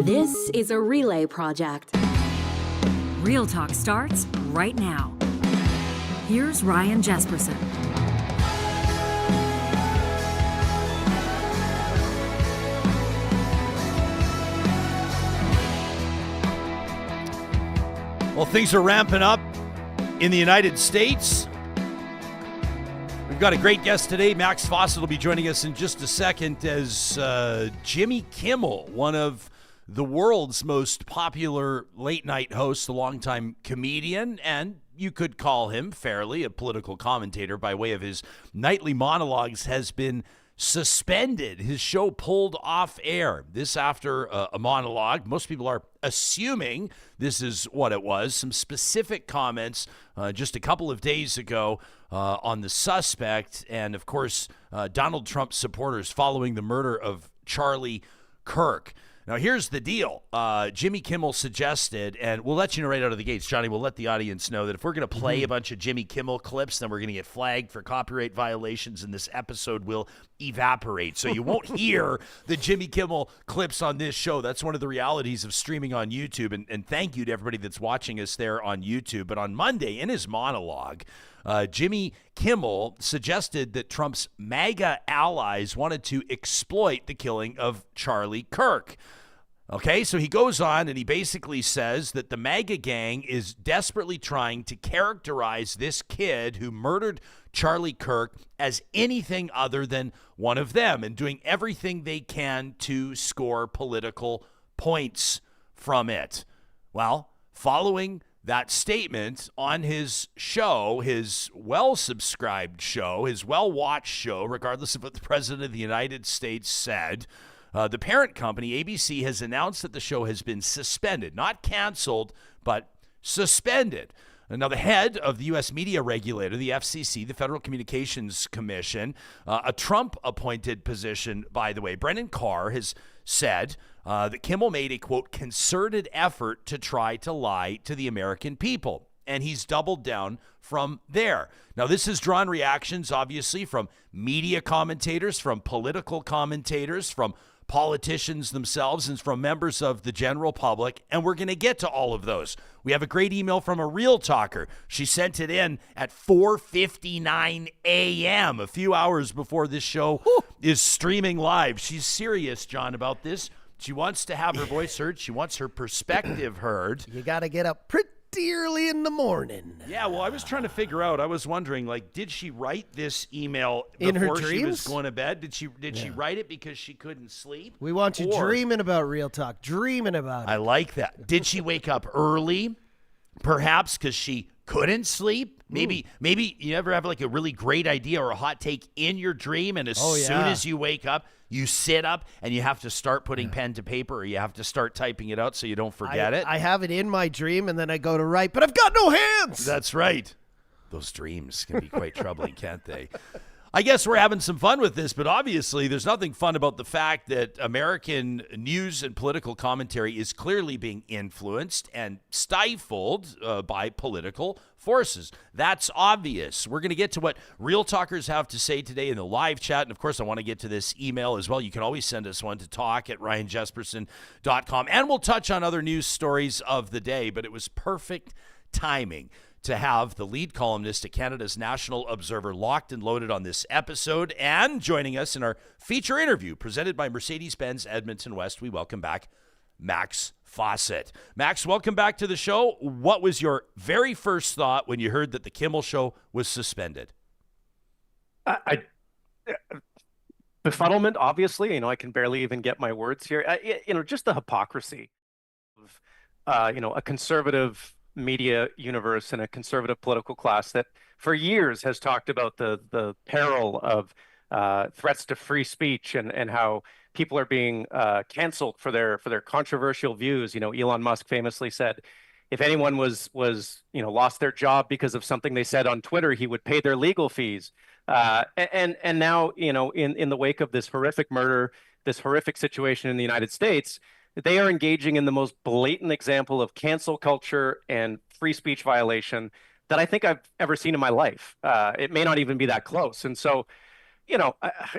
This is a relay project. Real Talk starts right now. Here's Ryan Jesperson. Well, things are ramping up in the United States. We've got a great guest today. Max Fawcett will be joining us in just a second as Jimmy Kimmel, one of the world's most popular late-night hosts, a longtime comedian, and you could call him fairly a political commentator by way of his nightly monologues, has been suspended. His show pulled off air. This after a monologue. Most people are assuming this is what it was. Some specific comments just a couple of days ago on the suspect and, of course, Donald Trump supporters following the murder of Charlie Kirk. Now, here's the deal. Jimmy Kimmel suggested, and we'll let you know right out of the gates, Johnny, we'll let the audience know that if we're going to play a bunch of Jimmy Kimmel clips, then we're going to get flagged for copyright violations, and this episode will evaporate. So you won't hear the Jimmy Kimmel clips on this show. That's one of the realities of streaming on YouTube, and thank you to everybody that's watching us there on YouTube. But on Monday, in his monologue, Jimmy Kimmel suggested that Trump's MAGA allies wanted to exploit the killing of Charlie Kirk. Okay, so he goes on and he basically says that the MAGA gang is desperately trying to characterize this kid who murdered Charlie Kirk as anything other than one of them and doing everything they can to score political points from it. Well, following that statement on his show, his well-subscribed show, his well-watched show, regardless of what the President of the United States said, the parent company, ABC, has announced that the show has been suspended, not canceled, but suspended. Now, the head of the U.S. media regulator, the FCC, the Federal Communications Commission, a Trump-appointed position, by the way, Brendan Carr has said that Kimmel made a, quote, concerted effort to try to lie to the American people. And he's doubled down from there. Now, this has drawn reactions, obviously, from media commentators, from political commentators, from politicians themselves, and from members of the general public, and we're going to get to all of those. We have a great email from a real talker. She sent it in at 4:59 a.m., a few hours before this show is streaming live. She's serious, John, about this. She wants to have her voice heard. She wants her perspective heard. You got to get up pretty early in the morning. Yeah, well, I was trying to figure out. I was wondering, like, did she write this email in her before she was dreams? going to bed? Did she write it because she couldn't sleep? We want you dreaming about Real Talk, dreaming about it. I like that. Did she wake up early, perhaps because she couldn't sleep? Maybe you ever have like a really great idea or a hot take in your dream, and as soon as you wake up, you sit up and you have to start putting pen to paper, or you have to start typing it out so you don't forget it. I have it in my dream, and then I go to write, but I've got no hands. That's right. Those dreams can be quite troubling, can't they? I guess we're having some fun with this, but obviously there's nothing fun about the fact that American news and political commentary is clearly being influenced and stifled by political forces. That's obvious. We're going to get to what real talkers have to say today in the live chat. And, of course, I want to get to this email as well. You can always send us one to talk@ryanjesperson.com. And we'll touch on other news stories of the day, but it was perfect timing to have the lead columnist at Canada's National Observer locked and loaded on this episode. And joining us in our feature interview presented by Mercedes-Benz Edmonton West, we welcome back Max Fawcett. Max, welcome back to the show. What was your very first thought when you heard that the Kimmel show was suspended? Befuddlement, obviously. I can barely even get my words here. Just the hypocrisy of, a conservative media universe and a conservative political class that for years has talked about the peril of threats to free speech and how people are being canceled for their controversial views. Elon Musk famously said, if anyone was lost their job because of something they said on Twitter, he would pay their legal fees. And now, in the wake of this horrific murder, this horrific situation in the United States, they are engaging in the most blatant example of cancel culture and free speech violation that I think I've ever seen in my life. It may not even be that close. And so,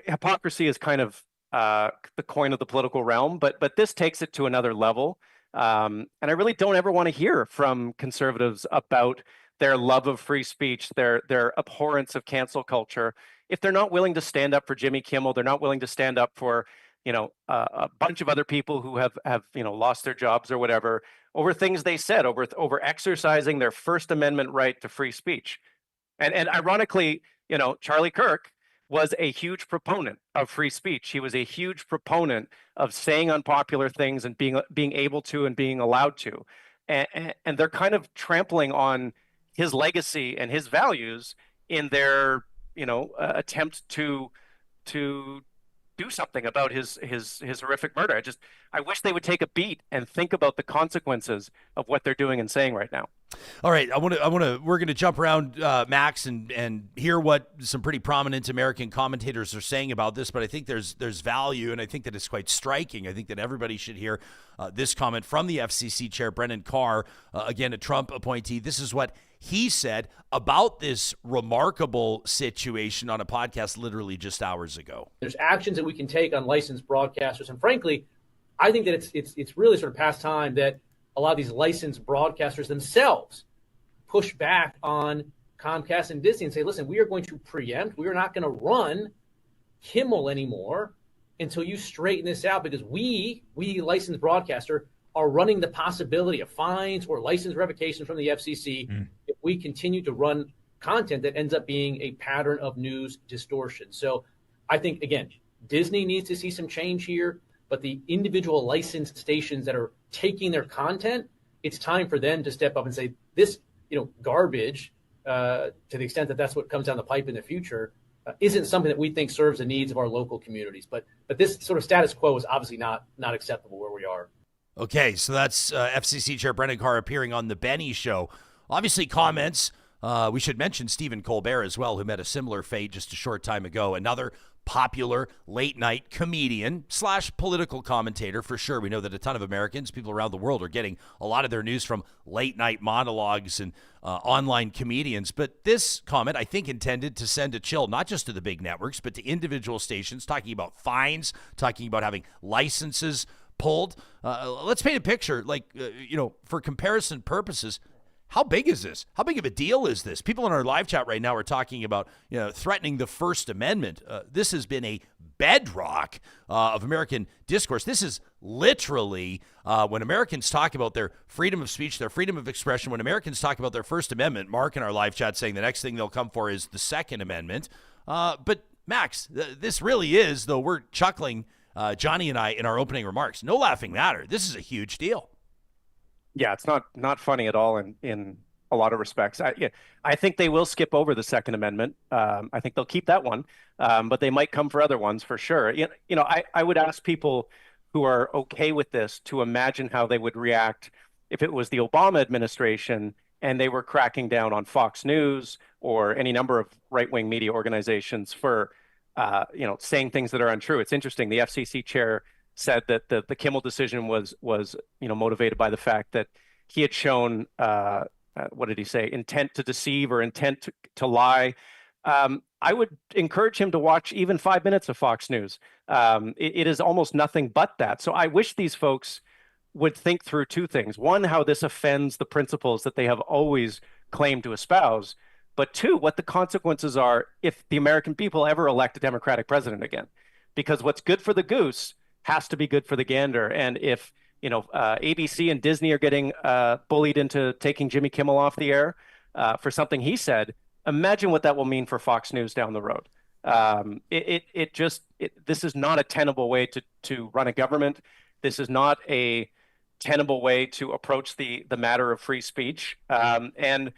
hypocrisy is kind of the coin of the political realm, but this takes it to another level. And I really don't ever want to hear from conservatives about their love of free speech, their abhorrence of cancel culture. If they're not willing to stand up for Jimmy Kimmel, they're not willing to stand up for a bunch of other people who have lost their jobs or whatever over things they said, over exercising their First Amendment right to free speech. And ironically, Charlie Kirk was a huge proponent of free speech. He was a huge proponent of saying unpopular things and being able to and being allowed to. And they're kind of trampling on his legacy and his values in their attempt to do something about his horrific murder. I wish they would take a beat and think about the consequences of what they're doing and saying right now. All right, we're going to jump around, Max, and hear what some pretty prominent American commentators are saying about this, but I think there's value, and I think that it's quite striking. I think that everybody should hear this comment from the FCC chair, Brendan Carr, again, a Trump appointee. This is what he said about this remarkable situation on a podcast literally just hours ago. There's actions that we can take on licensed broadcasters, and frankly, I think that it's really sort of past time that a lot of these licensed broadcasters themselves push back on Comcast and Disney and say, listen, we are going to preempt. We are not going to run Kimmel anymore until you straighten this out, because we licensed broadcaster, are running the possibility of fines or license revocations from the FCC if we continue to run content that ends up being a pattern of news distortion. So I think, again, Disney needs to see some change here, but the individual licensed stations that are taking their content, it's time for them to step up and say, this, garbage, to the extent that that's what comes down the pipe in the future, isn't something that we think serves the needs of our local communities. But this sort of status quo is obviously not acceptable where we are. Okay, so that's FCC Chair Brendan Carr appearing on The Benny Show. Obviously, comments. We should mention Stephen Colbert as well, who met a similar fate just a short time ago. Another popular late-night comedian / political commentator, for sure. We know that a ton of Americans, people around the world, are getting a lot of their news from late-night monologues and online comedians. But this comment, I think, intended to send a chill, not just to the big networks, but to individual stations, talking about fines, talking about having licenses pulled. Let's paint a picture, for comparison purposes. How big is this? How big of a deal is this? People in our live chat right now are talking about, threatening the First Amendment. This has been a bedrock of American discourse. This is literally when Americans talk about their freedom of speech, their freedom of expression, when Americans talk about their First Amendment, Mark in our live chat saying the next thing they'll come for is the Second Amendment. But Max, this really is, though we're chuckling, Johnny and I, in our opening remarks, no laughing matter. This is a huge deal. Yeah, it's not funny at all in a lot of respects. I think they will skip over the Second Amendment. I think they'll keep that one, but they might come for other ones for sure. I would ask people who are okay with this to imagine how they would react if it was the Obama administration and they were cracking down on Fox News or any number of right-wing media organizations for saying things that are untrue. It's interesting. The FCC chair said that the Kimmel decision was motivated by the fact that he had shown what did he say, intent to deceive or intent to lie. I would encourage him to watch even 5 minutes of Fox News. It is almost nothing but that. So I wish these folks would think through two things. One, how this offends the principles that they have always claimed to espouse. But two, what the consequences are if the American people ever elect a Democratic president again. Because what's good for the goose has to be good for the gander. And if ABC and Disney are getting bullied into taking Jimmy Kimmel off the air for something he said, imagine what that will mean for Fox News down the road. This is not a tenable way to run a government. This is not a tenable way to approach the matter of free speech. And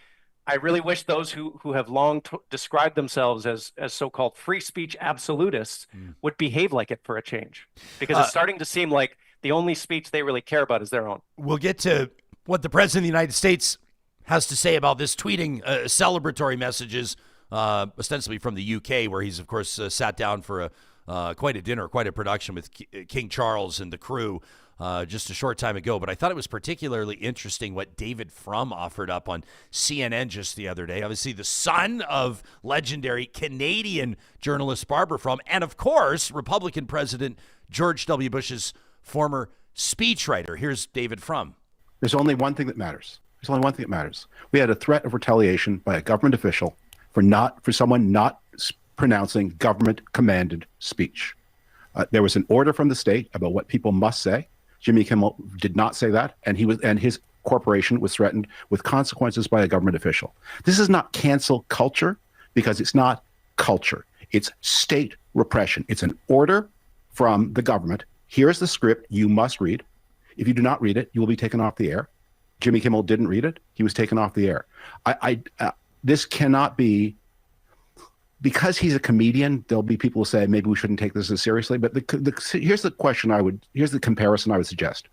I really wish those who have long described themselves as so-called free speech absolutists would behave like it for a change, because it's starting to seem like the only speech they really care about is their own. We'll get to what the President of the United States has to say about this, tweeting celebratory messages, ostensibly from the UK, where he's, of course, sat down for quite a dinner, quite a production with King Charles and the crew just a short time ago. But I thought it was particularly interesting what David Frum offered up on CNN just the other day. Obviously, the son of legendary Canadian journalist Barbara Frum, and of course, Republican President George W. Bush's former speechwriter. Here's David Frum. There's only one thing that matters. There's only one thing that matters. We had a threat of retaliation by a government official for someone not pronouncing government-commanded speech. There was an order from the state about what people must say. Jimmy Kimmel did not say that, and his corporation was threatened with consequences by a government official. This is not cancel culture because it's not culture. It's state repression. It's an order from the government. Here's the script you must read. If you do not read it, you will be taken off the air. Jimmy Kimmel didn't read it. He was taken off the air. This cannot be, because he's a comedian, there'll be people who say maybe we shouldn't take this as seriously. But here's the comparison I would suggest.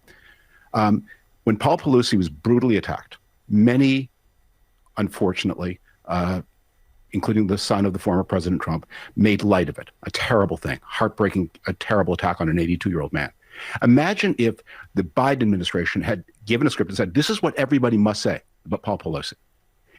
When Paul Pelosi was brutally attacked, many, unfortunately, including the son of the former President Trump, made light of it. A terrible thing, heartbreaking, a terrible attack on an 82-year-old man. Imagine if the Biden administration had given a script and said, this is what everybody must say about Paul Pelosi.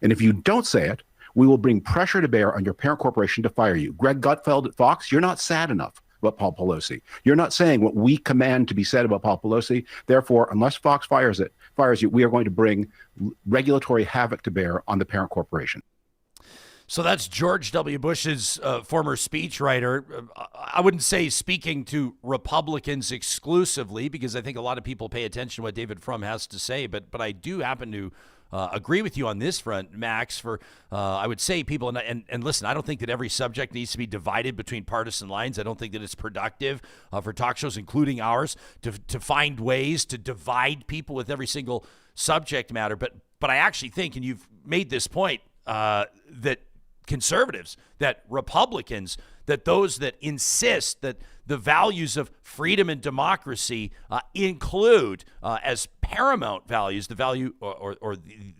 And if you don't say it, we will bring pressure to bear on your parent corporation to fire you. Greg Gutfeld at Fox, you're not sad enough about Paul Pelosi. You're not saying what we command to be said about Paul Pelosi. Therefore, unless Fox fires you, we are going to bring regulatory havoc to bear on the parent corporation. So that's George W. Bush's former speechwriter. I wouldn't say speaking to Republicans exclusively, because I think a lot of people pay attention to what David Frum has to say. But I do happen to agree with you on this front, Max. For I would say people, and listen, I don't think that every subject needs to be divided between partisan lines. I don't think that it's productive for talk shows, including ours, to find ways to divide people with every single subject matter. But I actually think, and you've made this point, that conservatives, that Republicans, that those that insist that the values of freedom and democracy include as paramount values the value or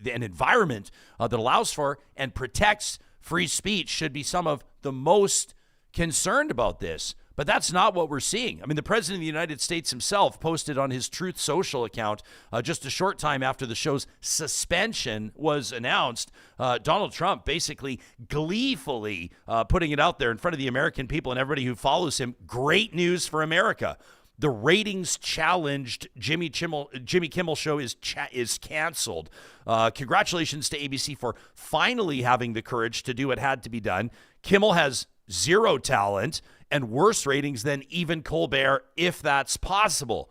an environment that allows for and protects free speech should be some of the most concerned about this. But that's not what we're seeing. I mean, the President of the United States himself posted on his Truth Social account just a short time after the show's suspension was announced, Donald Trump basically gleefully putting it out there in front of the American people and everybody who follows him. Great news for America. The ratings challenged Jimmy Kimmel show is canceled. Congratulations to ABC for finally having the courage to do what had to be done. Kimmel has zero talent and worse ratings than even Colbert, if that's possible.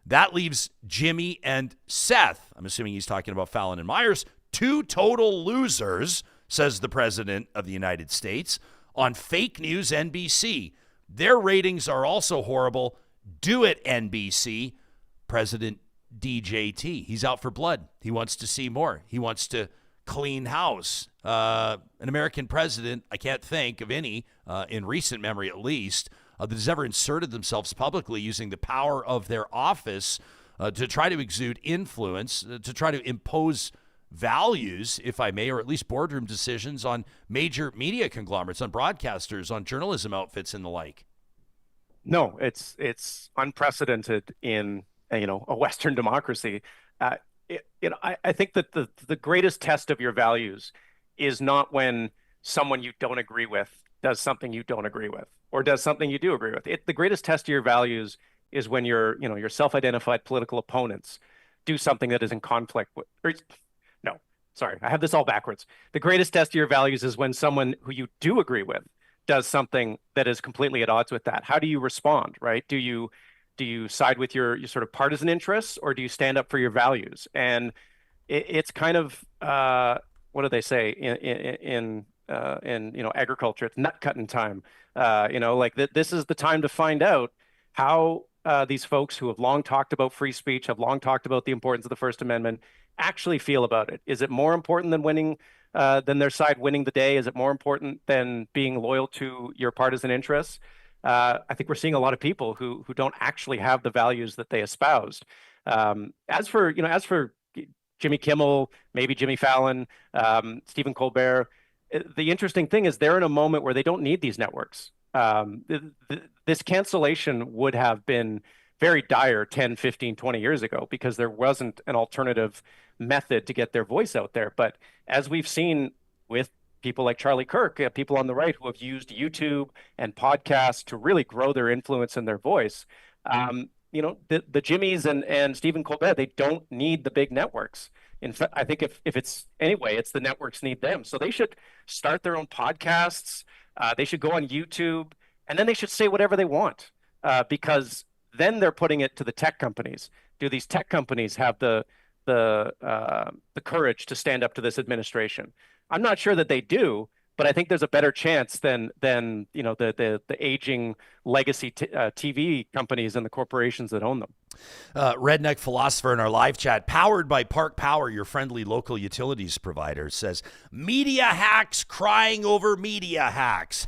That leaves Jimmy and Seth, I'm assuming he's talking about Fallon and Myers, two total losers, says the President of the United States, on fake news NBC. Their ratings are also horrible. Do it, NBC. President DJT, he's out for blood. He wants to see more. He wants to clean house. An American president, I can't think of any, in recent memory at least, that has ever inserted themselves publicly using the power of their office to try to exude influence, to try to impose values, if I may, or at least boardroom decisions on major media conglomerates, on broadcasters, on journalism outfits and the like. No, it's unprecedented in a Western democracy. I think that the greatest test of your values is not when someone you don't agree with does something you don't agree with, or does something you do agree with. The greatest test of your values is when your self-identified political opponents do something that is in conflict with. I have this all backwards. The greatest test of your values is when someone who you do agree with does something that is completely at odds with that. How do you respond, right? Do you side with your sort of partisan interests, or do you stand up for your values? And it's kind of what do they say in agriculture? It's nut cutting time. This is the time to find out how these folks who have long talked about free speech, have long talked about the importance of the First Amendment, actually feel about it. Is it more important than winning, than their side winning the day? Is it more important than being loyal to your partisan interests? I think we're seeing a lot of people who don't actually have the values that they espoused. As for Jimmy Kimmel, maybe Jimmy Fallon, Stephen Colbert, the interesting thing is they're in a moment where they don't need these networks. this cancellation would have been very dire 10, 15, 20 years ago because there wasn't an alternative method to get their voice out there. But as we've seen with people like Charlie Kirk, people on the right who have used YouTube and podcasts to really grow their influence and their voice, you know, the Jimmys and Stephen Colbert, they don't need the big networks. In fact, I think if it's anyway, it's the networks need them. So they should start their own podcasts. They should go on YouTube, and then they should say whatever they want, because then they're putting it to the tech companies. Do these tech companies have the courage to stand up to this administration? I'm not sure that they do, but I think there's a better chance than you know the aging legacy TV companies and the corporations that own them. Redneck Philosopher in our live chat, powered by Park Power, your friendly local utilities provider, says, media hacks crying over media hacks.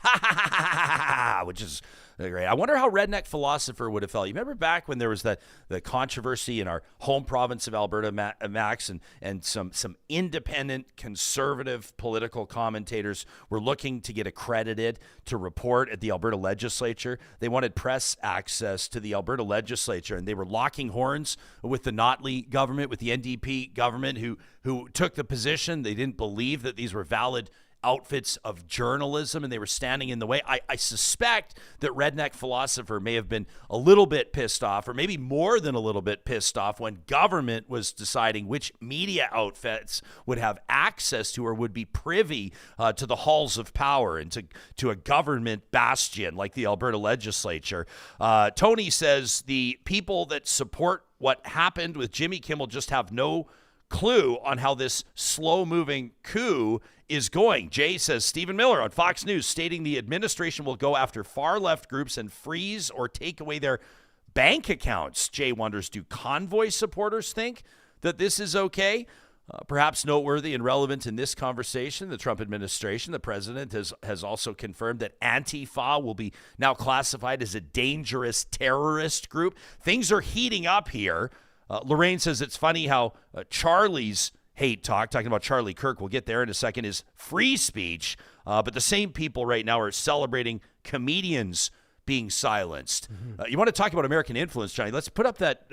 Which is great. I wonder how Redneck Philosopher would have felt. You remember back when there was the controversy in our home province of Alberta, Max, and some independent conservative political commentators were looking to get accredited to report at the Alberta legislature. They wanted press access to the Alberta legislature, and they were locking horns with the Notley government, with the NDP government, who took the position. They didn't believe that these were valid outfits of journalism, and they were standing in the way. I suspect that Redneck Philosopher may have been a little bit pissed off, or maybe more than a little bit pissed off, when government was deciding which media outfits would have access to or would be privy to the halls of power and to a government bastion like the Alberta legislature. Tony says the people that support what happened with Jimmy Kimmel just have no clue on how this slow-moving coup is going. Jay says, Stephen Miller on Fox News stating the administration will go after far-left groups and freeze or take away their bank accounts. Jay wonders, do convoy supporters think that this is okay? Perhaps noteworthy and relevant in this conversation, the Trump administration, the president has also confirmed that Antifa will be now classified as a dangerous terrorist group. Things are heating up here. Lorraine says it's funny how Charlie's hate talk, talking about Charlie Kirk, we'll get there in a second, is free speech. But the same people right now are celebrating comedians being silenced. You want to talk about American influence, Johnny? Let's put up that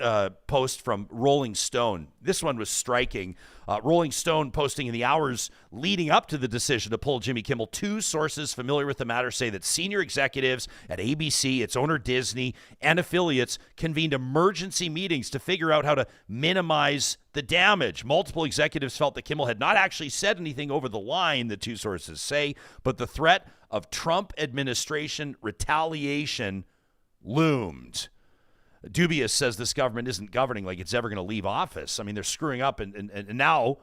post from Rolling Stone. This one was striking. Rolling Stone posting in the hours leading up to the decision to pull Jimmy Kimmel. Two sources familiar with the matter say that senior executives at ABC, its owner Disney, and affiliates convened emergency meetings to figure out how to minimize the damage. Multiple executives felt that Kimmel had not actually said anything over the line, the two sources say, but the threat of Trump administration retaliation loomed. Dubious says this government isn't governing like it's ever going to leave office. I mean, they're screwing up, and now,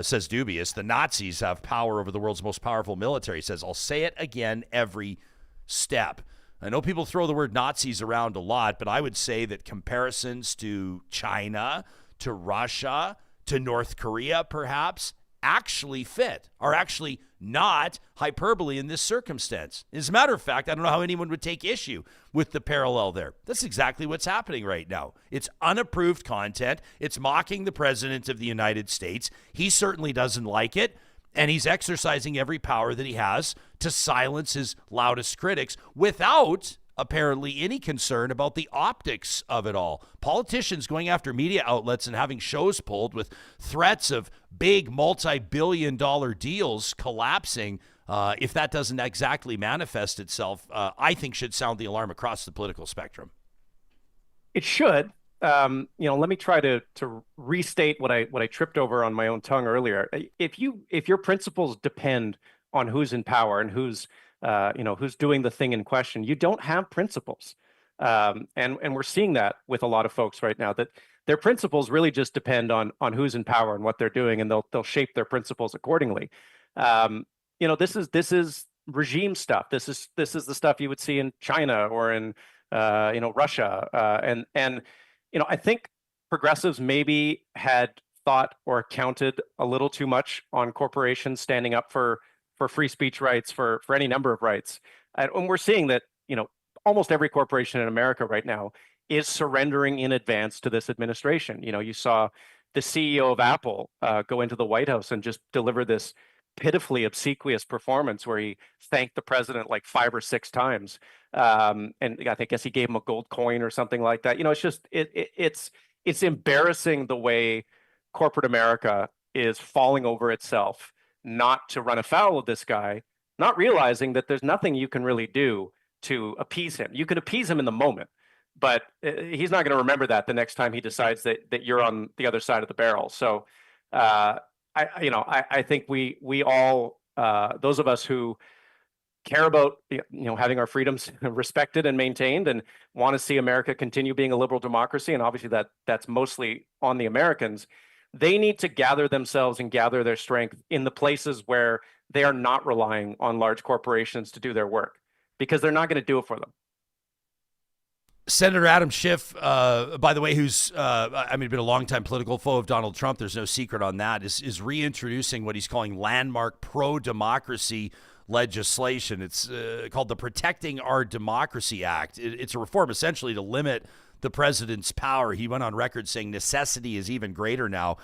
says Dubious, the Nazis have power over the world's most powerful military. He says, I'll say it again every step. I know people throw the word Nazis around a lot, but I would say that comparisons to China, to Russia, to North Korea, perhaps, actually fit, are actually not hyperbole in this circumstance. As a matter of fact, I don't know how anyone would take issue with the parallel there. That's exactly what's happening right now. It's unapproved content. It's mocking the president of the United States. He certainly doesn't like it, and he's exercising every power that he has to silence his loudest critics without apparently any concern about the optics of it all. Politicians going after media outlets and having shows pulled with threats of big multi-billion-dollar deals collapsing, if that doesn't exactly manifest itself, I think should sound the alarm across the political spectrum. It should. Let me try to restate what I tripped over on my own tongue earlier. If your principles depend on who's in power and who's doing the thing in question, you don't have principles. And we're seeing that with a lot of folks right now, that their principles really just depend on who's in power and what they're doing, and they'll shape their principles accordingly. This is regime stuff. This is the stuff you would see in China or in Russia. I think progressives maybe had thought or counted a little too much on corporations standing up for free speech rights, for any number of rights. And we're seeing that, almost every corporation in America right now is surrendering in advance to this administration. You saw the CEO of Apple go into the White House and just deliver this pitifully obsequious performance where he thanked the president like 5 or 6 times. And I guess he gave him a gold coin or something like that. It's just it's embarrassing the way corporate America is falling over itself not to run afoul of this guy, not realizing that there's nothing you can really do to appease him. You can appease him in the moment, but he's not going to remember that the next time he decides that you're on the other side of the barrel. So I think we all, those of us who care about having our freedoms respected and maintained and want to see America continue being a liberal democracy, and obviously that's mostly on the Americans, they need to gather themselves and gather their strength in the places where they are not relying on large corporations to do their work, because they're not going to do it for them. Senator Adam Schiff, by the way, who's been a longtime political foe of Donald Trump, there's no secret on that, is reintroducing what he's calling landmark pro-democracy legislation. It's called the Protecting Our Democracy Act. It's a reform essentially to limit the president's power. He went on record saying necessity is even greater now.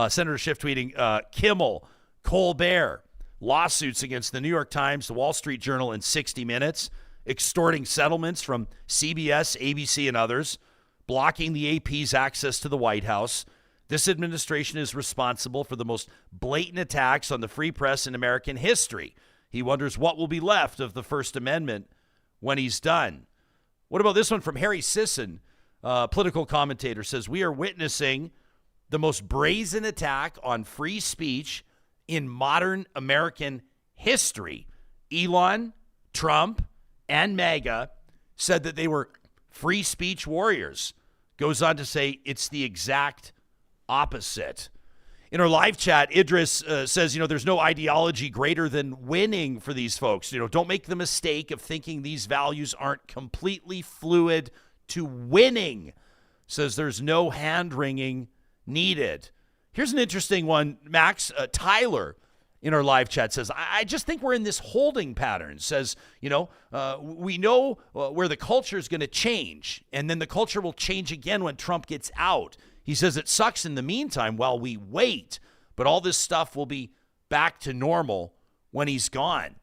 Senator Schiff tweeting, Kimmel, Colbert, lawsuits against the New York Times, the Wall Street Journal, and 60 Minutes, extorting settlements from CBS, ABC, and others, blocking the AP's access to the White House. This administration is responsible for the most blatant attacks on the free press in American history. He wonders what will be left of the First Amendment when he's done. What about this one from Harry Sisson, political commentator, says, we are witnessing the most brazen attack on free speech in modern American history. Elon, Trump, and MAGA said that they were free speech warriors. Goes on to say it's the exact opposite. In our live chat, Idris says, there's no ideology greater than winning for these folks. Don't make the mistake of thinking these values aren't completely fluid to winning. Says there's no hand-wringing needed. Here's an interesting one, Max. Tyler in our live chat says, I just think we're in this holding pattern. Says, we know where the culture is going to change, and then the culture will change again when Trump gets out. He says it sucks in the meantime while we wait, but all this stuff will be back to normal when he's gone.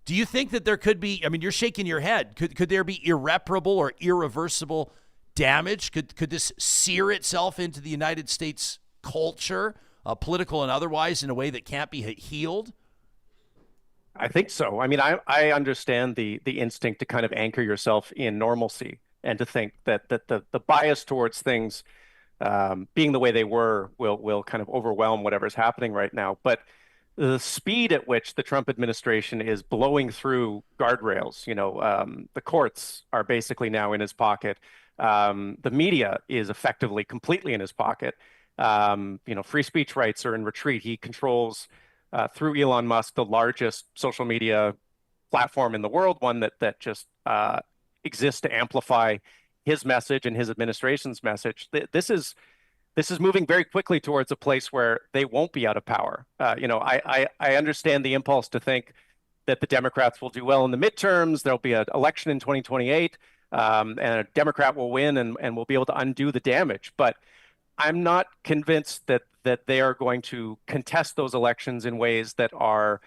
Do you think that there could be, you're shaking your head, could there be irreparable or irreversible damage? Could this sear itself into the United States culture, political and otherwise, in a way that can't be healed? I think so. I understand the instinct to kind of anchor yourself in normalcy and to think that the bias towards things being the way they were will kind of overwhelm whatever's happening right now. But the speed at which the Trump administration is blowing through guardrails, the courts are basically now in his pocket. The media is effectively completely in his pocket. Free speech rights are in retreat. He controls, through Elon Musk, the largest social media platform in the world, one that just exists to amplify his message and his administration's message. This is moving very quickly towards a place where they won't be out of power. I understand the impulse to think that the Democrats will do well in the midterms. There'll be an election in 2028, and a Democrat will win and will be able to undo the damage. But I'm not convinced that they are going to contest those elections in ways that are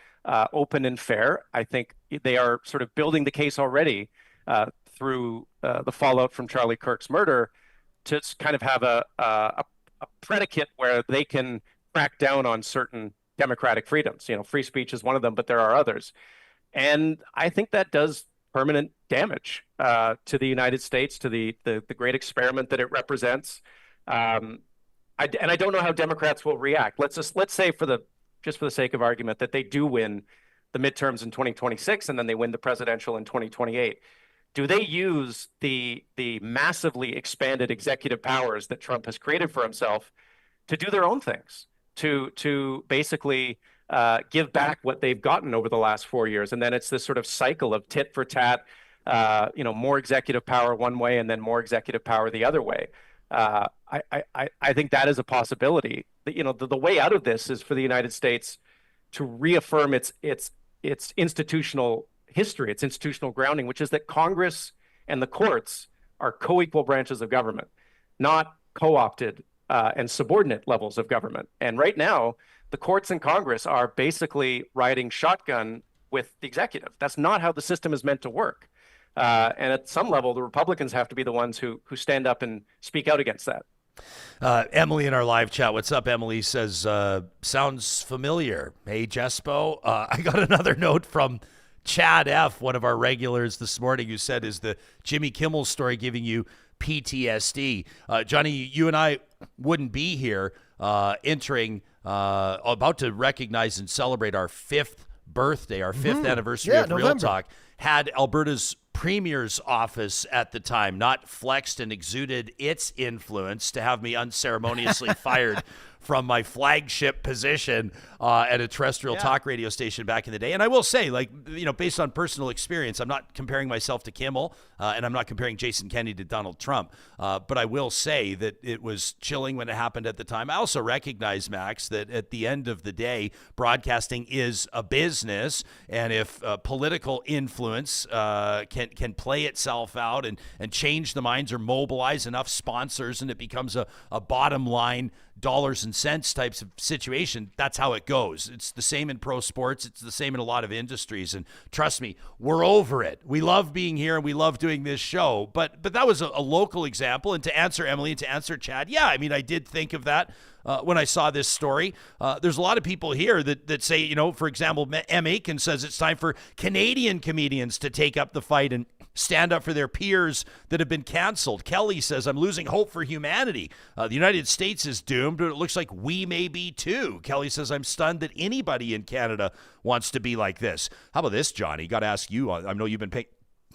open and fair. I think they are sort of building the case already through the fallout from Charlie Kirk's murder to kind of have a predicate where they can crack down on certain democratic freedoms. Free speech is one of them, but there are others. And I think that does permanent damage to the United States, to the great experiment that it represents. I don't know how Democrats will react. Let's say for the sake of argument that they do win the midterms in 2026 and then they win the presidential in 2028. Do they use the massively expanded executive powers that Trump has created for himself to do their own things, to basically give back what they've gotten over the last 4 years? And then it's this sort of cycle of tit for tat, more executive power one way and then more executive power the other way. I think that is a possibility. The way out of this is for the United States to reaffirm its institutional history, its institutional grounding, which is that Congress and the courts are co-equal branches of government, not co-opted and subordinate levels of government. And right now, the courts and Congress are basically riding shotgun with the executive. That's not how the system is meant to work. And at some level, the Republicans have to be the ones who stand up and speak out against that. Emily in our live chat. What's up, Emily? Says, sounds familiar. Hey, Jespo. I got another note from Chad F., one of our regulars this morning, who said, is the Jimmy Kimmel story giving you PTSD? Johnny, you and I wouldn't be here about to recognize and celebrate our 5th birthday, our 5th anniversary of Real Talk, had Alberta's Premier's office at the time not flexed and exuded its influence to have me unceremoniously fired from my flagship position at a terrestrial talk radio station back in the day. And I will say, based on personal experience, I'm not comparing myself to Kimmel, and I'm not comparing Jason Kenney to Donald Trump. But I will say that it was chilling when it happened at the time. I also recognize, Max, that at the end of the day, broadcasting is a business. And if political influence can play itself out and change the minds or mobilize enough sponsors, and it becomes a bottom line dollars and cents types of situation, that's how it goes. It's the same in pro sports. It's the same in a lot of industries. And trust me, we're over it. We love being here and we love doing this show. But that was a local example. And to answer Emily and to answer Chad, I did think of that when I saw this story. There's a lot of people here that say, for example, M. Aiken says it's time for Canadian comedians to take up the fight and stand up for their peers that have been canceled. Kelly says, I'm losing hope for humanity. The United States is doomed, but it looks like we may be too. Kelly says, I'm stunned that anybody in Canada wants to be like this. How about this, Johnny? Got to ask you. I know you've been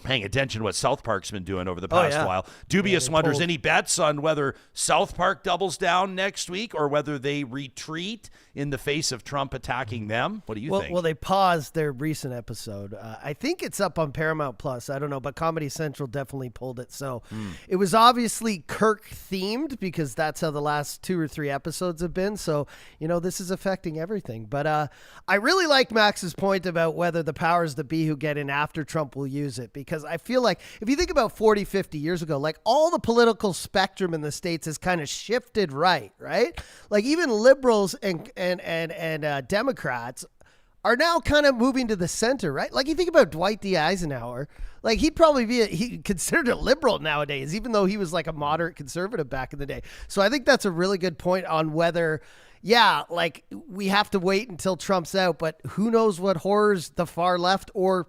paying attention to what South Park's been doing over the past while. Dubious wonders, any bets on whether South Park doubles down next week or whether they retreat in the face of Trump attacking them? What do you think? Well, they paused their recent episode. I think it's up on Paramount Plus. I don't know, but Comedy Central definitely pulled it. So it was obviously Kirk themed because that's how the last 2 or 3 episodes have been. So, this is affecting everything. But I really like Max's point about whether the powers that be who get in after Trump will use it, because I feel like if you think about 40, 50 years ago, all the political spectrum in the States has kind of shifted right? Like even liberals and Democrats are now kind of moving to the center, right? Like you think about Dwight D. Eisenhower, he'd probably be considered a liberal nowadays, even though he was like a moderate conservative back in the day. So I think that's a really good point on whether, we have to wait until Trump's out, but who knows what horrors the far left or,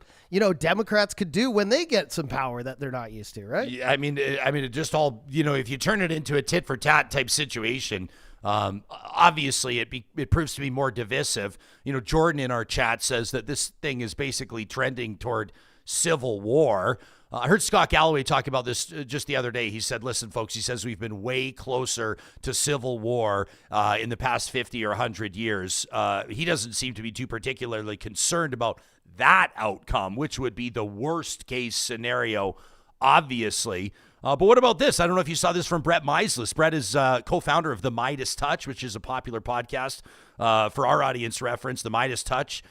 Democrats could do when they get some power that they're not used to, right? Yeah, it just all, if you turn it into a tit for tat type situation, obviously it proves to be more divisive. Jordan in our chat says that this thing is basically trending toward civil war. I heard Scott Galloway talk about this just the other day. He said, listen, folks, he says we've been way closer to civil war in the past 50 or 100 years. He doesn't seem to be too particularly concerned about that outcome, which would be the worst case scenario, obviously. But what about this? I don't know if you saw this from Brett Meislis. Brett is co-founder of The Midas Touch, which is a popular podcast for our audience reference. The Midas Touch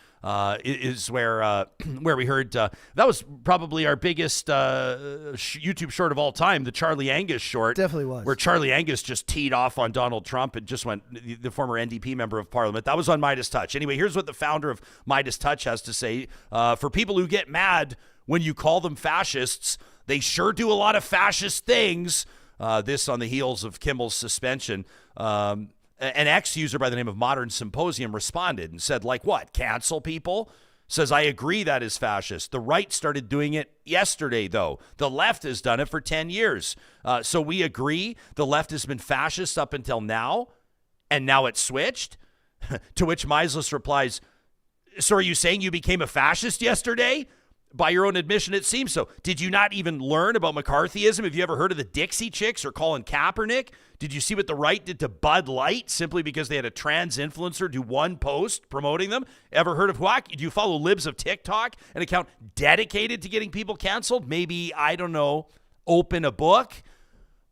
is where we heard that was probably our biggest YouTube short of all time, the Charlie Angus short. Definitely was. Where Charlie Angus just teed off on Donald Trump and just went, the former NDP member of Parliament. That was on Midas Touch. Anyway, here's what the founder of Midas Touch has to say. For people who get mad when you call them fascists, they sure do a lot of fascist things. This on the heels of Kimmel's suspension. An ex-user by the name of Modern Symposium responded and said, like what? Cancel people? Says, I agree that is fascist. The right started doing it yesterday, though. The left has done it for 10 years. So we agree the left has been fascist up until now, and now it's switched? To which Meislis replies, so are you saying you became a fascist yesterday? By your own admission, it seems so. Did you not even learn about McCarthyism? Have you ever heard of the Dixie Chicks or Colin Kaepernick? Did you see what the right did to Bud Light simply because they had a trans influencer do one post promoting them? Ever heard of whack? Do you follow Libs of TikTok, an account dedicated to getting people canceled? Maybe, I don't know, open a book?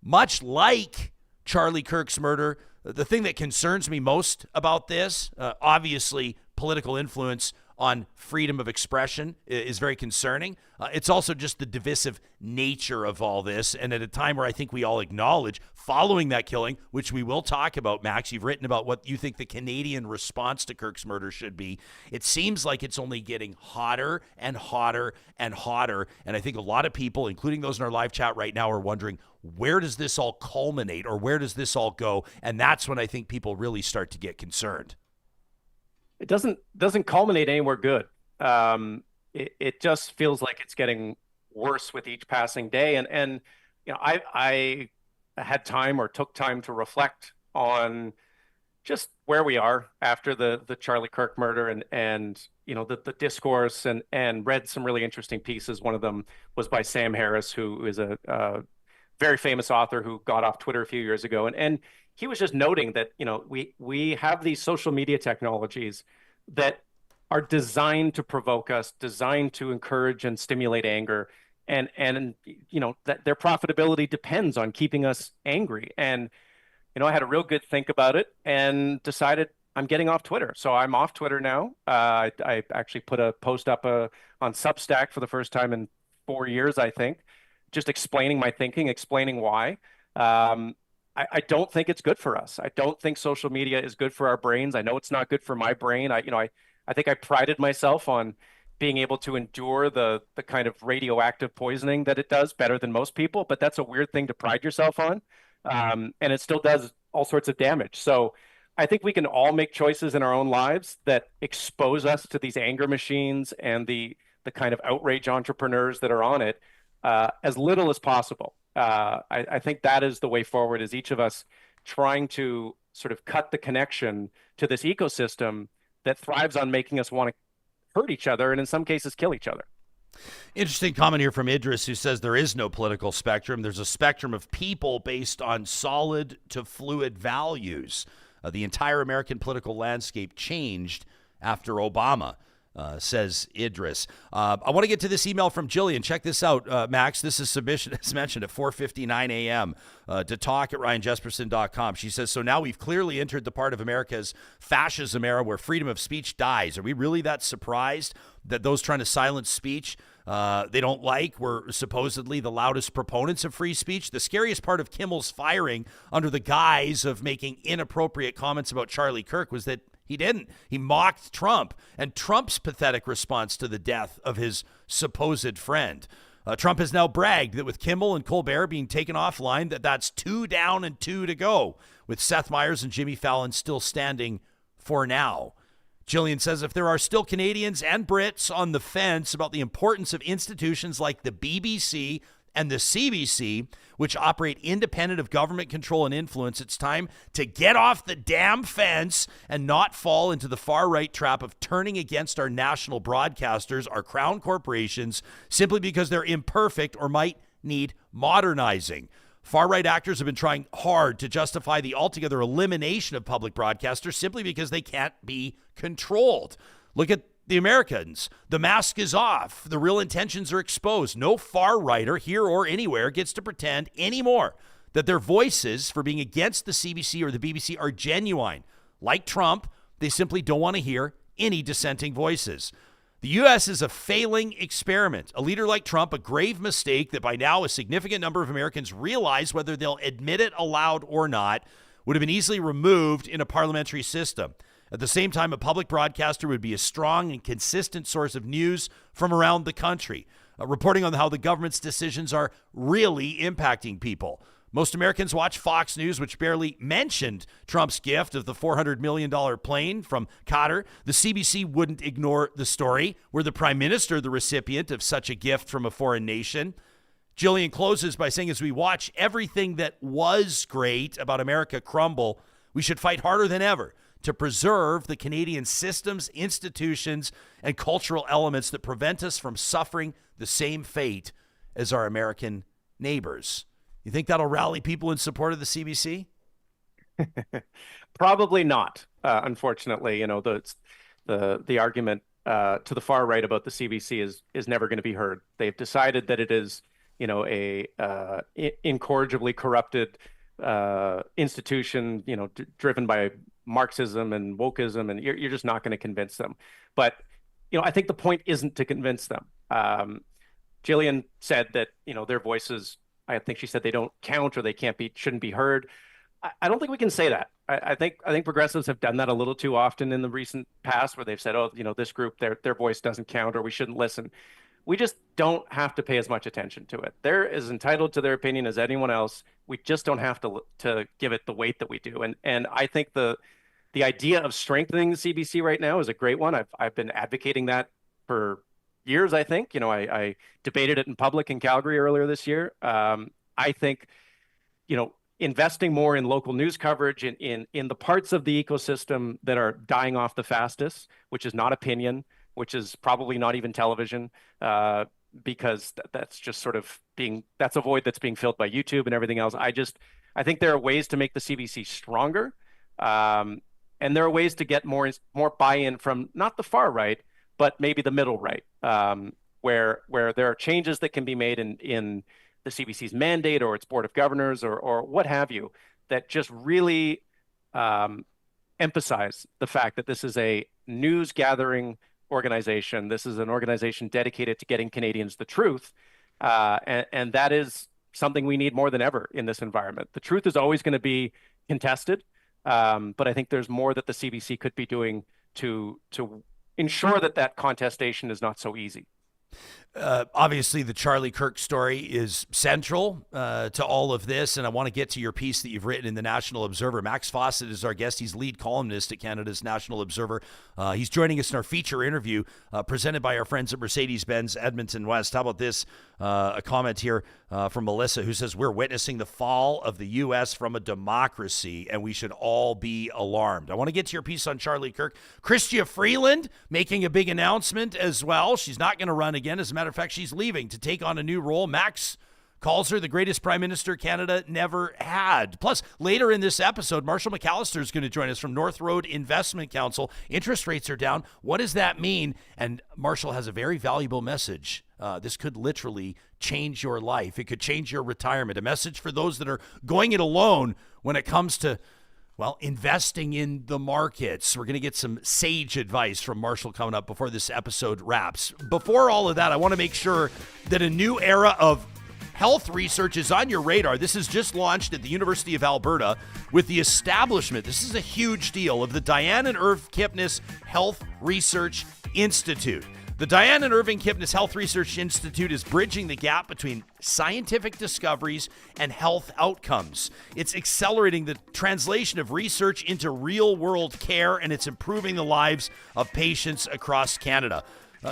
Much like Charlie Kirk's murder, the thing that concerns me most about this, obviously political influence on freedom of expression is very concerning. It's also just the divisive nature of all this. And at a time where I think we all acknowledge, following that killing, which we will talk about, Max, you've written about what you think the Canadian response to Kirk's murder should be. It seems like it's only getting hotter and hotter and hotter. And I think a lot of people, including those in our live chat right now, are wondering, where does this all culminate, or where does this all go? And that's when I think people really start to get concerned. It doesn't culminate anywhere good. It just feels like it's getting worse with each passing day. And you know, I had time, or took time, to reflect on just where we are after the Charlie Kirk murder, and you know, the discourse, and read some really interesting pieces. One of them was by Sam Harris, who is a very famous author who got off Twitter a few years ago, and he was just noting that, you know, we have these social media technologies that are designed to provoke us, designed to encourage and stimulate anger, and you know, that their profitability depends on keeping us angry. And you know, I had a real good think about it and decided I'm getting off Twitter. So I'm off Twitter now. I actually put a post up on Substack for the first time in 4 years, I think, just explaining my thinking, explaining why. I don't think it's good for us. I don't think social media is good for our brains. I know it's not good for my brain. I think I prided myself on being able to endure the kind of radioactive poisoning that it does better than most people, but that's a weird thing to pride yourself on. And it still does all sorts of damage. So I think we can all make choices in our own lives that expose us to these anger machines and the kind of outrage entrepreneurs that are on it, as little as possible. I think that is the way forward, is each of us trying to sort of cut the connection to this ecosystem that thrives on making us want to hurt each other, and in some cases kill each other. Interesting comment here from Idris, who says there is no political spectrum. There's a spectrum of people based on solid to fluid values. The entire American political landscape changed after Obama. Says Idris. I want to get to this email from Jillian. Check this out, Max. This is submission, as mentioned, at 4:59 a.m. To talk at ryanjesperson.com. She says, so now we've clearly entered the part of America's fascism era where freedom of speech dies. Are we really that surprised that those trying to silence speech they don't like were supposedly the loudest proponents of free speech? The scariest part of Kimmel's firing under the guise of making inappropriate comments about Charlie Kirk was that he didn't. He mocked Trump and Trump's pathetic response to the death of his supposed friend. Trump has now bragged that with Kimmel and Colbert being taken offline, that's 2 down and 2 to go, with Seth Meyers and Jimmy Fallon still standing for now. Jillian says if there are still Canadians and Brits on the fence about the importance of institutions like the BBC and the CBC, which operate independent of government control and influence, it's time to get off the damn fence and not fall into the far-right trap of turning against our national broadcasters, our crown corporations, simply because they're imperfect or might need modernizing. Far-right actors have been trying hard to justify the altogether elimination of public broadcasters simply because they can't be controlled. Look at the Americans. The mask is off. The real intentions are exposed. No far-righter here or anywhere gets to pretend anymore that their voices for being against the CBC or the BBC are genuine. Like Trump, they simply don't want to hear any dissenting voices. The U.S. is a failing experiment. A leader like Trump, a grave mistake that by now a significant number of Americans realize, whether they'll admit it aloud or not, would have been easily removed in a parliamentary system. At the same time, a public broadcaster would be a strong and consistent source of news from around the country, reporting on how the government's decisions are really impacting people. Most Americans watch Fox News, which barely mentioned Trump's gift of the $400 million plane from Qatar. The CBC wouldn't ignore the story. Were the prime minister the recipient of such a gift from a foreign nation? Jillian closes by saying, as we watch everything that was great about America crumble, we should fight harder than ever to preserve the Canadian systems, institutions, and cultural elements that prevent us from suffering the same fate as our American neighbors. You think that'll rally people in support of the CBC? Probably not. Unfortunately, you know, the argument to the far right about the CBC is never going to be heard. They've decided that it is, you know, a incorrigibly corrupted institution, you know, driven by Marxism and wokeism, and you're just not going to convince them. But I think the point isn't to convince them. Jillian said that, their voices, I think she said they don't count or they shouldn't be heard. I don't think we can say that. I think progressives have done that a little too often in the recent past, where they've said, oh, this group, their voice doesn't count, or we shouldn't listen. We just don't have to pay as much attention to it. They're as entitled to their opinion as anyone else. We just don't have to give it the weight that we do. And I think the idea of strengthening the CBC right now is a great one. I've been advocating that for years, I think. I debated it in public in Calgary earlier this year. I think, investing more in local news coverage in the parts of the ecosystem that are dying off the fastest, which is not opinion, which is probably not even television, because that's just sort of that's a void that's being filled by YouTube and everything else. I think there are ways to make the CBC stronger. And there are ways to get more buy-in from not the far right, but maybe the middle right, where there are changes that can be made in the CBC's mandate or its board of governors or what have you, that just really emphasize the fact that this is a news gathering organization. This is an organization dedicated to getting Canadians the truth. And that is something we need more than ever in this environment. The truth is always going to be contested. But I think there's more that the CBC could be doing to ensure that contestation is not so easy. Obviously, the Charlie Kirk story is central to all of this, and I want to get to your piece that you've written in the National Observer. Max Fawcett is our guest. He's lead columnist at Canada's National Observer. He's joining us in our feature interview presented by our friends at Mercedes-Benz Edmonton West. How about this? A comment here from Melissa, who says, we're witnessing the fall of the U.S. from a democracy, and we should all be alarmed. I want to get to your piece on Charlie Kirk. Chrystia Freeland making a big announcement as well. She's not going to run again. As a matter of fact, she's leaving to take on a new role. Max calls her the greatest prime minister Canada never had. Plus, later in this episode, Marshall McAlister is going to join us from North Road Investment Council. Interest rates are down. What does that mean? And Marshall has a very valuable message. This could literally change your life. It could change your retirement. A message for those that are going it alone when it comes to, well, investing in the markets. We're going to get some sage advice from Marshall coming up before this episode wraps. Before all of that, I want to make sure that a new era of health research is on your radar. This is just launched at the University of Alberta with the establishment, this is a huge deal, of the Diane and Irv Kipnis Health Research Institute. The Diane and Irving Kipnis Health Research Institute is bridging the gap between scientific discoveries and health outcomes. It's accelerating the translation of research into real-world care, and it's improving the lives of patients across Canada.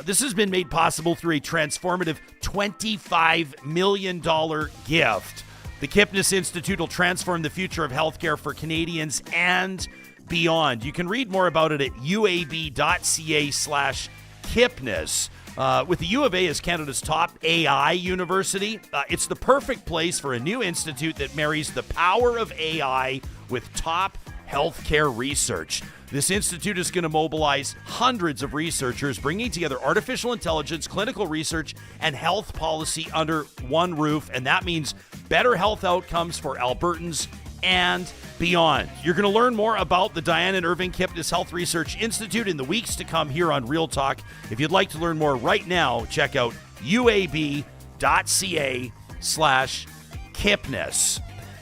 This has been made possible through a transformative $25 million gift. The Kipnis Institute will transform the future of healthcare for Canadians and beyond. You can read more about it at uab.ca/Kipnis. With the U of A as Canada's top AI university, it's the perfect place for a new institute that marries the power of AI with top healthcare research. This institute is going to mobilize hundreds of researchers, bringing together artificial intelligence, clinical research, and health policy under one roof, and that means better health outcomes for Albertans and beyond. You're going to learn more about the Diane and Irving Kipnis Health Research Institute in the weeks to come here on Real Talk. If you'd like to learn more right now, check out uab.ca/Kipnis.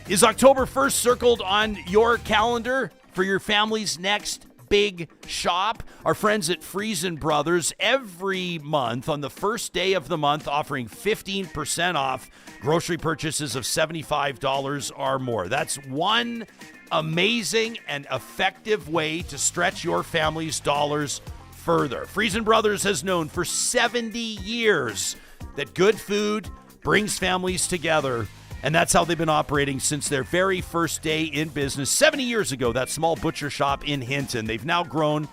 Is October 1st circled on your calendar for your family's next big shop? Our friends at Freeland Brothers every month on the first day of the month offering 15% off grocery purchases of $75 or more. That's one amazing and effective way to stretch your family's dollars further. Freeland Brothers has known for 70 years that good food brings families together. And that's how they've been operating since their very first day in business 70 years ago, that small butcher shop in Hinton. They've now grown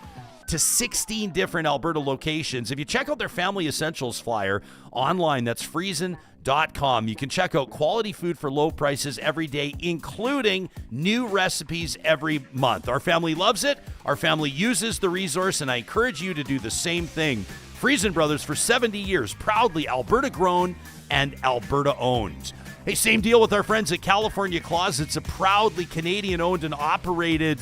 to 16 different Alberta locations. If you check out their Family Essentials flyer online, that's friesen.com. You can check out quality food for low prices every day, including new recipes every month. Our family loves it. Our family uses the resource, and I encourage you to do the same thing. Freeland Brothers, for 70 years, proudly Alberta grown and Alberta owned. Hey, same deal with our friends at California Closets, a proudly Canadian-owned and operated,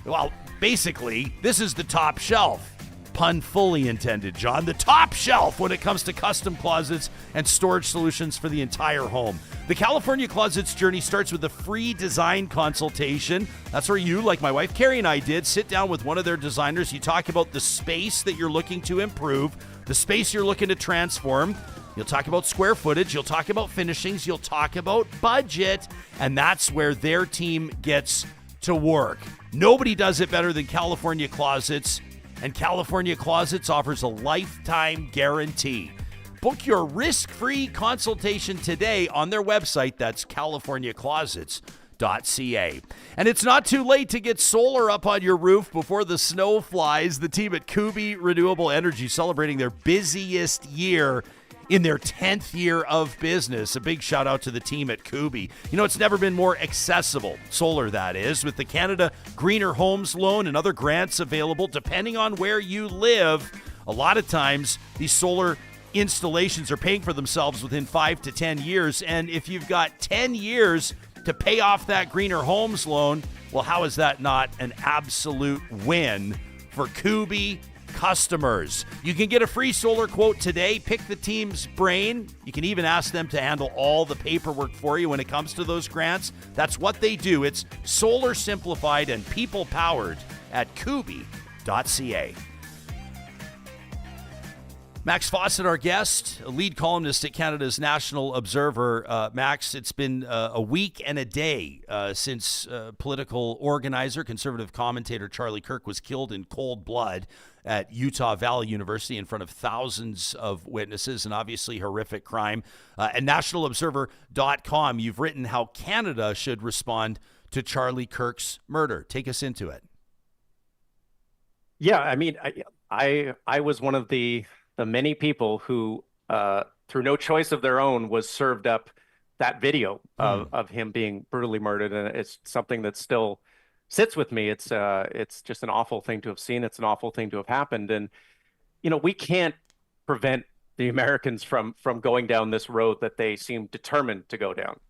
well, basically, this is the top shelf. pun fully intended, John. The top shelf when it comes to custom closets and storage solutions for the entire home. The California Closets journey starts with a free design consultation. That's where you, like my wife Carrie and I did, sit down with one of their designers. You talk about the space that you're looking to improve, the space you're looking to transform. You'll talk about square footage. You'll talk about finishings. You'll talk about budget. And that's where their team gets to work. Nobody does it better than California Closets. And California Closets offers a lifetime guarantee. Book your risk-free consultation today on their website. That's californiaclosets.ca. And it's not too late to get solar up on your roof before the snow flies. The team at Kubi Renewable Energy celebrating their busiest year in their 10th year of business. A big shout out to the team at Kubi. You know, it's never been more accessible, solar that is, with the Canada Greener Homes Loan and other grants available depending on where you live. A lot of times these solar installations are paying for themselves within 5 to 10 years. And if you've got 10 years to pay off that Greener Homes Loan, well, how is that not an absolute win for Kubi customers? You can get a free solar quote today. Pick the team's brain. You can even ask them to handle all the paperwork for you when it comes to those grants. That's what they do. It's solar simplified and people powered at kubi.ca. Max Fawcett, our guest, a lead columnist at Canada's National Observer. Max, it's been a week and a day since political organizer, conservative commentator Charlie Kirk was killed in cold blood at Utah Valley University in front of thousands of witnesses, an obviously horrific crime. At nationalobserver.com, you've written how Canada should respond to Charlie Kirk's murder. Take us into it. Yeah, I mean, I was one of the many people who, through no choice of their own, was served up that video of him being brutally murdered, and it's something that still sits with me. It's just an awful thing to have seen. It's an awful thing to have happened, and you know, we can't prevent the Americans from going down this road that they seem determined to go down.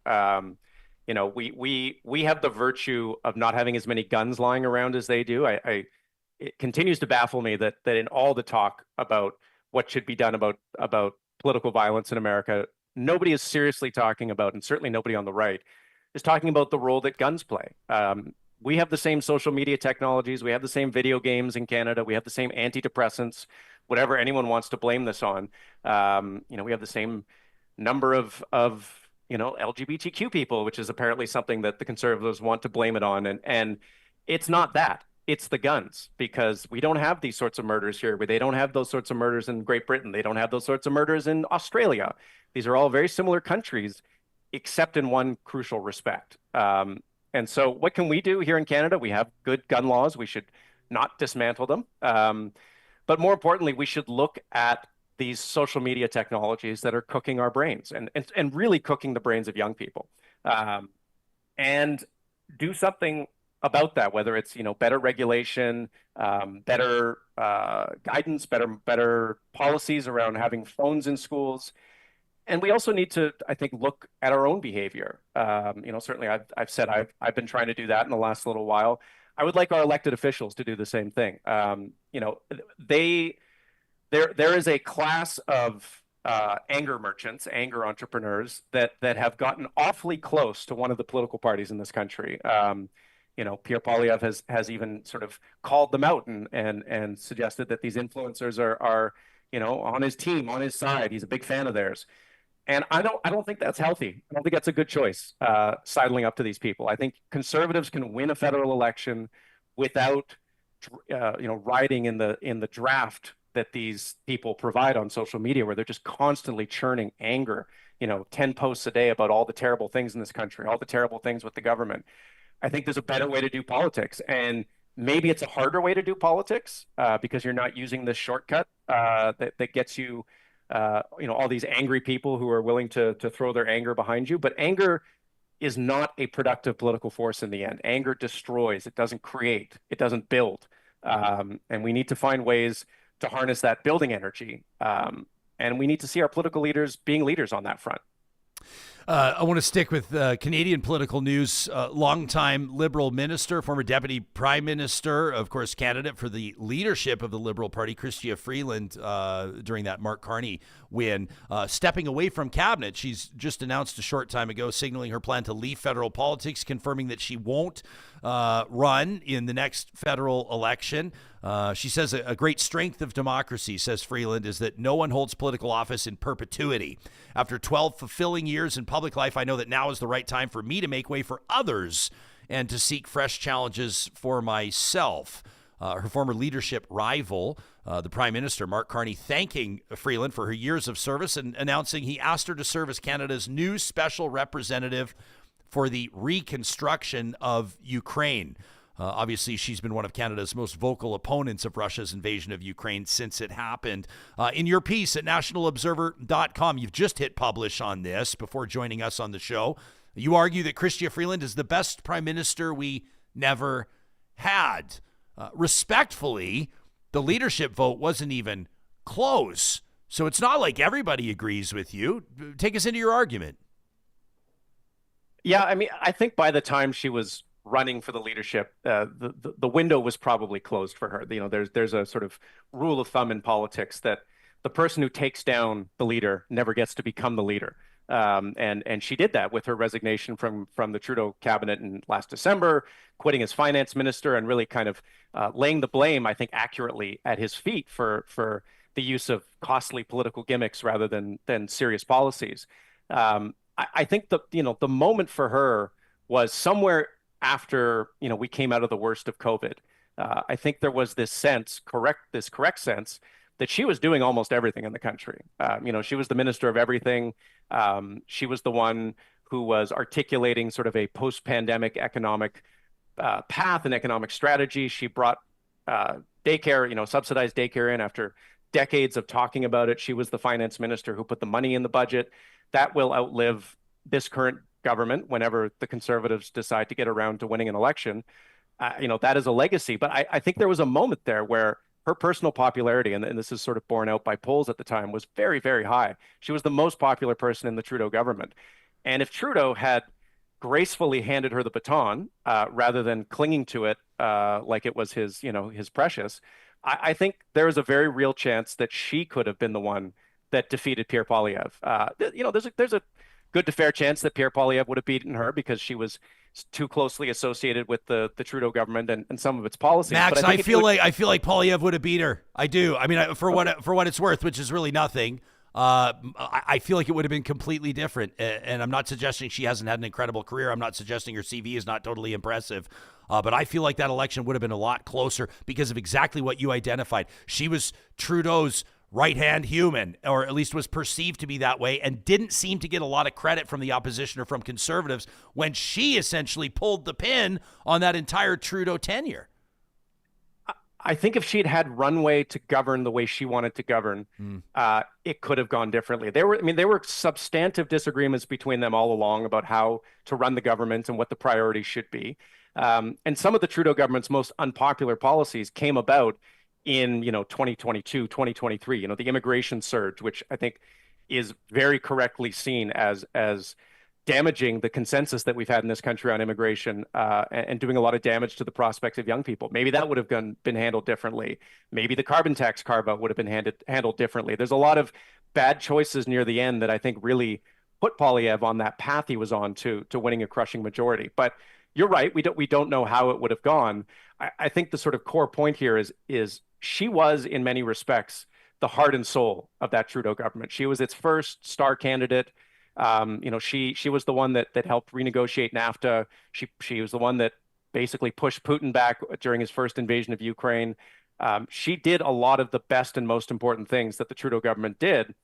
You know, we have the virtue of not having as many guns lying around as they do. It continues to baffle me that in all the talk about what should be done about political violence in America, nobody is seriously talking about, and certainly nobody on the right is talking about the role that guns play. We have the same social media technologies. We have the same video games in Canada. We have the same antidepressants, whatever anyone wants to blame this on. You know, we have the same number of LGBTQ people, which is apparently something that the Conservatives want to blame it on. And it's not that. It's the guns, because we don't have these sorts of murders here. They don't have those sorts of murders in Great Britain. They don't have those sorts of murders in Australia. These are all very similar countries, except in one crucial respect. And so what can we do here in Canada? We have good gun laws. We should not dismantle them. But more importantly, we should look at these social media technologies that are cooking our brains and really cooking the brains of young people, and do something about that, whether it's, you know, better regulation, better guidance, better policies around having phones in schools. And we also need to, I think, look at our own behavior. You know, certainly I've said I've been trying to do that in the last little while. I would like our elected officials to do the same thing. You know, there is a class of anger merchants, anger entrepreneurs that have gotten awfully close to one of the political parties in this country. You know, Pierre Poilievre has even sort of called them out and suggested that these influencers are you know, on his team, on his side. He's a big fan of theirs. And I don't think that's healthy. I don't think that's a good choice, sidling up to these people. I think Conservatives can win a federal election without you know, riding in the draft that these people provide on social media, where they're just constantly churning anger, you know, 10 posts a day about all the terrible things in this country, all the terrible things with the government. I think there's a better way to do politics, and maybe it's a harder way to do politics because you're not using this shortcut that gets you, you know, all these angry people who are willing to throw their anger behind you. But anger is not a productive political force in the end. Anger destroys. It doesn't create. It doesn't build. And we need to find ways to harness that building energy. And we need to see our political leaders being leaders on that front. I want to stick with Canadian political news. Longtime Liberal minister, former Deputy Prime Minister, of course, candidate for the leadership of the Liberal Party, Chrystia Freeland, during that Mark Carney win, stepping away from cabinet. She's just announced a short time ago, signaling her plan to leave federal politics, confirming that she won't run in the next federal election. She says a great strength of democracy, says Freeland, is that no one holds political office in perpetuity. After 12 fulfilling years in public life, I know that now is the right time for me to make way for others and to seek fresh challenges for myself. Her former leadership rival, the Prime Minister, Mark Carney, thanking Freeland for her years of service and announcing he asked her to serve as Canada's new special representative for the reconstruction of Ukraine. Obviously, she's been one of Canada's most vocal opponents of Russia's invasion of Ukraine since it happened. In your piece at nationalobserver.com, you've just hit publish on this before joining us on the show. You argue that Chrystia Freeland is the best prime minister we never had. Respectfully, the leadership vote wasn't even close. So it's not like everybody agrees with you. Take us into your argument. Yeah, I mean, I think by the time she was running for the leadership, the window was probably closed for her. You know, there's a sort of rule of thumb in politics that the person who takes down the leader never gets to become the leader. And she did that with her resignation from the Trudeau cabinet in last December, quitting as finance minister, and really kind of laying the blame, I think, accurately at his feet for the use of costly political gimmicks rather than serious policies. I think the moment for her was somewhere after, we came out of the worst of COVID. I think there was this correct sense that she was doing almost everything in the country. She was the minister of everything. She was the one who was articulating sort of a post-pandemic economic path and economic strategy. She brought daycare, subsidized daycare in after decades of talking about it. She was the finance minister who put the money in the budget. That will outlive this current government whenever the Conservatives decide to get around to winning an election. That is a legacy. But I think there was a moment there where her personal popularity, and this is sort of borne out by polls at the time, was very, very high. She was the most popular person in the Trudeau government. And if Trudeau had gracefully handed her the baton rather than clinging to it like it was his precious, I think there is a very real chance that she could have been the one that defeated Pierre Poilievre. There's a good to fair chance that Pierre Poilievre would have beaten her because she was too closely associated with the Trudeau government and some of its policies. Max, but I feel like Poilievre would have beat her. I do. I mean, for what it's worth, which is really nothing. I feel like it would have been completely different. And I'm not suggesting she hasn't had an incredible career. I'm not suggesting her CV is not totally impressive. But I feel like that election would have been a lot closer because of exactly what you identified. She was Trudeau's right-hand human, or at least was perceived to be that way, and didn't seem to get a lot of credit from the opposition or from Conservatives when she essentially pulled the pin on that entire Trudeau tenure. I think if she'd had runway to govern the way she wanted to govern, it could have gone differently. There were substantive disagreements between them all along about how to run the government and what the priorities should be. And some of the Trudeau government's most unpopular policies came about in 2022, 2023, the immigration surge, which I think is very correctly seen as damaging the consensus that we've had in this country on immigration and doing a lot of damage to the prospects of young people. Maybe that would have been handled differently. Maybe the carbon tax carve-out would have been handled differently. There's a lot of bad choices near the end that I think really put Poilievre on that path he was on to winning a crushing majority. But you're right. We don't know how it would have gone. I think the sort of core point here is she was, in many respects, the heart and soul of that Trudeau government. She was its first star candidate. She was the one that helped renegotiate NAFTA. She was the one that basically pushed Putin back during his first invasion of Ukraine. She did a lot of the best and most important things that the Trudeau government did,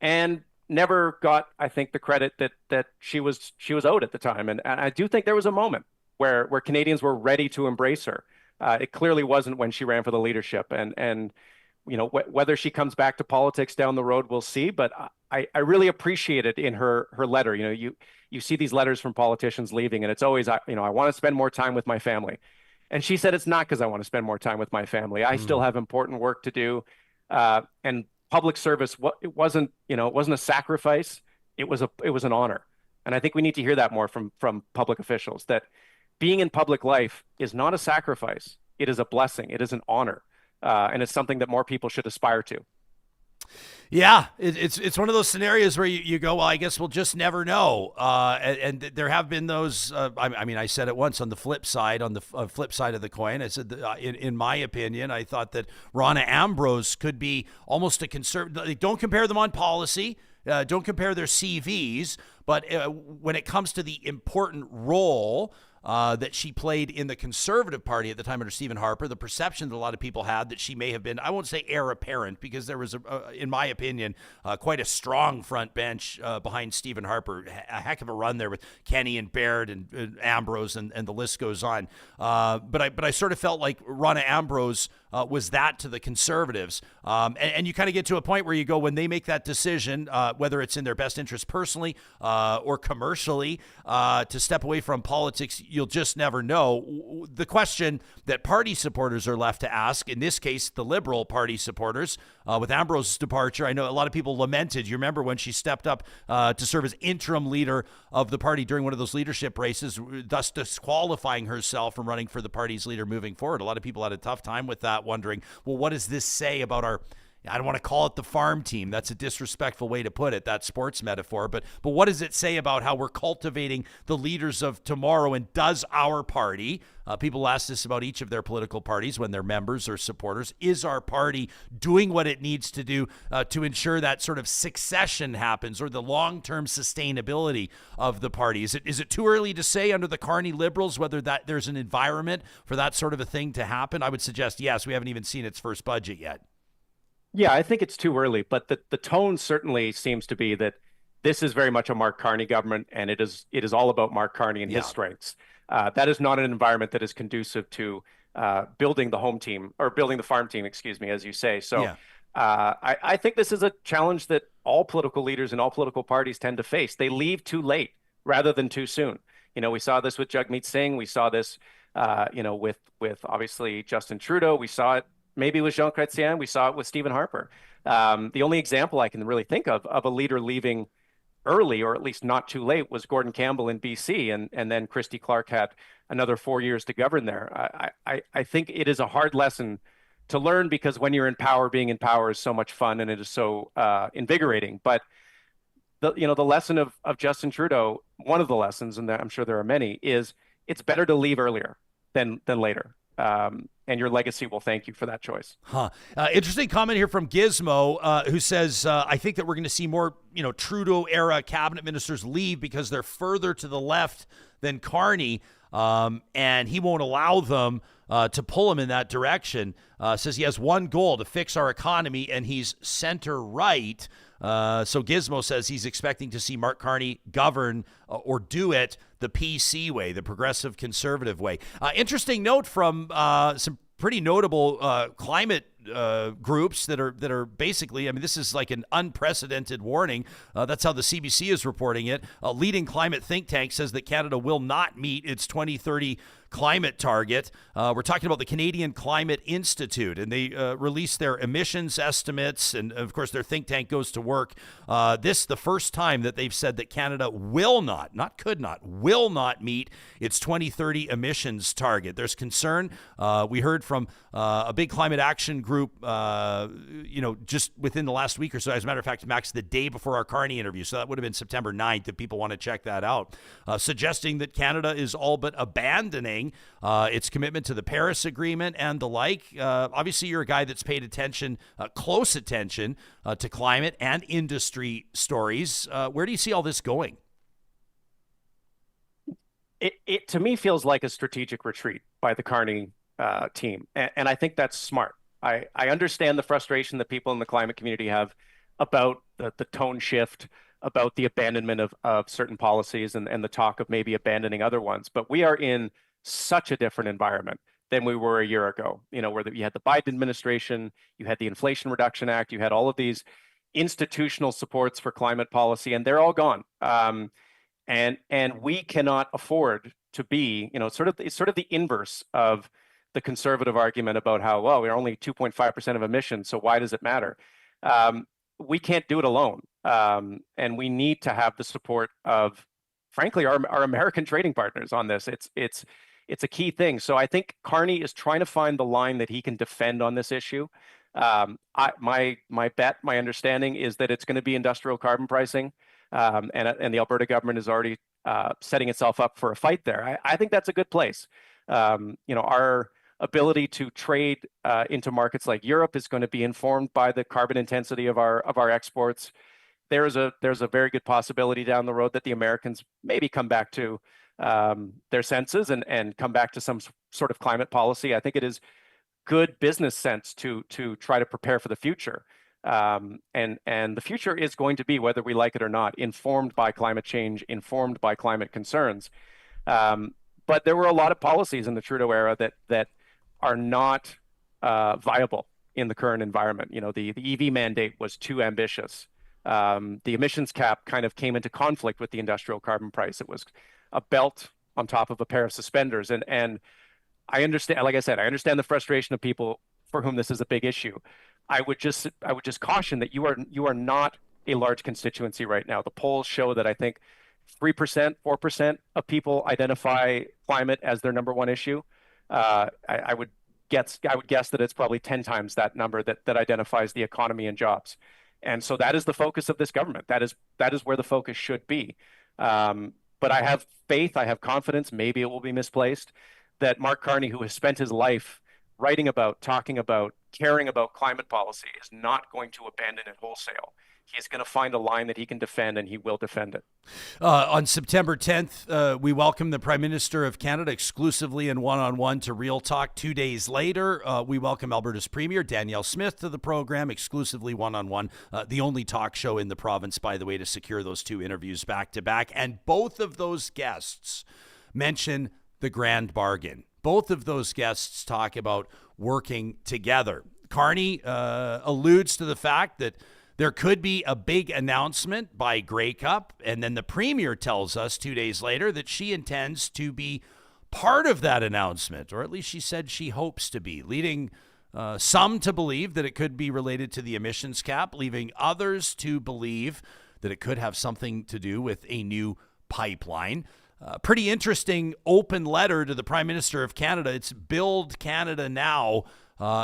and never got, I think, the credit that she was owed at the time. And I do think there was a moment where Canadians were ready to embrace her. It clearly wasn't when she ran for the leadership, and whether she comes back to politics down the road, we'll see. But I really appreciate it in her letter. You see these letters from politicians leaving, and it's always, I want to spend more time with my family. And she said, it's not because I want to spend more time with my family. I still have important work to do. And public service, it wasn't a sacrifice. It was an honor. And I think we need to hear that more from public officials, that being in public life is not a sacrifice. It is a blessing. It is an honor. And it's something that more people should aspire to. Yeah, it's one of those scenarios where you go, well, I guess we'll just never know. And there have been those. I mean, I said it once on the flip side, of the coin. I said, in my opinion, I thought that Rona Ambrose could be almost a conservative. Don't compare them on policy. Don't compare their CVs. But when it comes to the important role that she played in the Conservative Party at the time under Stephen Harper, the perception that a lot of people had that she may have been, I won't say heir apparent, because there was, in my opinion, quite a strong front bench behind Stephen Harper. A heck of a run there with Kenny and Baird and Ambrose, and the list goes on. But I sort of felt like Rona Ambrose was that to the Conservatives. And you kind of get to a point where you go, when they make that decision, whether it's in their best interest personally or commercially, to step away from politics, you'll just never know. The question that party supporters are left to ask, in this case, the Liberal Party supporters, with Ambrose's departure, I know a lot of people lamented. You remember when she stepped up to serve as interim leader of the party during one of those leadership races, thus disqualifying herself from running for the party's leader moving forward. A lot of people had a tough time with that, wondering, well, what does this say about our, I don't want to call it the farm team. That's a disrespectful way to put it, that sports metaphor. But what does it say about how we're cultivating the leaders of tomorrow? And does our party, people ask this about each of their political parties when they're members or supporters, is our party doing what it needs to do to ensure that sort of succession happens, or the long-term sustainability of the party? Is it too early to say under the Carney Liberals whether that there's an environment for that sort of a thing to happen? I would suggest yes. We haven't even seen its first budget yet. Yeah, I think it's too early, but the tone certainly seems to be that this is very much a Mark Carney government, and it is all about Mark Carney and his strengths. That is not an environment that is conducive to building the home team, or building the farm team, excuse me, as you say. So I think this is a challenge that all political leaders and all political parties tend to face. They leave too late rather than too soon. We saw this with Jagmeet Singh. We saw this, with obviously Justin Trudeau. We saw it maybe with Jean Chrétien. We saw it with Stephen Harper. The only example I can really think of a leader leaving early, or at least not too late, was Gordon Campbell in BC, and then Christy Clark had another 4 years to govern there. I think it is a hard lesson to learn, because when you're in power, being in power is so much fun and it is so invigorating. But the lesson of Justin Trudeau, one of the lessons, and I'm sure there are many, is it's better to leave earlier than later. And your legacy will thank you for that choice. Interesting comment here from Gizmo, who says, I think that we're going to see more, Trudeau-era cabinet ministers leave because they're further to the left than Carney, and he won't allow them to pull him in that direction. Says he has one goal: to fix our economy, and he's center-right. So Gizmo says he's expecting to see Mark Carney govern or do it the PC way, the progressive conservative way. Interesting note from some pretty notable climate groups that are basically, this is like an unprecedented warning. That's how the CBC is reporting it. A leading climate think tank says that Canada will not meet its 2030 climate target. We're talking about the Canadian Climate Institute, and they released their emissions estimates, and of course their think tank goes to work. This the first time that they've said that Canada will not meet its 2030 emissions target. There's concern. We heard from a big climate action group, just within the last week or so. As a matter of fact, Max, the day before our Carney interview, so that would have been September 9th if people want to check that out, suggesting that Canada is all but abandoning its commitment to the Paris Agreement and the like. Obviously, you're a guy that's paid attention, close attention to climate and industry stories. Where do you see all this going? It to me feels like a strategic retreat by the Carney team, and I think that's smart. I understand the frustration that people in the climate community have about the tone shift, about the abandonment of certain policies, and the talk of maybe abandoning other ones. But we are in such a different environment than we were a year ago, where you had the Biden administration, you had the Inflation Reduction Act, you had all of these institutional supports for climate policy, and they're all gone. And we cannot afford to be, it's sort of the inverse of the conservative argument about how, well, we're only 2.5% of emissions, so why does it matter? We can't do it alone. And we need to have the support of frankly, our American trading partners on this. It's a key thing. So I think Carney is trying to find the line that he can defend on this issue. My understanding is that it's going to be industrial carbon pricing, and the Alberta government is already setting itself up for a fight there. I think that's a good place. Our ability to trade into markets like Europe is going to be informed by the carbon intensity of our exports. There's a very good possibility down the road that the Americans maybe come back to their senses and come back to some sort of climate policy. I think it is good business sense to try to prepare for the future. And the future is going to be, whether we like it or not, informed by climate change, informed by climate concerns. But there were a lot of policies in the Trudeau era that are not viable in the current environment. The EV mandate was too ambitious. The emissions cap kind of came into conflict with the industrial carbon price. It was a belt on top of a pair of suspenders. And I understand, like I said, I understand the frustration of people for whom this is a big issue. I would just caution that you are not a large constituency right now. The polls show that I think 3%, 4% of people identify climate as their number one issue. I would guess that it's probably 10 times that number that identifies the economy and jobs. And so that is the focus of this government. That is where the focus should be. But I have faith, I have confidence, maybe it will be misplaced, that Mark Carney, who has spent his life writing about, talking about, caring about climate policy, is not going to abandon it wholesale. He's going to find a line that he can defend, and he will defend it. On September 10th, we welcome the Prime Minister of Canada exclusively and one-on-one to Real Talk. 2 days later, we welcome Alberta's Premier, Danielle Smith, to the program, exclusively one-on-one. The only talk show in the province, by the way, to secure those two interviews back-to-back. And both of those guests mention the grand bargain. Both of those guests talk about working together. Carney alludes to the fact that there could be a big announcement by Grey Cup, and then the Premier tells us 2 days later that she intends to be part of that announcement, or at least she said she hopes to be, leading some to believe that it could be related to the emissions cap, leaving others to believe that it could have something to do with a new pipeline. Pretty interesting open letter to the Prime Minister of Canada. It's Build Canada Now.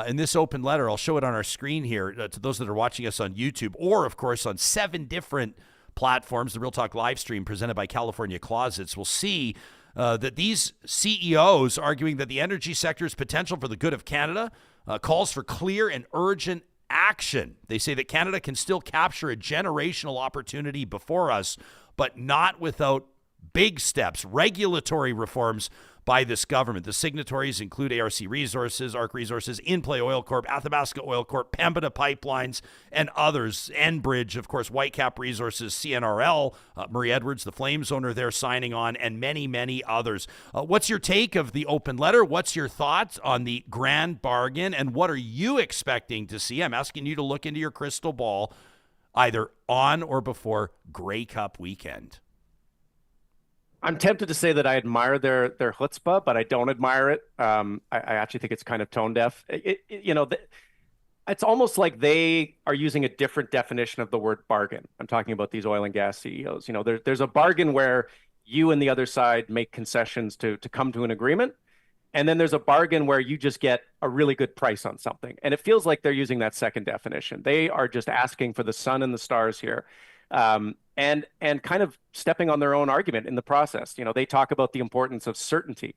In this open letter, I'll show it on our screen here to those that are watching us on YouTube, or, of course, on 7 different platforms. The Real Talk live stream presented by California Closets will see that these CEOs arguing that the energy sector's potential for the good of Canada calls for clear and urgent action. They say that Canada can still capture a generational opportunity before us, but not without big steps, regulatory reforms by this government. The signatories include ARC Resources, ARC Resources, In Play Oil Corp, Athabasca Oil Corp, Pembina Pipelines, and others. Enbridge, of course, Whitecap Resources, CNRL, Murray Edwards, the Flames owner, they're signing on, and many, many others. What's your take of the open letter? What's your thoughts on the grand bargain? And what are you expecting to see? I'm asking you to look into your crystal ball either on or before Grey Cup weekend. I'm tempted to say that I admire their chutzpah, but I don't admire it. I actually think it's kind of tone deaf. It's almost like they are using a different definition of the word bargain. I'm talking about these oil and gas CEOs. There's a bargain where you and the other side make concessions to come to an agreement. And then there's a bargain where you just get a really good price on something. And it feels like they're using that second definition. They are just asking for the sun and the stars here. And kind of stepping on their own argument in the process. They talk about the importance of certainty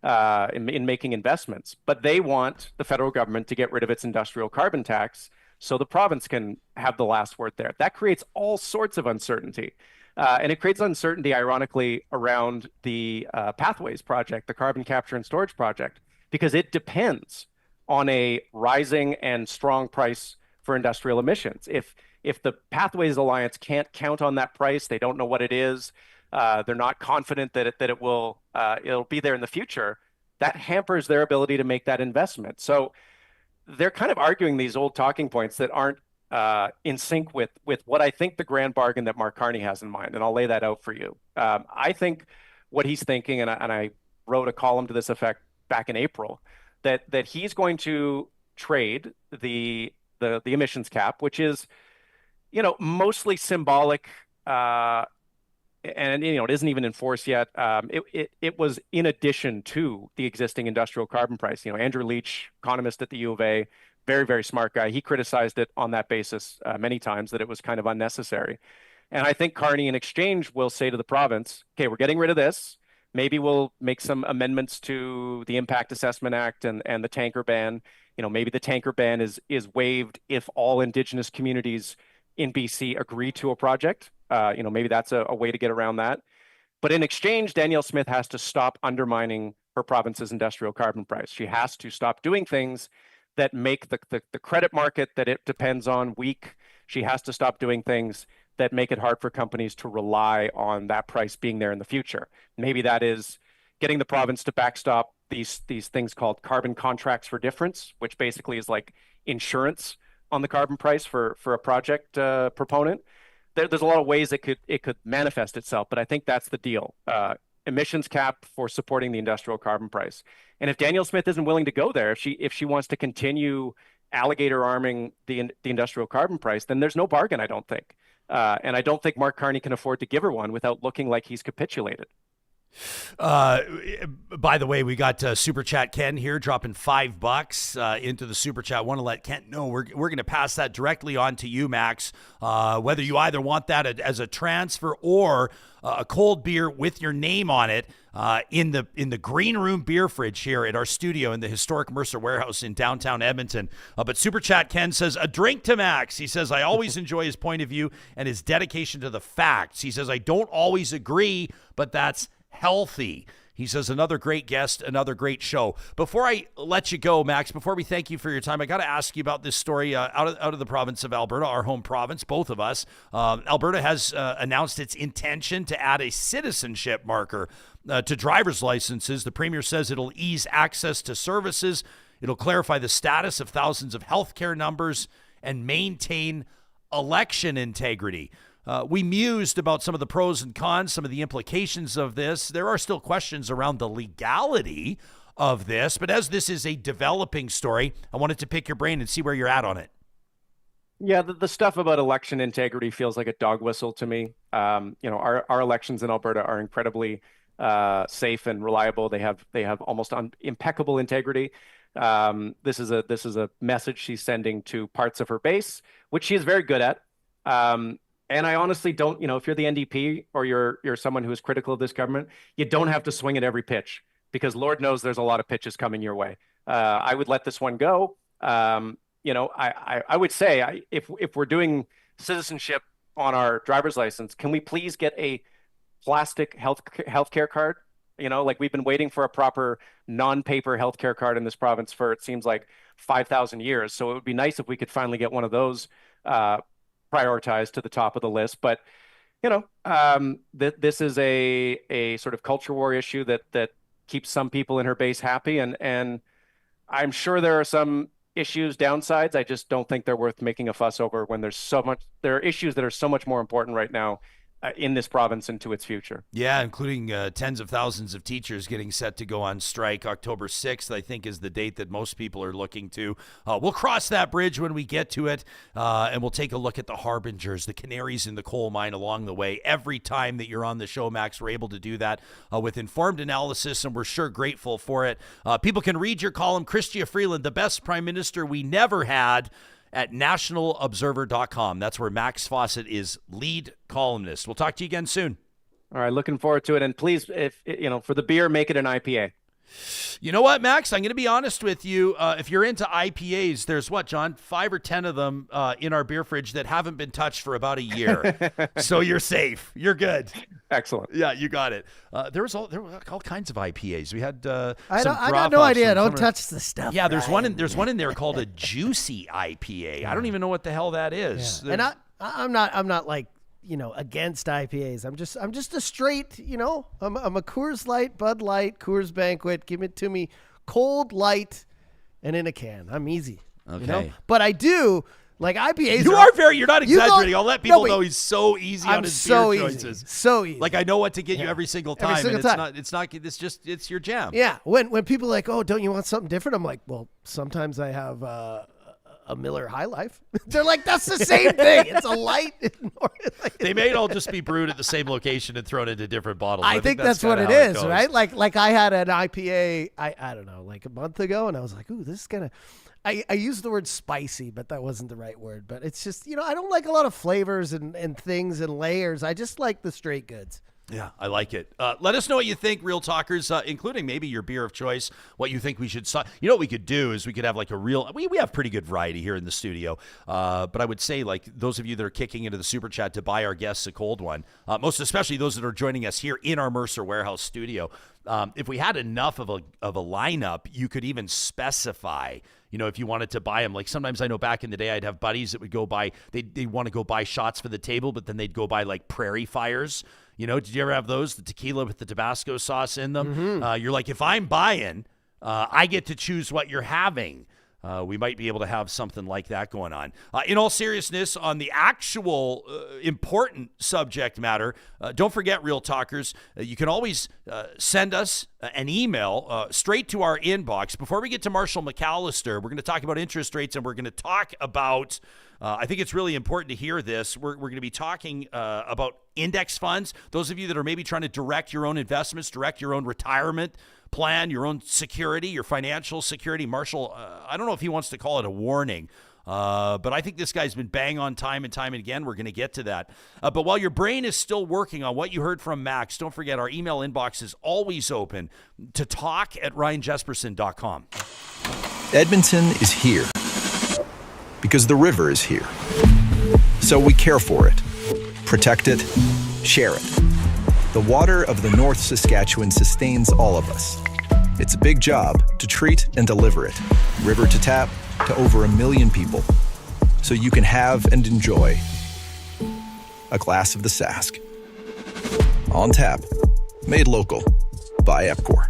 in making investments, but they want the federal government to get rid of its industrial carbon tax so the province can have the last word there. That creates all sorts of uncertainty. And it creates uncertainty, ironically, around the Pathways project, the carbon capture and storage project, because it depends on a rising and strong price for industrial emissions. If the Pathways Alliance can't count on that price, they don't know what it is, they're not confident that it'll be there in the future, that hampers their ability to make that investment. So they're kind of arguing these old talking points that aren't in sync with what I think the grand bargain that Mark Carney has in mind, and I'll lay that out for you. I think what he's thinking, and I wrote a column to this effect back in April, that he's going to trade the emissions cap, which is mostly symbolic and it isn't even enforced yet. It was in addition to the existing industrial carbon price. Andrew Leach, economist at the U of A, very, very smart guy. He criticized it on that basis many times, that it was kind of unnecessary. And I think Carney, in exchange, will say to the province, okay, we're getting rid of this. Maybe we'll make some amendments to the Impact Assessment Act and the tanker ban. Maybe the tanker ban is waived if all Indigenous communities in BC agree to a project. Maybe that's a way to get around that. But in exchange, Danielle Smith has to stop undermining her province's industrial carbon price. She has to stop doing things that make the credit market that it depends on weak. She has to stop doing things that make it hard for companies to rely on that price being there in the future. Maybe that is getting the province to backstop these things called carbon contracts for difference, which basically is like insurance on the carbon price for a project proponent. There's a lot of ways it could manifest itself, but I think that's the deal. Emissions cap for supporting the industrial carbon price. And if Danielle Smith isn't willing to go there, if she wants to continue alligator arming the industrial carbon price, then there's no bargain, I don't think. And I don't think Mark Carney can afford to give her one without looking like he's capitulated. By the way, we got Super Chat Ken here dropping $5 into the Super Chat. Want to let Kent know we're going to pass that directly on to you, Max. Whether you either want that as a transfer or a cold beer with your name on it in the green room beer fridge here at our studio in the historic Mercer Warehouse in downtown Edmonton. But Super Chat Ken says, a drink to Max. He says, I always enjoy his point of view and his dedication to the facts. He says, I don't always agree, but that's healthy. He says, another great guest, another great show. Before I let you go, Max, before we thank you for your time, I got to ask you about this story out of the province of Alberta, our home province, both of us. Alberta has announced its intention to add a citizenship marker to driver's licenses. The Premier says it'll ease access to services. It'll clarify the status of thousands of healthcare numbers and maintain election integrity. We mused about some of the pros and cons, some of the implications of this. There are still questions around the legality of this, but as this is a developing story, I wanted to pick your brain and see where you're at on it. Yeah, the stuff about election integrity feels like a dog whistle to me. Our elections in Alberta are incredibly safe and reliable. They have almost impeccable integrity. This is a message she's sending to parts of her base, which she is very good at. And I honestly don't, if you're the NDP or you're someone who is critical of this government, you don't have to swing at every pitch, because Lord knows there's a lot of pitches coming your way. I would let this one go. I would say if we're doing citizenship on our driver's license, can we please get a plastic healthcare card? Like we've been waiting for a proper non-paper healthcare card in this province for, it seems like 5,000 years. So it would be nice if we could finally get one of those prioritized to the top of the list. But this is a sort of culture war issue that keeps some people in her base happy, and I'm sure there are some downsides. I just don't think they're worth making a fuss over when there are issues that are so much more important right now in this province and to its future. Yeah, including tens of thousands of teachers getting set to go on strike. October 6th, I think, is the date that most people are looking to. We'll cross that bridge when we get to it, and we'll take a look at the harbingers, the canaries in the coal mine along the way. Every time that you're on the show, Max, we're able to do that with informed analysis, and we're sure grateful for it. People can read your column, Chrystia Freeland, the best prime minister we never had, at nationalobserver.com. That's where Max Fawcett is lead columnist. We'll talk to you again soon. All right, looking forward to it. And please, if for the beer, make it an IPA. You know what, Max? I'm going to be honest with you. If you're into IPAs, there's what, John? 5 or 10 of them in our beer fridge that haven't been touched for about a year. So you're safe. You're good. Excellent. Yeah, you got it. There were all kinds of IPAs. We had I got no idea. Don't touch the stuff. Yeah, there's one in there called a juicy IPA. Yeah. I don't even know what the hell that is. Yeah. And I'm not like, against IPAs. I'm just a straight, I'm a Coors Light, Bud Light, Coors Banquet. Give it to me cold, light, and in a can. I'm easy. Okay. But I do like IPAs. You're not exaggerating. I'll let people know he's so easy on his beer choices. So easy. Like I know what to get you every single time. It's your jam. Yeah. When people are like, oh, don't you want something different? I'm like, well, sometimes I have a a Miller High Life. They're like, that's the same thing. It's a light. They may all just be brewed at the same location and thrown into different bottles. I think that's what it is, right? Like I had an IPA, I don't know, like a month ago, and I was like, ooh, this is gonna. I used the word spicy, but that wasn't the right word. But it's just, I don't like a lot of flavors and things and layers. I just like the straight goods. Yeah, I like it. Let us know what you think, Real Talkers, including maybe your beer of choice, what you think we should... You know what we could do is we could have like a real... We have pretty good variety here in the studio, but I would say like those of you that are kicking into the Super Chat to buy our guests a cold one, most especially those that are joining us here in our Mercer Warehouse studio, if we had enough of a lineup, you could even specify... if you wanted to buy them, like sometimes I know back in the day, I'd have buddies that would go buy, they'd want to go buy shots for the table, but then they'd go buy like Prairie Fires. Did you ever have those? The tequila with the Tabasco sauce in them? Mm-hmm. You're like, if I'm buying, I get to choose what you're having. We might be able to have something like that going on. In all seriousness, on the actual important subject matter, don't forget, Real Talkers, you can always send us an email straight to our inbox. Before we get to Marshall McAlister, we're going to talk about interest rates, and we're going to talk about, I think it's really important to hear this, we're going to be talking about index funds. Those of you that are maybe trying to direct your own investments, direct your own retirement plan, your own security, your financial security. Marshall, I don't know if he wants to call it a warning, but I think this guy's been bang on time and time and again. We're going to get to that. But while your brain is still working on what you heard from Max, don't forget our email inbox is always open to talk@ryanjesperson.com. Edmonton is here because the river is here. So we care for it, protect it, share it. The water of the North Saskatchewan sustains all of us. It's a big job to treat and deliver it, river to tap, to over 1 million people, so you can have and enjoy a glass of the Sask. On tap, made local by Epcor.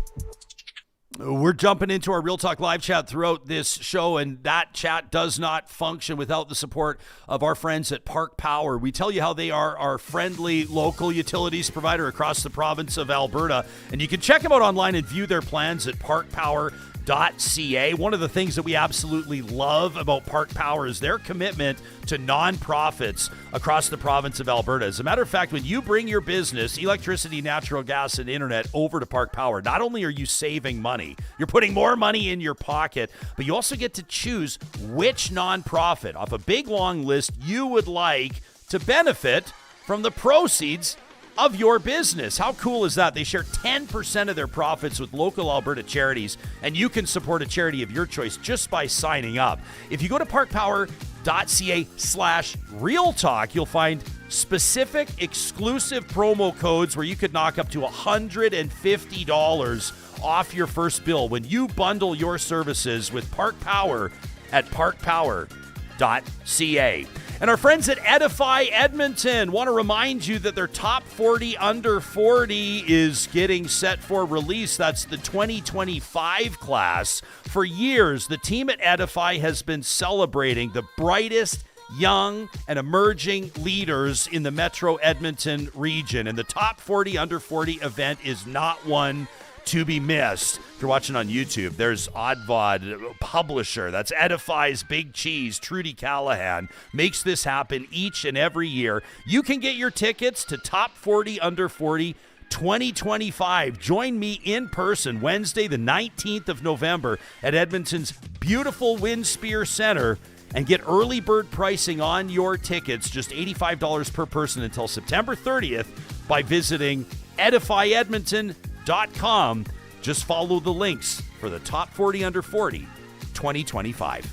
We're jumping into our Real Talk live chat throughout this show, and that chat does not function without the support of our friends at Park Power. We tell you how they are our friendly local utilities provider across the province of Alberta, and you can check them out online and view their plans at parkpower.ca. One of the things that we absolutely love about Park Power is their commitment to nonprofits across the province of Alberta. As a matter of fact, when you bring your business, electricity, natural gas, and internet over to Park Power, not only are you saving money, you're putting more money in your pocket, but you also get to choose which nonprofit off a big long list you would like to benefit from the proceeds of your business. How cool is that? They share 10% of their profits with local Alberta charities, and you can support a charity of your choice just by signing up. If you go to parkpower.ca/realtalk, you'll find specific exclusive promo codes where you could knock up to $150 off your first bill when you bundle your services with Park Power at parkpower.ca. And our friends at Edify Edmonton want to remind you that their top 40 under 40 is getting set for release. That's the 2025 class. For years, the team at Edify has been celebrating the brightest young and emerging leaders in the Metro Edmonton region. And the top 40 under 40 event is not one to be missed. If you're watching on YouTube, there's Oddvod Publisher. That's Edify's Big Cheese. Trudy Callahan makes this happen each and every year. You can get your tickets to Top 40 Under 40 2025. Join me in person Wednesday, the 19th of November at Edmonton's beautiful Windspear Center, and get early bird pricing on your tickets, just $85 per person until September 30th by visiting edifyedmonton.com. Just follow the links for the Top 40 Under 40 2025.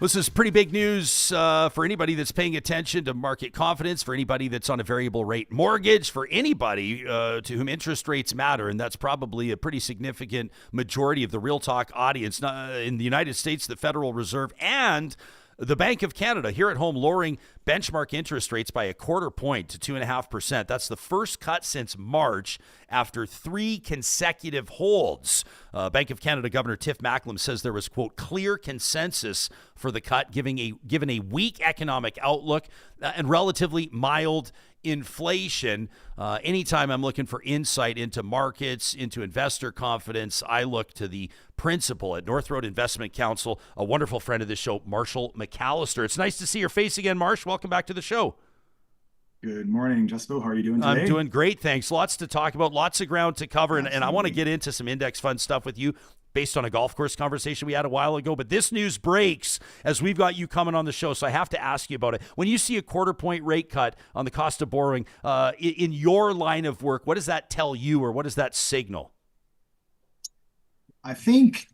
This is pretty big news for anybody that's paying attention to market confidence, for anybody that's on a variable rate mortgage, for anybody to whom interest rates matter, and that's probably a pretty significant majority of the Real Talk audience. In the United States, the Federal Reserve and the Bank of Canada here at home lowering benchmark interest rates by 1/4 point to 2.5%. That's the first cut since March after 3 consecutive holds. Bank of Canada Governor Tiff Macklem says there was, quote, clear consensus for the cut, given a weak economic outlook and relatively mild inflation. Anytime I'm looking for insight into markets, into investor confidence, I look to the principal at North Road Investment Counsel, a wonderful friend of the show, Marshall McAlister. It's nice to see your face again, Marsh. Welcome back to the show. Good morning, Jespo. How are you doing today? I'm doing great, thanks. Lots to talk about, lots of ground to cover, and I want to get into some index fund stuff with you based on a golf course conversation we had a while ago. But this news breaks as we've got you coming on the show, so I have to ask you about it. When you see a quarter-point rate cut on the cost of borrowing in your line of work, what does that tell you, or what does that signal? I think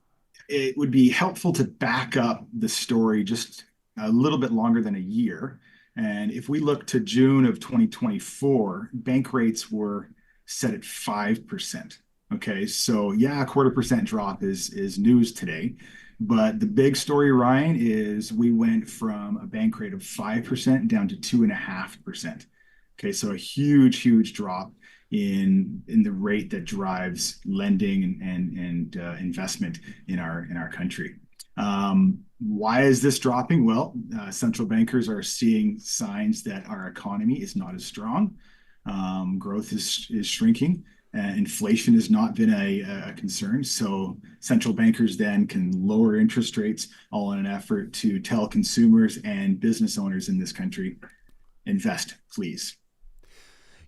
it would be helpful to back up the story just a little bit longer than a year. And if we look to June of 2024, bank rates were set at 5%. Okay, so yeah, a 0.25% drop is news today. But the big story, Ryan, is we went from a bank rate of 5% down to 2.5%. Okay, so a huge drop in the rate that drives lending and investment in our country. Why is this dropping? Well, central bankers are seeing signs that our economy is not as strong. Growth is shrinking. Inflation has not been a concern. So central bankers then can lower interest rates, all in an effort to tell consumers and business owners in this country, invest, please.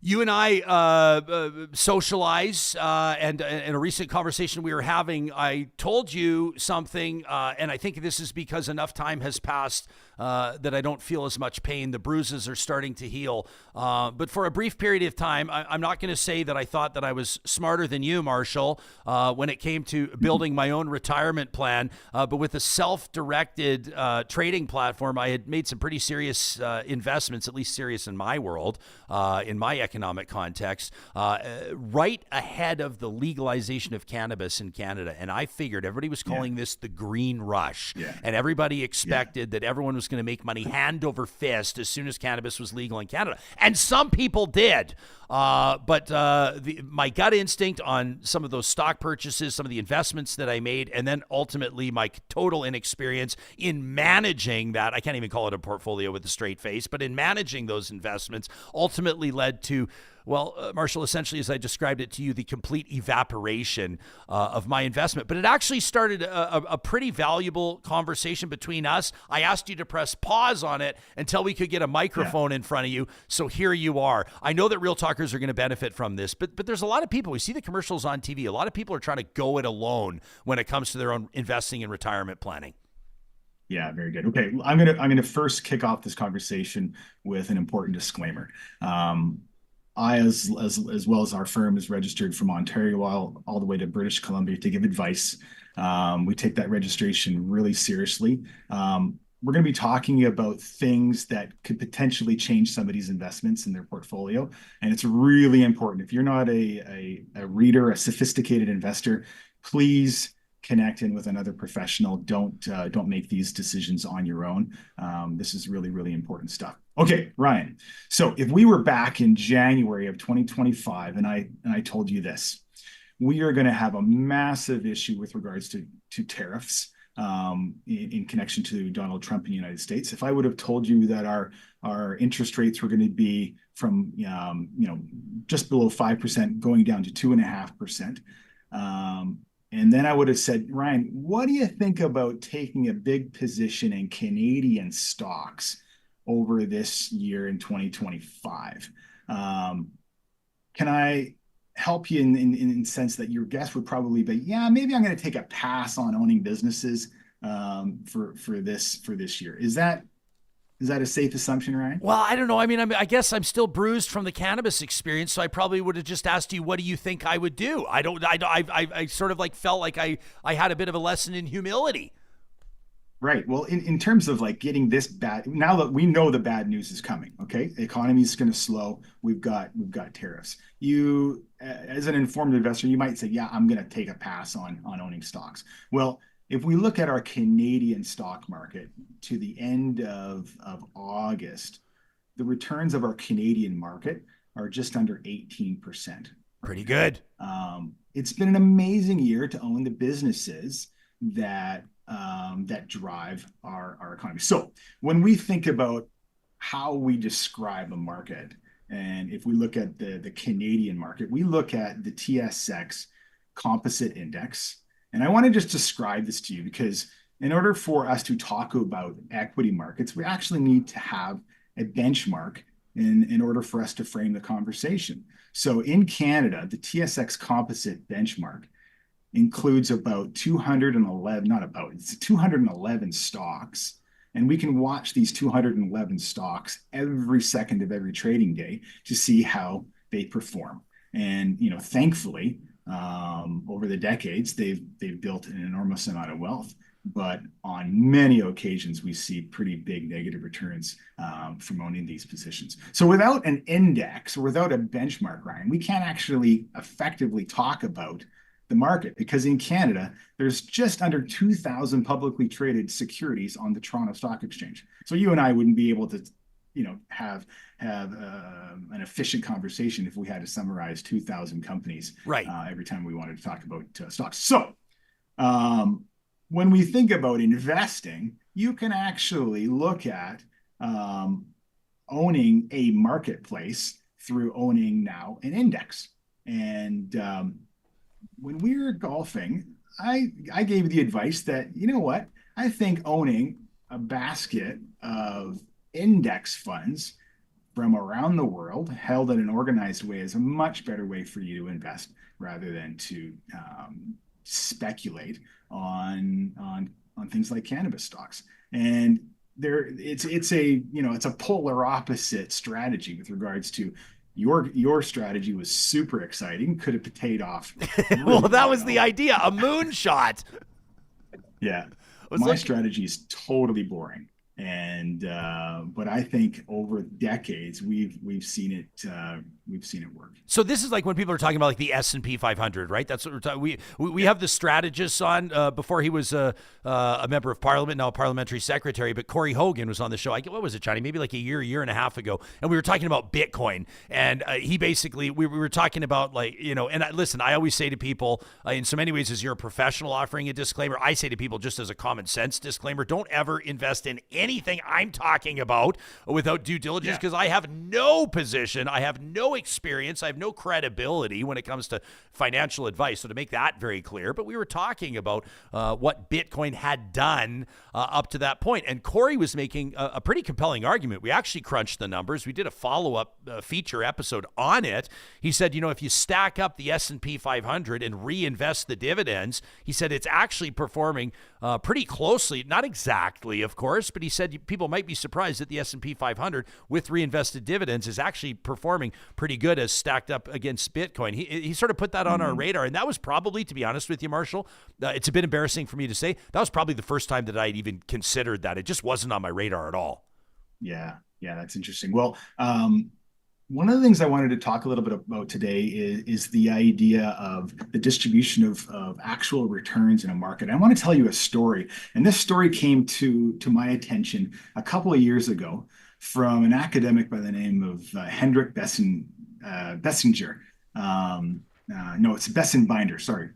You and I socialize, and in a recent conversation we were having, I told you something, and I think this is because enough time has passed that I don't feel as much pain. The bruises are starting to heal. But for a brief period of time, I'm not going to say that I thought that I was smarter than you, Marshall, when it came to building my own retirement plan. But with a self-directed trading platform, I had made some pretty serious investments, at least serious in my world, in my economic context, right ahead of the legalization of cannabis in Canada. And I figured everybody was calling this the green rush. Yeah. And everybody expected that everyone was going to make money hand over fist as soon as cannabis was legal in Canada. And some people did. But my gut instinct on some of those stock purchases, some of the investments that I made, and then ultimately my total inexperience in managing that, I can't even call it a portfolio with a straight face, but in managing those investments ultimately led to, well, Marshall, essentially, as I described it to you, the complete evaporation of my investment. But it actually started a pretty valuable conversation between us. I asked you to press pause on it until we could get a microphone in front of you. So here you are. I know that real talkers are going to benefit from this, but there's a lot of people. We see the commercials on TV. A lot of people are trying to go it alone when it comes to their own investing and retirement planning. Yeah, very good. Okay, I'm gonna first kick off this conversation with an important disclaimer. I, as well as our firm, is registered from Ontario all the way to British Columbia to give advice. We take that registration really seriously. We're going to be talking about things that could potentially change somebody's investments in their portfolio. And it's really important. If you're not a reader, a sophisticated investor, please connect in with another professional. Don't make these decisions on your own. This is really, really important stuff. Okay, Ryan. So if we were back in January of 2025, and I told you this, we are going to have a massive issue with regards to tariffs in connection to Donald Trump in the United States. If I would have told you that our interest rates were going to be from just below 5% going down to 2.5%. And then I would have said, Ryan, what do you think about taking a big position in Canadian stocks over this year in 2025? Can I help you in the sense that your guess would probably be, yeah, maybe I'm going to take a pass on owning businesses for this year. Is that a safe assumption, Ryan? Well, I don't know. I mean, I guess I'm still bruised from the cannabis experience, so I probably would have just asked you, what do you think I would do? I sort of like felt like I had a bit of a lesson in humility. Right. Well, in terms of like getting this bad, now that we know the bad news is coming, okay? The economy is going to slow. We've got tariffs. You, as an informed investor, you might say, yeah, I'm going to take a pass on owning stocks. Well, if we look at our Canadian stock market to the end of August, the returns of our Canadian market are just under 18%. Pretty good. It's been an amazing year to own the businesses that drive our economy. So when we think about how we describe a market, And if we look at the Canadian market, we look at the TSX Composite Index. And I want to just describe this to you because in order for us to talk about equity markets, we actually need to have a benchmark in order for us to frame the conversation. So in Canada, the TSX Composite benchmark includes about 211 stocks. And we can watch these 211 stocks every second of every trading day to see how they perform. And, thankfully, over the decades, they've built an enormous amount of wealth. But on many occasions, we see pretty big negative returns from owning these positions. So without an index or without a benchmark, Ryan, we can't actually effectively talk about the market because in Canada, there's just under 2,000 publicly traded securities on the Toronto Stock Exchange. So you and I wouldn't be able to, have an efficient conversation if we had to summarize 2,000 companies every time we wanted to talk about stocks. So when we think about investing, you can actually look at owning a marketplace through owning now an index. And when we were golfing, I gave the advice that, you know what, I think owning a basket of index funds from around the world held in an organized way is a much better way for you to invest rather than to speculate on things like cannabis stocks. And it's a polar opposite strategy with regards to your strategy was super exciting. Could have paid off. Really well, that was the idea, a moonshot. Yeah. My strategy is totally boring. And but I think over decades we've seen it work. So this is like when people are talking about like the S&P 500, right? That's what we're talking. We have the strategist on before he was a member of Parliament, now a parliamentary secretary. But Corey Hogan was on the show. What was it, Johnny? Maybe like a year and a half ago, and we were talking about Bitcoin. And he basically we were talking about listen, I always say to people in so many ways as you're a professional offering a disclaimer, I say to people just as a common sense disclaimer, don't ever invest in anything I'm talking about without due diligence because I have no position, I have no experience, I have no credibility when it comes to financial advice. So to make that very clear, but we were talking about what Bitcoin had done up to that point. And Corey was making a pretty compelling argument. We actually crunched the numbers. We did a follow-up feature episode on it. He said, if you stack up the S&P 500 and reinvest the dividends, he said it's actually performing pretty closely, not exactly, of course, but he said people might be surprised that the S&P 500 with reinvested dividends is actually performing pretty good as stacked up against Bitcoin. He sort of put that on our radar, and that was probably, to be honest with you, Marshall, it's a bit embarrassing for me to say, that was probably the first time that I'd even considered that. It just wasn't on my radar at all. Yeah, that's interesting. Well, one of the things I wanted to talk a little bit about today is the idea of the distribution of actual returns in a market. I want to tell you a story, and this story came to my attention a couple of years ago from an academic by the name of Hendrik Bessinger. No, it's Bessenbinder, sorry.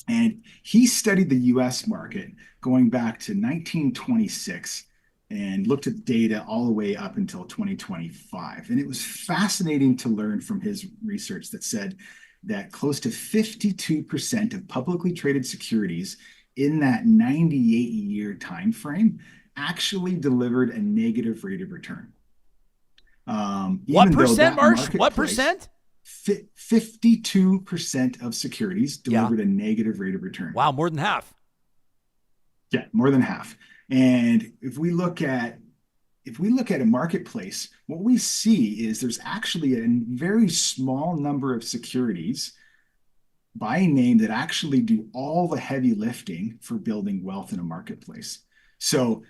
And he studied the U.S. market going back to 1926 and looked at data all the way up until 2025. And it was fascinating to learn from his research that said that close to 52% of publicly traded securities in that 98-year time frame actually delivered a negative rate of return. What percent, Marsh? What percent? 52% of securities delivered a negative rate of return. Wow, more than half. Yeah, more than half. And if we look at a marketplace, what we see is there's actually a very small number of securities by name that actually do all the heavy lifting for building wealth in a marketplace. So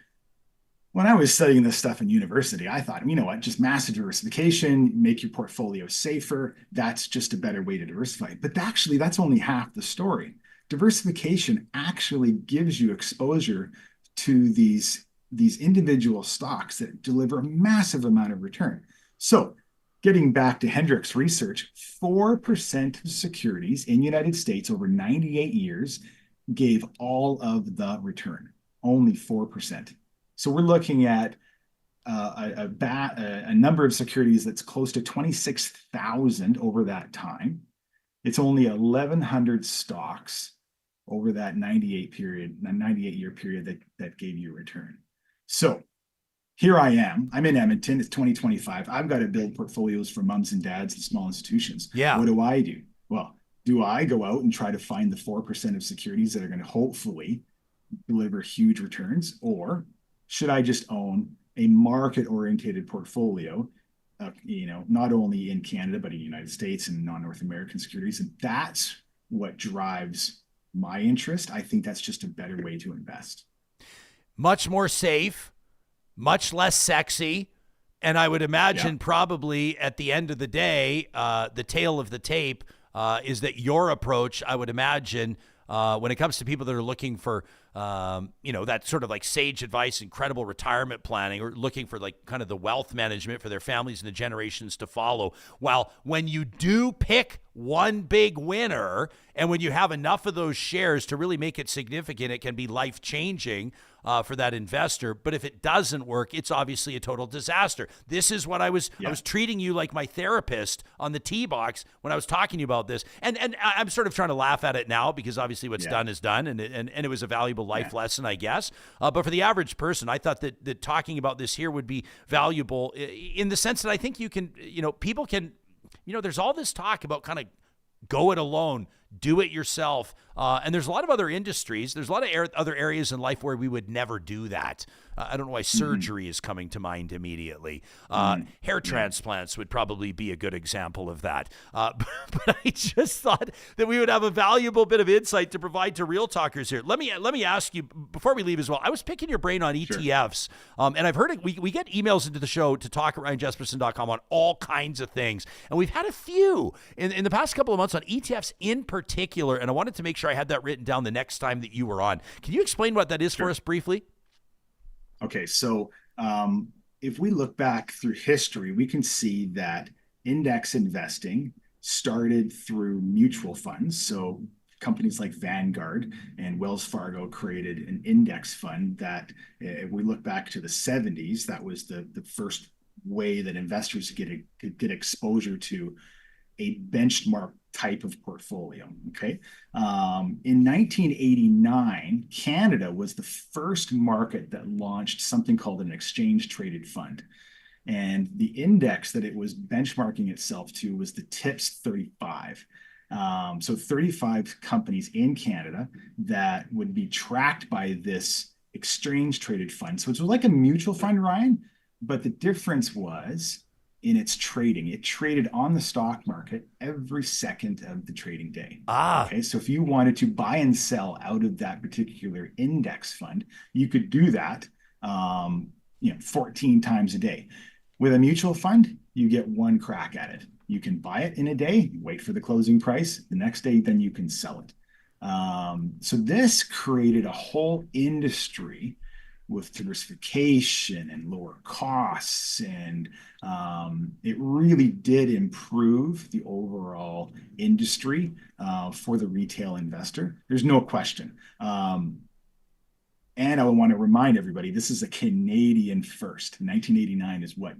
when I was studying this stuff in university, I thought, you know what, just massive diversification, make your portfolio safer. That's just a better way to diversify. But actually, that's only half the story. Diversification actually gives you exposure to these individual stocks that deliver a massive amount of return. So getting back to Hendrik's research, 4% of securities in the United States over 98 years gave all of the return, only 4%. So we're looking at a number of securities that's close to 26,000 over that time. It's only 1,100 stocks over that 98-year period that gave you a return. So here I am. I'm in Edmonton. It's 2025. I've got to build portfolios for moms and dads and small institutions. Yeah. What do? Well, do I go out and try to find the 4% of securities that are going to hopefully deliver huge returns? Or should I just own a market-oriented portfolio, not only in Canada, but in the United States and non-North American securities? And that's what drives my interest. I think that's just a better way to invest. Much more safe, much less sexy. And I would imagine probably at the end of the day, the tail of the tape is that your approach, I would imagine, when it comes to people that are looking for, that sort of like sage advice, incredible retirement planning, or looking for like kind of the wealth management for their families and the generations to follow. Well, when you do pick one big winner, and when you have enough of those shares to really make it significant, it can be life-changing for that investor. But if it doesn't work, it's obviously a total disaster. This is what I was treating you like my therapist on the tee box when I was talking to you about this. And I'm sort of trying to laugh at it now because obviously what's done is done, and it was a valuable life lesson, I guess. But for the average person, I thought that talking about this here would be valuable in the sense that I think you can, people can, there's all this talk about kind of go it alone, do it yourself. And there's a lot of other industries. There's a lot of other areas in life where we would never do that. I don't know why surgery is coming to mind immediately. Hair transplants would probably be a good example of that. But I just thought that we would have a valuable bit of insight to provide to Real Talkers here. Let me ask you, before we leave as well, I was picking your brain on ETFs. And I've heard it. We get emails into the show to talk at RyanJesperson.com on all kinds of things. And we've had a few in the past couple of months on ETFs in particular. And I wanted to make sure I had that written down the next time that you were on. Can you explain what that is for us briefly? Okay, so if we look back through history, we can see that index investing started through mutual funds. So companies like Vanguard and Wells Fargo created an index fund that, if we look back to the 70s, that was the first way that investors could get exposure to a benchmark type of portfolio. Okay. In 1989, Canada was the first market that launched something called an exchange traded fund. And the index that it was benchmarking itself to was the TIPS 35. So 35 companies in Canada that would be tracked by this exchange traded fund. So it was like a mutual fund, Ryan, but the difference was in its trading. It traded on the stock market every second of the trading day. Okay, so if you wanted to buy and sell out of that particular index fund, you could do that 14 times a day. With a mutual fund, you get one crack at it. You can buy it in a day, wait for the closing price. The next day, then you can sell it. So this created a whole industry with diversification and lower costs. And it really did improve the overall industry for the retail investor. There's no question. And I want to remind everybody, this is a Canadian first. 1989 is what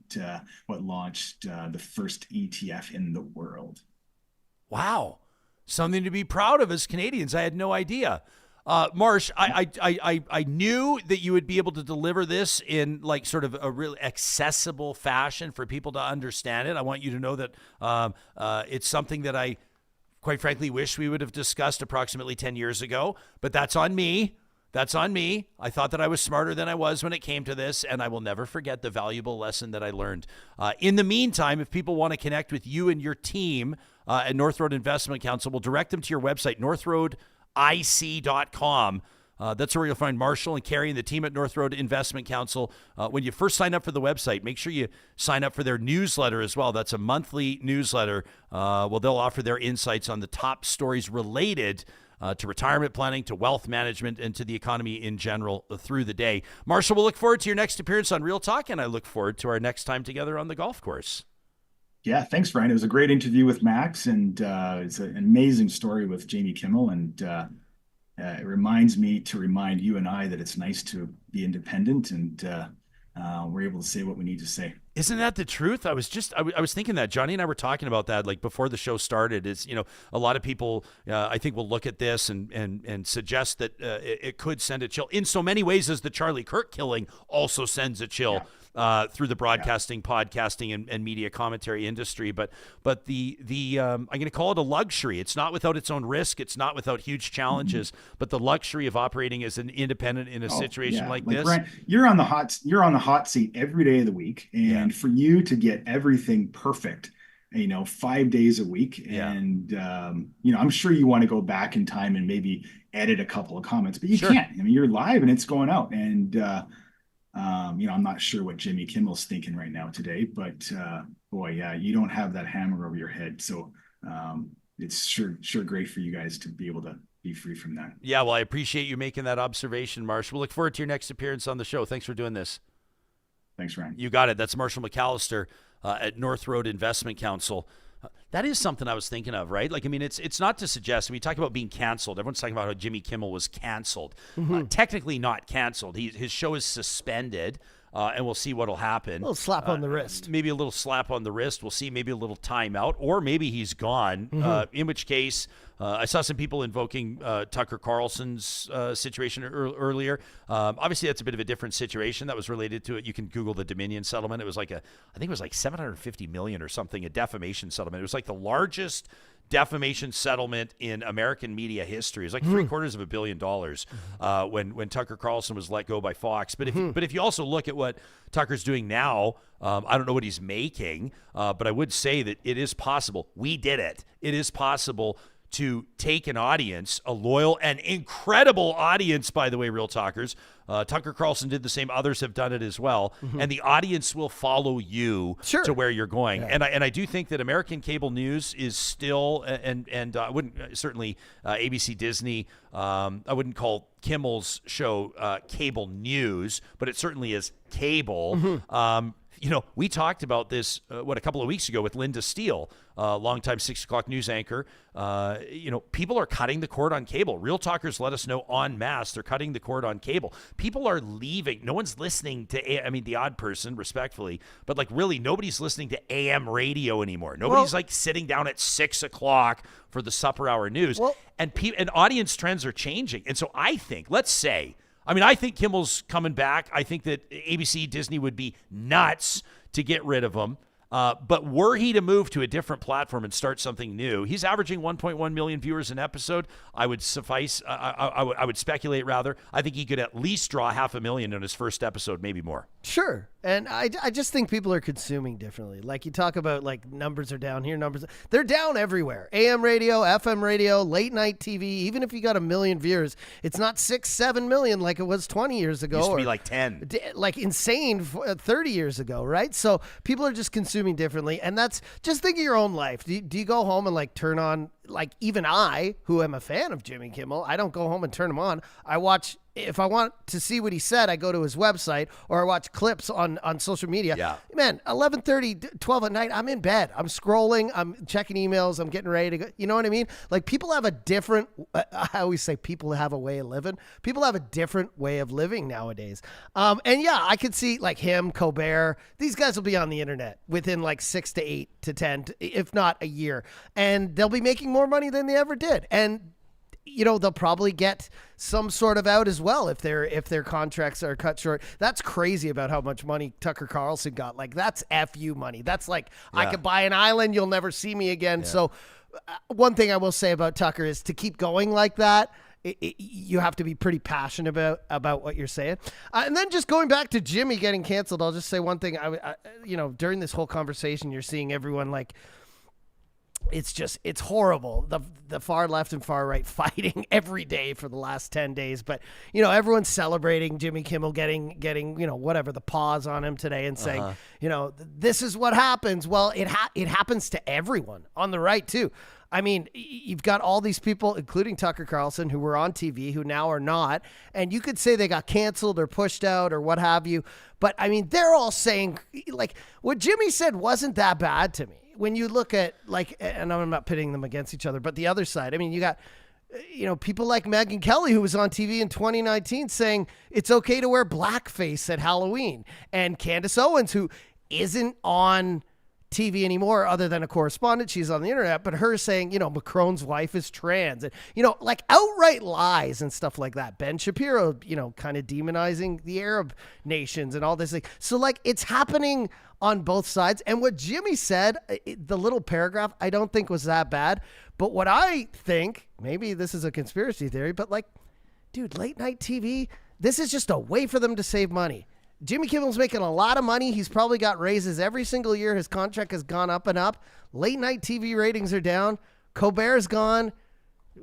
launched the first ETF in the world. Wow. Something to be proud of as Canadians. I had no idea. Marsh, I knew that you would be able to deliver this in like sort of a really accessible fashion for people to understand it. I want you to know that it's something that I, quite frankly, wish we would have discussed approximately 10 years ago, but that's on me. That's on me. I thought that I was smarter than I was when it came to this, and I will never forget the valuable lesson that I learned. In the meantime, if people want to connect with you and your team at North Road Investment Counsel, we'll direct them to your website, northroadic.com. That's where you'll find Marshall and Carrie and the team at North Road Investment Counsel. When you first sign up for the website, make sure you sign up for their newsletter as well. That's a monthly newsletter. They'll offer their insights on the top stories related to retirement planning, to wealth management, and to the economy in general through the day. Marshall, we'll look forward to your next appearance on Real Talk, and I look forward to our next time together on the golf course. Yeah, thanks, Ryan. It was a great interview with Max, and it's an amazing story with Jimmy Kimmel, and it reminds me to remind you and I that it's nice to be independent and we're able to say what we need to say. Isn't that the truth? I was thinking that Johnny and I were talking about that like before the show started. Is a lot of people I think will look at this and suggest that it could send a chill in so many ways as the Charlie Kirk killing also sends a chill. Through the broadcasting, podcasting, and media commentary industry, but the I'm going to call it a luxury. It's not without its own risk. It's not without huge challenges. But the luxury of operating as an independent in a situation like this. Brian, you're on the hot seat every day of the week, and for you to get everything perfect, 5 days a week, and I'm sure you want to go back in time and maybe edit a couple of comments, but you can't. I mean, you're live and it's going out, and I'm not sure what Jimmy Kimmel's thinking right now today, but you don't have that hammer over your head. So it's sure great for you guys to be able to be free from that. Yeah, well, I appreciate you making that observation, Marsh. We'll look forward to your next appearance on the show. Thanks for doing this. Thanks, Ryan. You got it. That's Marshall McAlister at North Road Investment Counsel. That is something I was thinking of, right? Like, I mean, it's not to suggest, we talk about being canceled. Everyone's talking about how Jimmy Kimmel was canceled. Technically not canceled. His show is suspended, and we'll see what'll happen. A little slap on the wrist. Maybe a little slap on the wrist. We'll see. Maybe a little timeout, or maybe he's gone, in which case I saw some people invoking Tucker Carlson's situation earlier. Obviously, that's a bit of a different situation. That was related to it. You can Google the Dominion settlement. It was like I think it was like $750 million or something, a defamation settlement. It was like the largest defamation settlement in American media history. It's like $750 million when Tucker Carlson was let go by Fox. But if you also look at what Tucker's doing now, I don't know what he's making, but I would say that it is possible. We did it. It is possible to take an audience, a loyal and incredible audience, by the way, Real Talkers. Tucker Carlson did the same. Others have done it as well. And the audience will follow you to where you're going. Yeah. And I do think that American cable news is still, and I wouldn't, certainly ABC, Disney, I wouldn't call Kimmel's show cable news, but it certainly is cable. We talked about this, a couple of weeks ago with Linda Steele, longtime 6 o'clock news anchor. People are cutting the cord on cable. Real Talkers let us know en masse. They're cutting the cord on cable. People are leaving. No one's listening to, the odd person, respectfully, but like really nobody's listening to AM radio anymore. Nobody's sitting down at 6 o'clock for the supper hour news. And audience trends are changing. And so I think, I think Kimmel's coming back. I think that ABC, Disney would be nuts to get rid of him. But were he to move to a different platform and start something new, he's averaging 1.1 million viewers an episode. I would speculate rather. I think he could at least draw 500,000 in his first episode, maybe more. Sure. And I just think people are consuming differently. Like you talk about numbers are down here, they're down everywhere. AM radio, FM radio, late night TV. Even if you got 1 million viewers, it's not 6-7 million like it was 20 years ago. It used to be like 10. Like insane 30 years ago, right? So people are just consuming differently. And that's, just think of your own life. Do you go home and turn on, even I, who am a fan of Jimmy Kimmel, I don't go home and turn him on. I watch, if I want to see what he said, I go to his website or I watch clips on social media. Yeah. Man, 11:30, 12 at night, I'm in bed. I'm scrolling. I'm checking emails. I'm getting ready to go. You know what I mean? People have a different, I always say people have a way of living. People have a different way of living nowadays. And yeah, I could see him, Colbert, these guys will be on the internet within 6 to 8 to 10, if not a year. And they'll be making more money than they ever did. And they'll probably get some sort of out as well if their contracts are cut short. That's crazy about how much money Tucker Carlson got. That's FU money. That's I could buy an island, you'll never see me again. Yeah. So one thing I will say about Tucker is to keep going like that, you have to be pretty passionate about what you're saying. And then just going back to Jimmy getting canceled, I'll just say one thing. I during this whole conversation, you're seeing everyone it's horrible. The far left and far right fighting every day for the last 10 days. But, everyone's celebrating Jimmy Kimmel getting, whatever, the pause on him today and saying, this is what happens. Well, it happens to everyone on the right too. I mean, you've got all these people, including Tucker Carlson, who were on TV, who now are not. And you could say they got canceled or pushed out or what have you. But, they're all saying, what Jimmy said wasn't that bad to me. When you look at, and I'm not pitting them against each other, but the other side, you got people like Megyn Kelly, who was on TV in 2019 saying it's okay to wear blackface at Halloween. And Candace Owens, who isn't on TV anymore other than a correspondent. She's on the internet, but her saying, Macron's wife is trans. And, like outright lies and stuff like that. Ben Shapiro, kind of demonizing the Arab nations and all this. So, like, it's happening on both sides. And what Jimmy said, the little paragraph, I don't think was that bad. But what I think, maybe this is a conspiracy theory, but like, dude, late night TV, this is just a way for them to save money. Jimmy Kimmel's making a lot of money. He's probably got raises every single year. His contract has gone up and up. Late night TV ratings are down. Colbert's gone.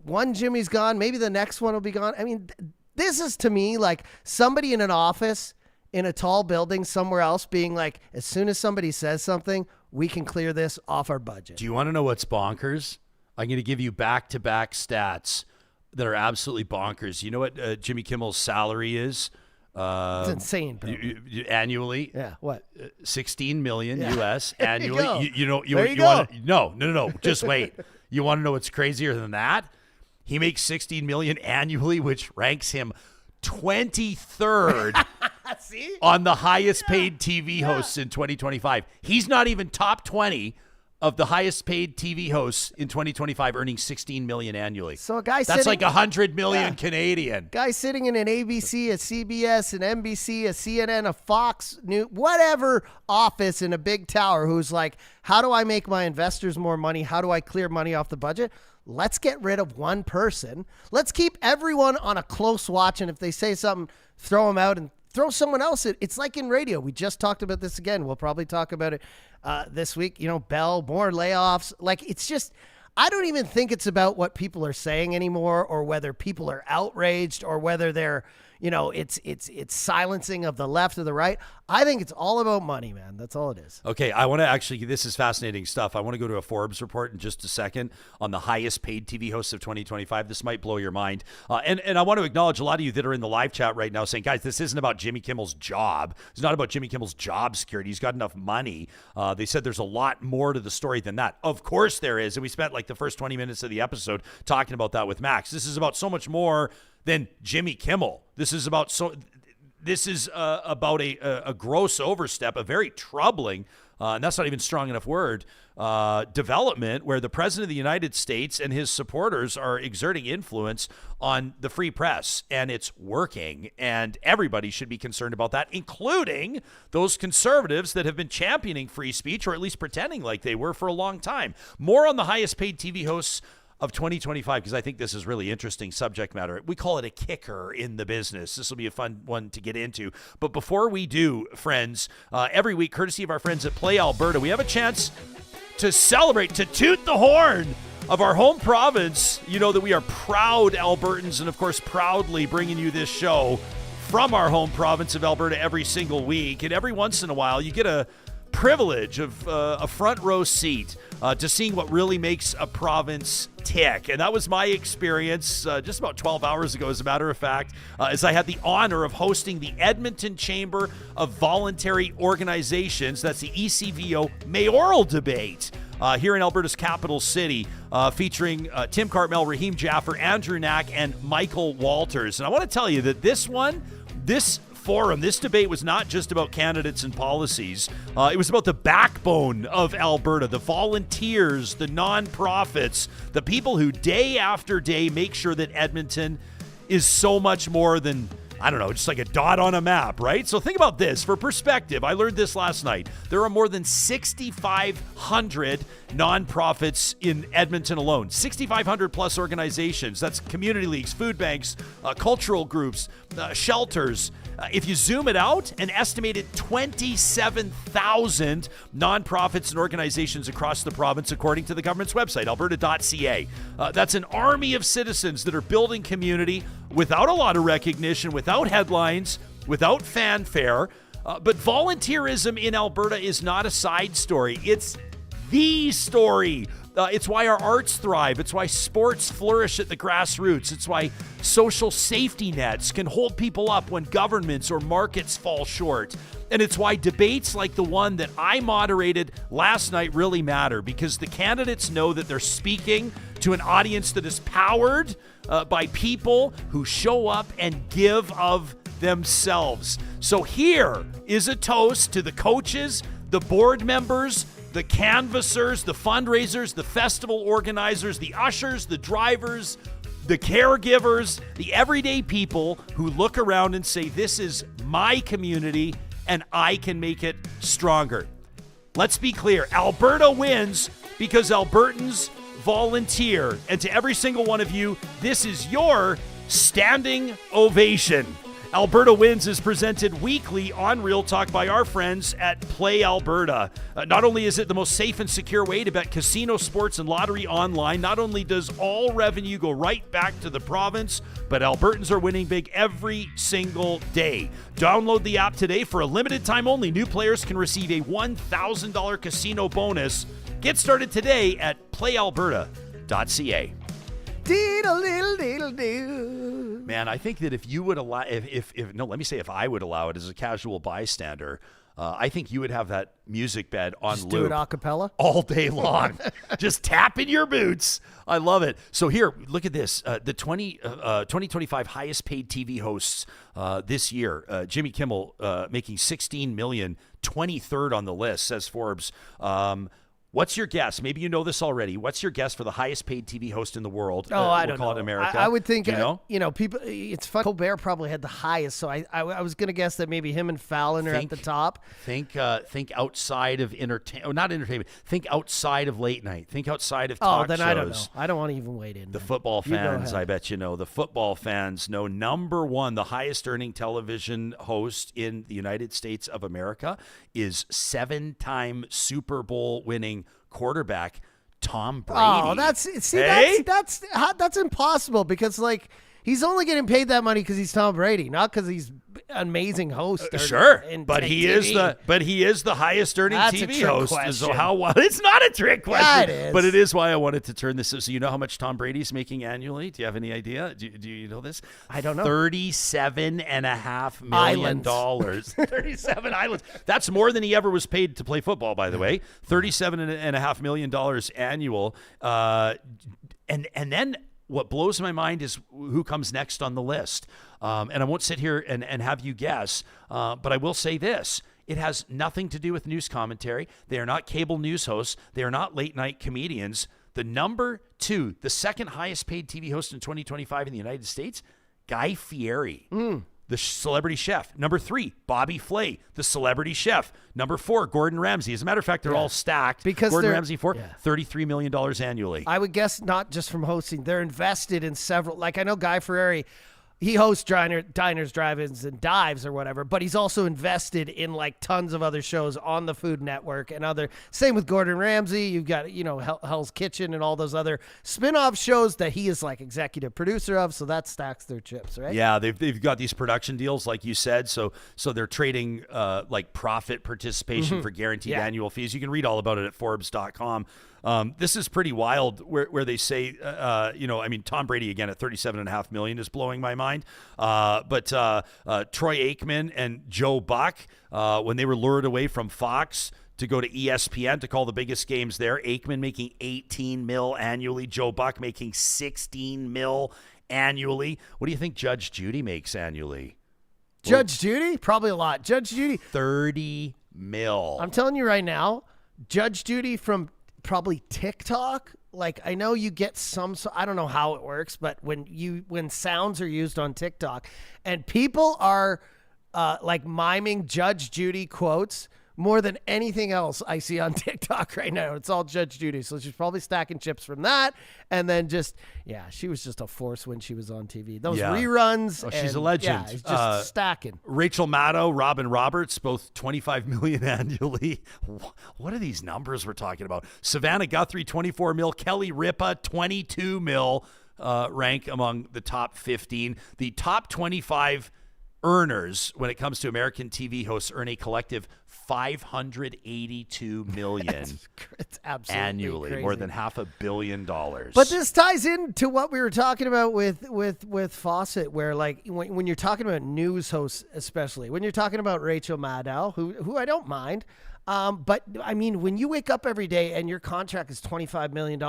One Jimmy's gone. Maybe the next one will be gone. I mean, this is to me like somebody in an office in a tall building somewhere else being like, as soon as somebody says something, we can clear this off our budget. Do you want to know what's bonkers? I'm going to give you back-to-back stats that are absolutely bonkers. You know what Jimmy Kimmel's salary is? It's insane, bro. Annually. Yeah. What? 16 million US annually. You go. You want no. Just wait. You want to know what's crazier than that? He makes 16 million annually, which ranks him 23rd on the highest paid TV hosts in 2025. He's not even top 20 of the highest paid TV hosts in 2025, earning 16 million annually. So a guy that's like 100 million Canadian. Guy sitting in an ABC, a CBS, an NBC, a CNN, a Fox News, whatever office in a big tower, who's like, how do I make my investors more money? How do I clear money off the budget? Let's get rid of one person. Let's keep everyone on a close watch. And if they say something, throw them out and throw someone else in. It's like in radio. We just talked about this again. We'll probably talk about it this week. Bell, more layoffs. Like, it's just, I don't even think it's about what people are saying anymore, or whether people are outraged, or whether they're, it's silencing of the left or the right. I think it's all about money, man. That's all it is. Okay, I want to actually, this is fascinating stuff. I want to go to a Forbes report in just a second on the highest paid TV hosts of 2025. This might blow your mind. And I want to acknowledge a lot of you that are in the live chat right now saying, guys, this isn't about Jimmy Kimmel's job. It's not about Jimmy Kimmel's job security. He's got enough money. They said there's a lot more to the story than that. Of course there is. And we spent like the first 20 minutes of the episode talking about that with Max. This is about so much more than Jimmy Kimmel. This is about a gross overstep, a very troubling, and that's not even strong enough word, development where the president of the United States and his supporters are exerting influence on the free press, and it's working, and everybody should be concerned about that, including those conservatives that have been championing free speech, or at least pretending like they were for a long time. More on the highest paid TV hosts of 2025, because I think this is really interesting subject matter. We call it a kicker in the business. This will be a fun one to get into. But before we do, friends, every week, courtesy of our friends at Play Alberta, we have a chance to celebrate, to toot the horn of our home province. You know that we are proud Albertans, and of course, proudly bringing you this show from our home province of Alberta every single week. And every once in a while, you get a privilege of a front row seat to seeing what really makes a province tick. And that was my experience just about 12 hours ago, as a matter of fact, as I had the honor of hosting the Edmonton Chamber of Voluntary Organizations, that's the ECVO mayoral debate here in Alberta's capital city, featuring Tim Cartmel, Raheem Jaffer, Andrew Knack, and Michael Walters. And I want to tell you that this forum, this debate was not just about candidates and policies. It was about the backbone of Alberta, the volunteers, the nonprofits, the people who day after day make sure that Edmonton is so much more than, I don't know, just like a dot on a map, right? So think about this. For perspective, I learned this last night. There are more than 6,500 nonprofits in Edmonton alone. 6,500 plus organizations. That's community leagues, food banks, cultural groups, shelters. If you zoom it out, an estimated 27,000 nonprofits and organizations across the province, according to the government's website, alberta.ca. That's an army of citizens that are building community without a lot of recognition, without headlines, without fanfare. But volunteerism in Alberta is not a side story. It's the story. It's why our arts thrive. It's why sports flourish at the grassroots. It's why social safety nets can hold people up when governments or markets fall short. And it's why debates like the one that I moderated last night really matter, because the candidates know that they're speaking to an audience that is powered by people who show up and give of themselves. So here is a toast to the coaches, the board members, the canvassers, the fundraisers, the festival organizers, the ushers, the drivers, the caregivers, the everyday people who look around and say, this is my community and I can make it stronger. Let's be clear. Alberta wins because Albertans volunteer. And to every single one of you, this is your standing ovation. Alberta Wins is presented weekly on Real Talk by our friends at Play Alberta. Not only is it the most safe and secure way to bet casino, sports, and lottery online, not only does all revenue go right back to the province, but Albertans are winning big every single day. Download the app today. For a limited time only, new players can receive a $1,000 casino bonus. Get started today at playalberta.ca. Man, I think that if you would allow, if I would allow it as a casual bystander, I think you would have that music bed on Just loop. do it a cappella? All day long. Just tapping your boots. I love it. So here, look at this. The 2025 highest paid TV hosts this year. Jimmy Kimmel making $16 million, 23rd on the list, says Forbes. What's your guess? Maybe you know this already. What's your guess for the highest paid TV host in the world? I don't call know. it America. I would think, you know? people, it's fun. Colbert probably had the highest, so I was going to guess that maybe him and Fallon are at the top. Think outside of not entertainment. Think outside of late night. Think outside of talk shows. I don't know. I don't want to even wade in. The football fans, I bet you know. The football fans know number one, the highest earning television host in the United States of America is 7-time Super Bowl winning quarterback Tom Brady. Oh, that's impossible, because he's only getting paid that money because he's Tom Brady, not because he's an amazing host. Sure, but he is the highest earning TV host. Question. So it's not a trick question, yeah, it is. But it is why I wanted to turn this. So you know how much Tom Brady's making annually? Do you have any idea? Do you know this? I don't know. $37.5 million. 37 islands. That's more than he ever was paid to play football, by the way. $37.5 million annual. And then what blows my mind is who comes next on the list. And I won't sit here and have you guess, but I will say this. It has nothing to do with news commentary. They are not cable news hosts. They are not late night comedians. The number two, the second highest paid TV host in 2025 in the United States, Guy Fieri. The celebrity chef. Number 3, Bobby Flay, the celebrity chef. Number 4, Gordon Ramsay. As a matter of fact, they're all stacked. Because Gordon Ramsay, $33 million annually. I would guess not just from hosting. They're invested in several. I know Guy Fieri, he hosts diners, drive-ins, and dives or whatever, but he's also invested in tons of other shows on the Food Network and other. Same with Gordon Ramsay. You've got Hell's Kitchen and all those other spin-off shows that he is executive producer of. So that stacks their chips, right? Yeah, they've got these production deals, like you said. So they're trading profit participation for guaranteed annual fees. You can read all about it at Forbes.com. This is pretty wild where they say, Tom Brady again at $37.5 million is blowing my mind. But Troy Aikman and Joe Buck, when they were lured away from Fox to go to ESPN to call the biggest games there, Aikman making $18 million annually, Joe Buck making $16 million annually. What do you think Judge Judy makes annually? Judge Judy? Probably a lot. Judge Judy? $30 million. I'm telling you right now, Judge Judy from probably TikTok. I know you get some, so I don't know how it works, but when sounds are used on TikTok and people are miming Judge Judy quotes more than anything else I see on TikTok right now, it's all Judge Judy. So she's probably stacking chips from that. And then she was just a force when she was on TV. Those reruns. Oh, she's a legend. Yeah, just stacking. Rachel Maddow, Robin Roberts, both $25 million annually. What are these numbers we're talking about? Savannah Guthrie, $24 million. Kelly Ripa, $22 million. Rank among the top 15. The top 25 earners when it comes to American TV hosts earn a collective $582 million it's absolutely annually, crazy. more than $500 million. But this ties into what we were talking about with Fawcett, where like when you're talking about news hosts, especially when you're talking about Rachel Maddow, who I don't mind, but I mean, when you wake up every day and your contract is $25 million,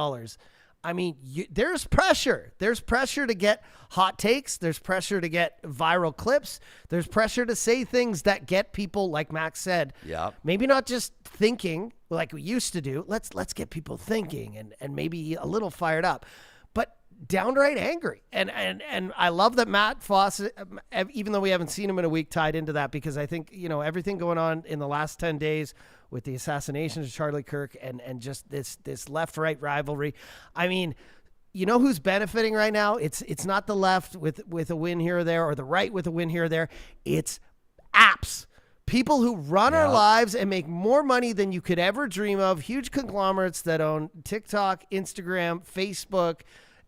I mean, there's pressure. There's pressure to get hot takes. There's pressure to get viral clips. There's pressure to say things that get people, like Max said, maybe not just thinking like we used to do. Let's get people thinking and maybe a little fired up, but downright angry. And I love that Matt Fawcett, even though we haven't seen him in a week, tied into that, because I think, everything going on in the last 10 days with the assassination of Charlie Kirk and just this left-right rivalry. I mean, who's benefiting right now? It's not the left with a win here or there, or the right with a win here or there. It's apps. People who run our lives and make more money than you could ever dream of. Huge conglomerates that own TikTok, Instagram, Facebook,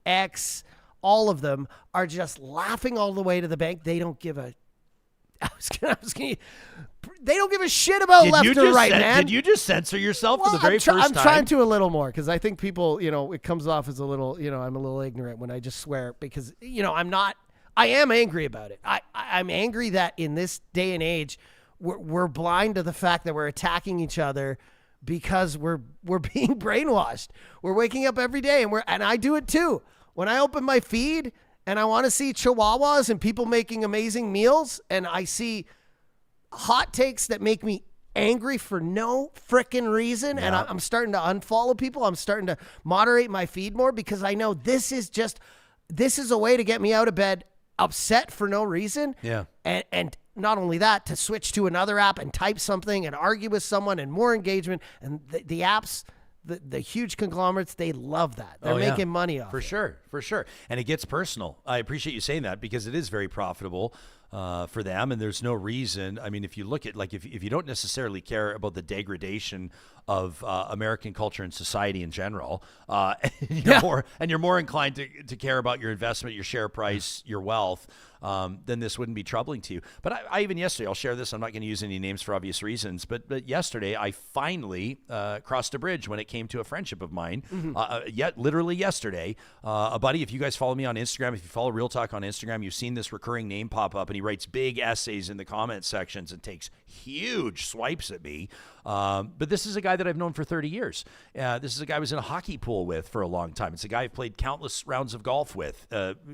X, all of them are just laughing all the way to the bank. They don't give a they don't give a shit about left or right, man. Did you just censor yourself for the very first time? I'm trying to a little more, because I think people, it comes off as a little, I'm a little ignorant when I just swear, because, I am angry about it. I'm angry that in this day and age, we're blind to the fact that we're attacking each other because we're being brainwashed. We're waking up every day and I do it too. When I open my feed and I want to see chihuahuas and people making amazing meals, and I see hot takes that make me angry for no frickin' reason, and I'm starting to unfollow people. I'm starting to moderate my feed more, because I know this is a way to get me out of bed upset for no reason. Yeah. And not only that, to switch to another app and type something and argue with someone and more engagement. And the apps, the huge conglomerates, they love that. They're making money off it. For sure. And it gets personal. I appreciate you saying that, because it is very profitable for them, and there's no reason. I mean, if you look at, like, if you don't necessarily care about the degradation of American culture and society in general, and you're more inclined to care about your investment, your share price, your wealth, then this wouldn't be troubling to you. But I even yesterday, I'll share this, I'm not going to use any names for obvious reasons, but yesterday I finally crossed a bridge when it came to a friendship of mine. Literally yesterday, a buddy, if you guys follow me on Instagram, if you follow Real Talk on Instagram, you've seen this recurring name pop up, and he writes big essays in the comment sections and takes huge swipes at me. But this is a guy that I've known for 30 years. This is a guy I was in a hockey pool with for a long time. It's a guy I've played countless rounds of golf with.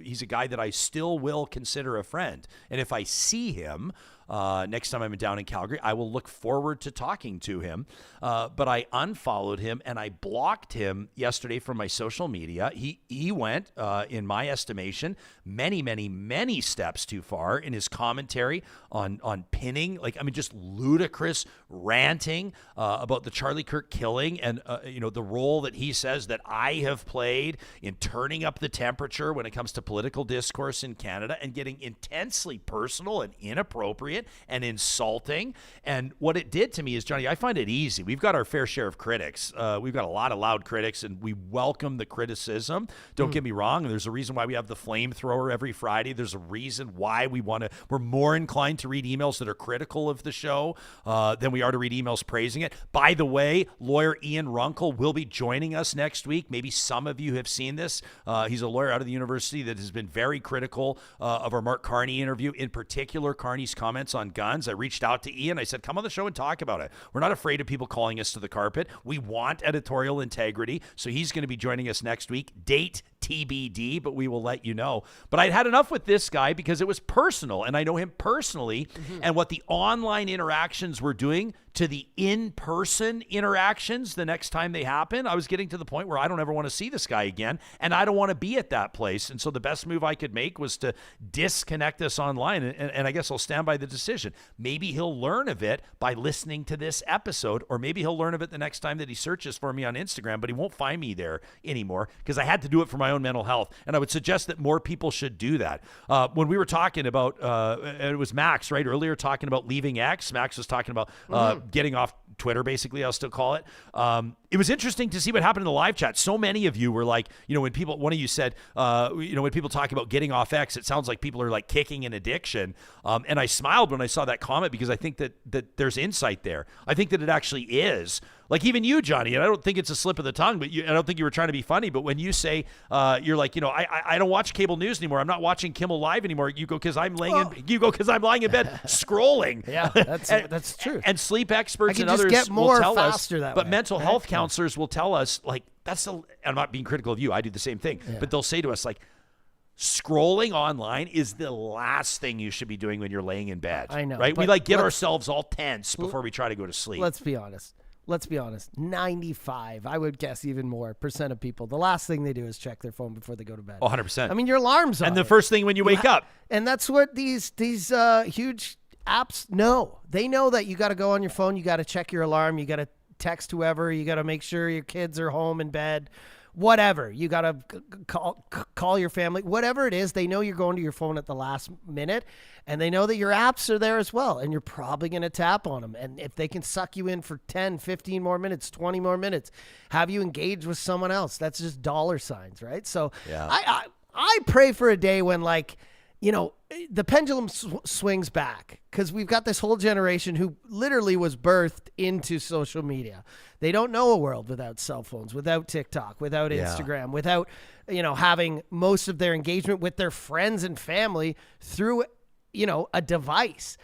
He's a guy that I still will consider a friend. And if I see him next time I'm down in Calgary, I will look forward to talking to him. But I unfollowed him and I blocked him yesterday from my social media. He went, in my estimation, many steps too far in his commentary on pinning, just ludicrous ranting about the Charlie Kirk killing and the role that he says that I have played in turning up the temperature when it comes to political discourse in Canada, and getting intensely personal and inappropriate and insulting. And what it did to me is, Johnny, I find it easy. We've got our fair share of critics. We've got a lot of loud critics, and we welcome the criticism. Don't get me wrong. There's a reason why we have the flamethrower every Friday. There's a reason why we're more inclined to read emails that are critical of the show than we are to read emails praising it. By the way, lawyer Ian Runkle will be joining us next week. Maybe some of you have seen this. He's a lawyer out of the university that has been very critical of our Mark Carney interview, in particular Carney's comments on guns. I reached out to Ian. I said, come on the show and talk about it. We're not afraid of people calling us to the carpet. We want editorial integrity. So he's going to be joining us next week. Date TBD, but we will let you know. But I'd had enough with this guy because it was personal, and I know him personally, and what the online interactions were doing to the in-person interactions the next time they happen. I was getting to the point where I don't ever want to see this guy again, and I don't want to be at that place. And so the best move I could make was to disconnect us online, and I guess I'll stand by the decision. Maybe he'll learn of it by listening to this episode, or maybe he'll learn of it the next time that he searches for me on Instagram, but he won't find me there anymore because I had to do it for my own mental health, and I would suggest that more people should do that. When we were talking about, it was Max, right, earlier, talking about leaving X, Max was talking about getting off Twitter, basically, I'll still call it. it was interesting to see what happened in the live chat. So many of you were like, when one of you said, when people talk about getting off X, it sounds like people are like kicking an addiction. And I smiled when I saw that comment because I think that there's insight there. I think that it actually is. Like even you, Johnny, and I don't think it's a slip of the tongue, but I don't think you were trying to be funny. But when you say, you're like, I don't watch cable news anymore. I'm not watching Kimmel Live anymore. You go because I'm lying in bed scrolling. Yeah, that's true. And sleep experts and just others get more will tell faster us, that but way, mental right? health counselors will tell us like I'm not being critical of you. I do the same thing, but they'll say to us like, scrolling online is the last thing you should be doing when you're laying in bed. I know, right? We but like get ourselves all tense before we try to go to sleep. Let's be honest. 95, I would guess even more, % of people, the last thing they do is check their phone before they go to bed. 100%. I mean, your alarm's on. And the first thing when you wake up. And that's what these huge apps know. They know that you got to go on your phone, you got to check your alarm, you got to text whoever, you got to make sure your kids are home in bed. Whatever, you got to call your family, whatever it is, they know you're going to your phone at the last minute, and they know that your apps are there as well, and you're probably going to tap on them. And if they can suck you in for 10, 15 more minutes, 20 more minutes, have you engage with someone else, that's just dollar signs, right? So I pray for a day when the pendulum swings back, because we've got this whole generation who literally was birthed into social media. They don't know a world without cell phones, without TikTok, without Instagram, without, having most of their engagement with their friends and family through, a device.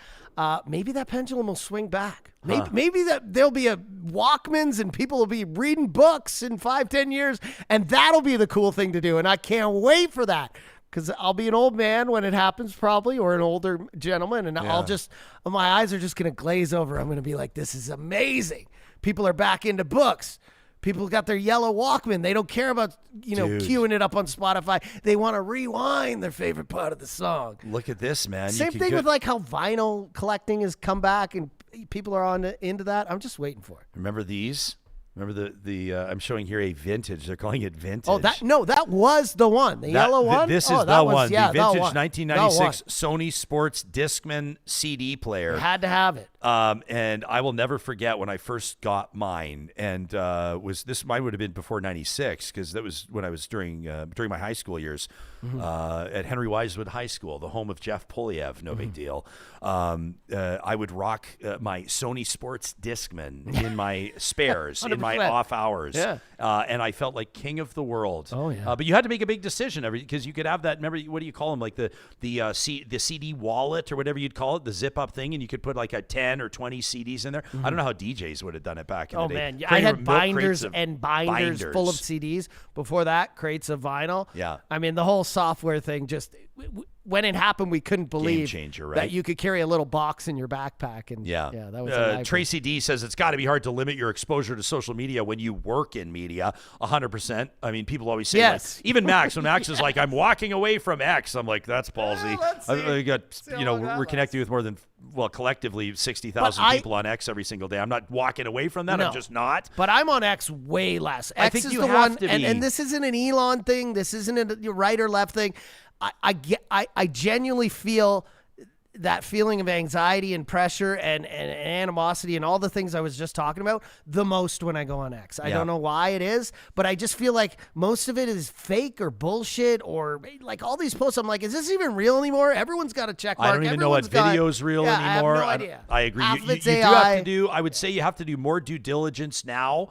Maybe that pendulum will swing back. Maybe that there'll be a Walkmans and people will be reading books in 5-10 years, and that'll be the cool thing to do. And I can't wait for that. Because I'll be an old man when it happens, probably, or an older gentleman, and my eyes are just going to glaze over. I'm going to be like, this is amazing. People are back into books. People got their yellow Walkman. They don't care about, queuing it up on Spotify. They want to rewind their favorite part of the song. Look at this, man. Same thing with like how vinyl collecting has come back and people are into that. I'm just waiting for it. Remember these? Remember the I'm showing here a vintage. They're calling it vintage. Oh, that was the one. The yellow one? This is the one. The vintage 1996 Sony Sports Discman CD player. You had to have it. And I will never forget when I first got mine. And mine would have been before 96, because that was when I was during my high school years at Henry Wisewood High School, the home of Jeff Polyev. No big deal. I would rock my Sony Sports Discman in my spares, in my off hours. Yeah. And I felt like king of the world. Oh, yeah. But you had to make a big decision because you could have that. Remember, what do you call them? Like the CD wallet or whatever you'd call it, the zip up thing, and you could put like a 10 or 20 CDs in there. I don't know how DJs would have done it back in the day. Oh man, I had binders full of CDs. Before that, crates of vinyl. Yeah. I mean, the whole software thing just when it happened, we couldn't believe Game changer, right? that you could carry a little box in your backpack. And that was Tracy D says it's got to be hard to limit your exposure to social media when you work in media. 100%. I mean, people always say, yes. like, even Max, when Max is like, I'm walking away from X, I'm like, that's ballsy. We're connecting with more than, collectively 60,000 people on X every single day. I'm not walking away from that. No. I'm just not. But I'm on X way less. I X think is you the have one, to be. and this isn't an Elon thing. This isn't a right or left thing. I genuinely feel that feeling of anxiety and pressure and animosity and all the things I was just talking about the most when I go on X. I don't know why it is, but I just feel like most of it is fake or bullshit, or like all these posts. I'm like, is this even real anymore? Everyone's got a check mark. I don't even know what video is real anymore. I have no idea. I agree. You do AI. have to do, I would say you have to do more due diligence now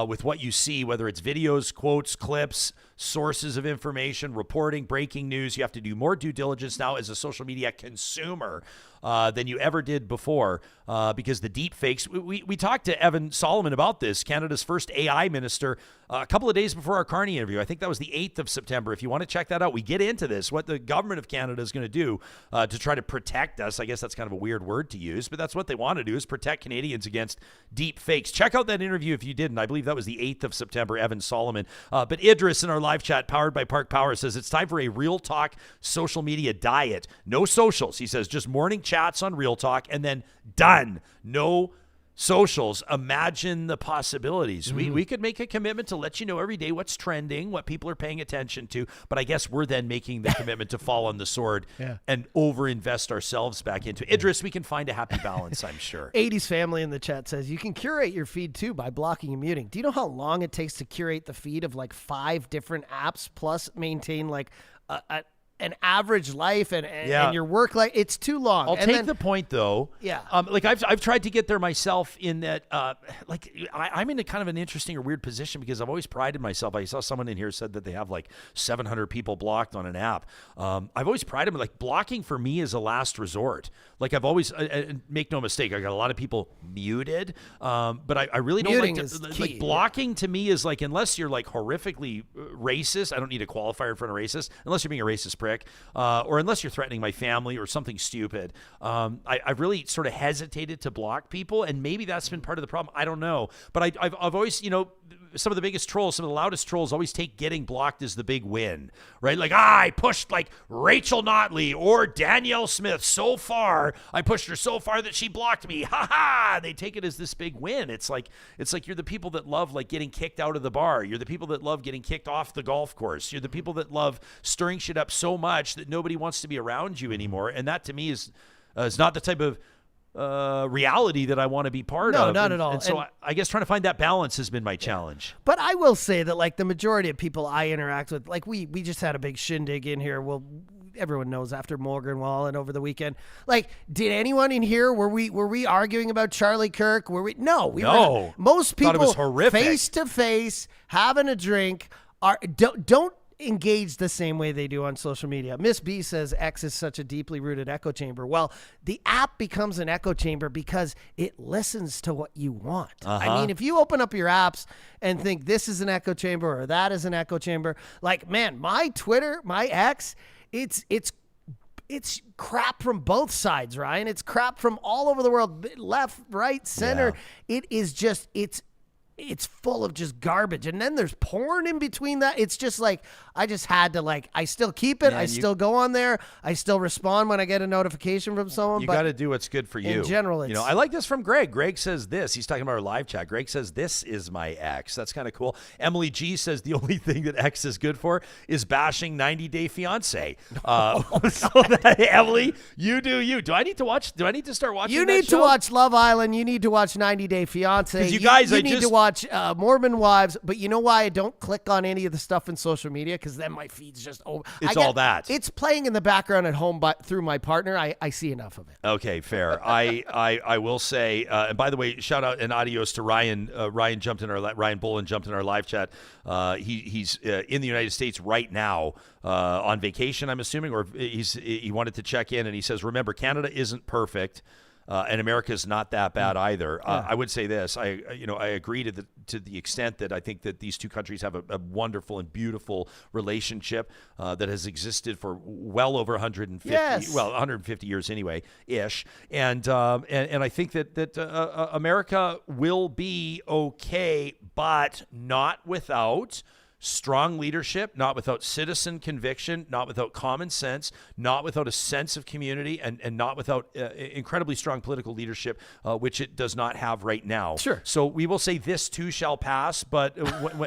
with what you see, whether it's videos, quotes, clips, sources of information, reporting, breaking news. You have to do more due diligence now as a social media consumer than you ever did before because the deep fakes. We talked to Evan Solomon about this, Canada's first AI minister, a couple of days before our Carney interview. I think that was the 8th of September. If you want to check that out, we get into this, what the government of Canada is going to do to try to protect us. I guess that's kind of a weird word to use, but that's what they want to do, is protect Canadians against deep fakes. Check out that interview if you didn't. I believe that was the 8th of September, Evan Solomon. But Idris in our live chat, powered by Park Power, says it's time for a Real Talk social media diet. No socials, he says, just morning chats on Real Talk, and then done. No socials, imagine the possibilities. We could make a commitment to let you know every day what's trending, what people are paying attention to. But I guess we're then making the commitment to fall on the sword and overinvest ourselves back into it. Idris, we can find a happy balance, I'm sure. 80s family in the chat says you can curate your feed too by blocking and muting. Do you know how long it takes to curate the feed of like 5 different apps plus maintain like an average life and your work life? It's too long. I'll take the point though. Yeah. Like I've tried to get there myself in that, I'm in a kind of an interesting or weird position because I've always prided myself. I saw someone in here said that they have like 700 people blocked on an app. I've always prided me, like blocking for me is a last resort. Like I've always, make no mistake, I got a lot of people muted. But I really don't Muting like is to, key. like blocking to me is like, unless you're like horrifically racist, I don't need a qualifier in front of racist, unless you're being a racist prick. Or unless you're threatening my family or something stupid. I've really sort of hesitated to block people, and maybe that's been part of the problem. I don't know. But I've always, some of the biggest trolls, some of the loudest trolls always take getting blocked as the big win, right? Like, I pushed like Rachel Notley or Danielle Smith so far. I pushed her so far that she blocked me. Ha ha! They take it as this big win. It's like you're the people that love like getting kicked out of the bar. You're the people that love getting kicked off the golf course. You're the people that love stirring shit up so much that nobody wants to be around you anymore. And that to me is not the type of reality that I want to be part of. No, not at all. And so I guess trying to find that balance has been my challenge. But I will say that like the majority of people I interact with, like we just had a big shindig in here. Well, everyone knows after Morgan Wallen over the weekend. Like, did anyone in here, were we arguing about Charlie Kirk? No. Most people thought it was horrific. Face to face, having a drink, don't engage the same way they do on social media. Miss B says X is such a deeply rooted echo chamber. Well, the app becomes an echo chamber because it listens to what you want. I mean, if you open up your apps and think this is an echo chamber or that is an echo chamber, like, man, my Twitter, my X, it's crap from both sides, Ryan. It's crap from all over the world, left, right, center. Yeah. It is just, it's full of just garbage. And then there's porn in between that. It's just like, I just had to like, I still keep it. Man, I still go on there. I still respond when I get a notification from someone. You got to do what's good for you. In general, it's, I like this from Greg. Greg says this. He's talking about our live chat. Greg says, this is my ex. That's kind of cool. Emily G says the only thing that X is good for is bashing 90 Day Fiance. Emily, you do you. Do I need to start watching You that need show? to watch Love Island. You need to watch 90 Day Fiance. You guys, you need to watch Mormon Wives. But you know why I don't click on any of the stuff in social media? Because then my feed's just over. All that. It's playing in the background at home through my partner. I see enough of it. Okay, fair. I will say, and by the way, shout out and adios to Ryan. Ryan Bullen jumped in our live chat. He's in the United States right now on vacation, I'm assuming, or he wanted to check in, and he says, remember, Canada isn't perfect. And America's not that bad either. Yeah. I would say this. I agree to the extent that I think that these two countries have a wonderful and beautiful relationship that has existed for well over 150. Yes. Well, 150 years anyway, ish. And I think that America will be okay, but not without strong leadership, not without citizen conviction, not without common sense, not without a sense of community, and not without incredibly strong political leadership, which it does not have right now. Sure. So we will say this too shall pass, but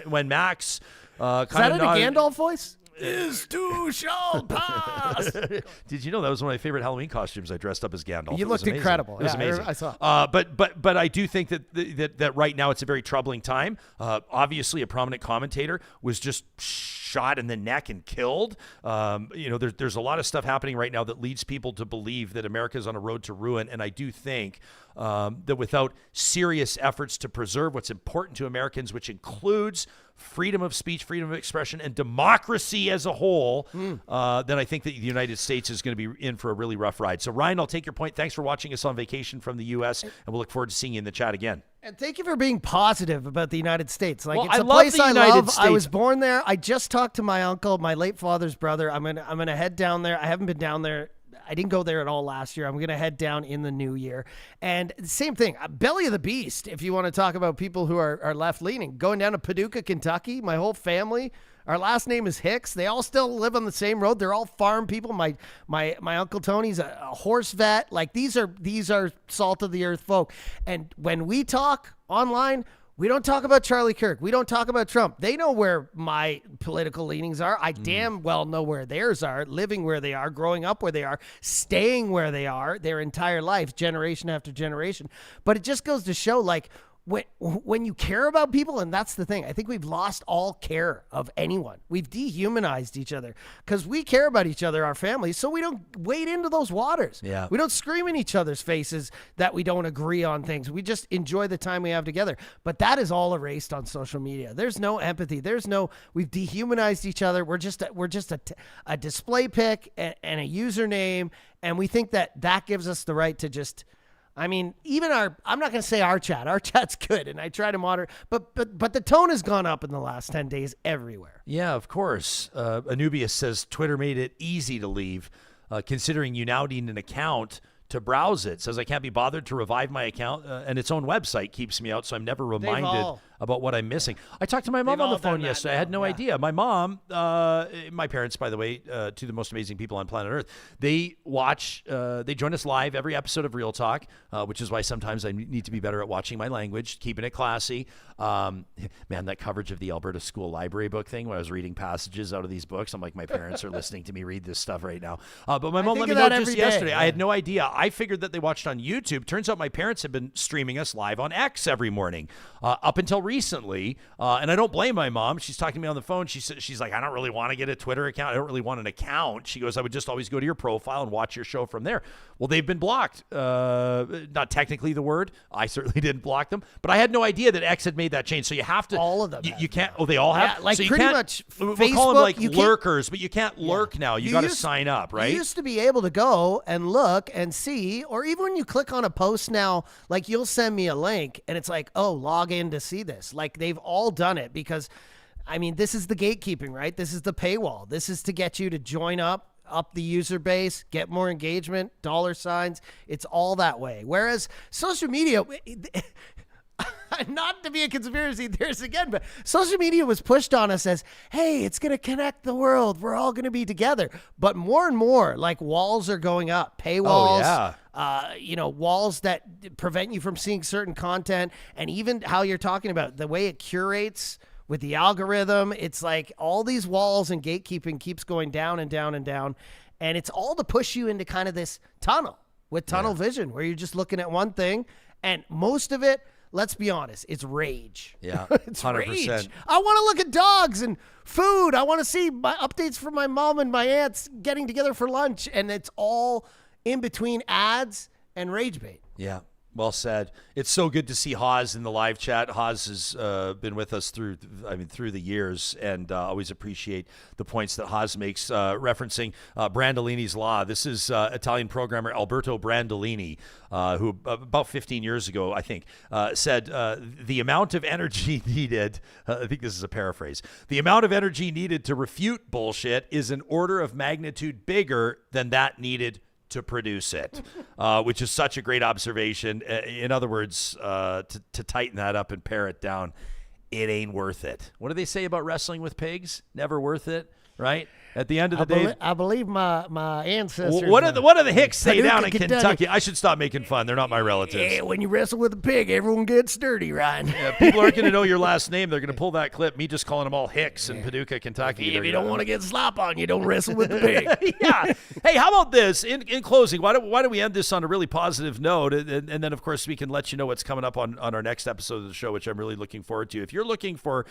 when Max kind Is that of in a Gandalf voice? This too shall pass. Did you know that was one of my favorite Halloween costumes? I dressed up as Gandalf. You looked incredible. It was amazing. I saw. But I do think that right now it's a very troubling time. Obviously, a prominent commentator was just shot in the neck and killed. There's a lot of stuff happening right now that leads people to believe that America is on a road to ruin. And I do think that without serious efforts to preserve what's important to Americans, which includes freedom of speech, freedom of expression, and democracy as a whole, then I think that the United States is going to be in for a really rough ride. So, Ryan, I'll take your point. Thanks for watching us on vacation from the U.S., and we'll look forward to seeing you in the chat again. And thank you for being positive about the United States. Like, well, it's a place I love. I was born there. I just talked to my uncle, my late father's brother. I'm gonna head down there. I haven't been down there. I didn't go there at all last year. I'm going to head down in the new year. And same thing, belly of the beast, if you want to talk about people who are left-leaning. Going down to Paducah, Kentucky, my whole family Our last name is Hicks. They all still live on the same road. They're all farm people. My Uncle Tony's a horse vet. Like these are salt of the earth folk. And when we talk online, we don't talk about Charlie Kirk. We don't talk about Trump. They know where my political leanings are. I damn well know where theirs are, living where they are, growing up where they are, staying where they are their entire life, generation after generation. But it just goes to show, like, when you care about people, and that's the thing, I think we've lost all care of anyone. We've dehumanized each other because we care about each other, our families, so we don't wade into those waters. Yeah. We don't scream in each other's faces that we don't agree on things. We just enjoy the time we have together. But that is all erased on social media. There's no empathy. We've dehumanized each other. We're just a display pic and a username, and we think that gives us the right to just... I mean, even I'm not going to say our chat. Our chat's good, and I try to moderate. But the tone has gone up in the last 10 days everywhere. Yeah, of course. Anubius says Twitter made it easy to leave, considering you now need an account to browse it. Says I can't be bothered to revive my account, and its own website keeps me out, so I'm never reminded about what I'm missing. I talked to my mom on the phone yesterday. I had no idea. My mom, my parents, by the way, two of the most amazing people on planet Earth, they join us live every episode of Real Talk, which is why sometimes I need to be better at watching my language, keeping it classy. Man, that coverage of the Alberta School Library book thing when I was reading passages out of these books, I'm like, my parents are listening to me read this stuff right now. But my mom let me know just yesterday. I had no idea. I figured that they watched on YouTube. Turns out my parents have been streaming us live on X every morning up until recently. And I don't blame my mom. She's talking to me on the phone. She's like, I don't really want to get a Twitter account. I don't really want an account. She goes, I would just always go to your profile and watch your show from there. Well, they've been blocked. Not technically the word. I certainly didn't block them. But I had no idea that X had made that change. So you have to. All of them. You can't. Oh, they all have? Yeah, like so you pretty can't, much. We'll Facebook, call them like lurkers, but you can't lurk now. You got to sign up, right? You used to be able to go and look and see, or even when you click on a post now, like you'll send me a link and it's like, oh, log in to see this. Like they've all done it because, I mean, this is the gatekeeping, right? This is the paywall. This is to get you to join up the user base, get more engagement, dollar signs. It's all that way. Whereas social media, not to be a conspiracy theorist again, but social media was pushed on us as, hey, it's going to connect the world. We're all going to be together. But more and more, like walls are going up, paywalls, walls that prevent you from seeing certain content. And even how you're talking about the way it curates with the algorithm, it's like all these walls and gatekeeping keeps going down and down and down. And it's all to push you into kind of this tunnel with tunnel vision where you're just looking at one thing. And most of it, let's be honest, it's rage. Yeah, it's 100%. Rage. I want to look at dogs and food. I want to see my updates from my mom and my aunts getting together for lunch. And it's all in between ads and rage bait. Yeah. Well said. It's so good to see Haas in the live chat. Haas has been with us through the years, and always appreciate the points that Haas makes referencing Brandolini's Law. This is Italian programmer Alberto Brandolini, who about 15 years ago, I think, said the amount of energy needed, I think this is a paraphrase, the amount of energy needed to refute bullshit is an order of magnitude bigger than that needed to produce it, which is such a great observation. In other words, to tighten that up and pare it down, it ain't worth it. What do they say about wrestling with pigs? Never worth it, right? At the end of the day, I believe my ancestors. What do the Hicks say down in Kentucky? I should stop making fun. They're not my relatives. Yeah, when you wrestle with a pig, everyone gets sturdy, Ryan. Yeah, people aren't going to know your last name. They're going to pull that clip, me just calling them all Hicks in Paducah, Kentucky. If you don't want to get slop on, you don't wrestle with the pig. Yeah. Hey, how about this? In closing, why don't we end this on a really positive note? And then, of course, we can let you know what's coming up on our next episode of the show, which I'm really looking forward to. If you're looking for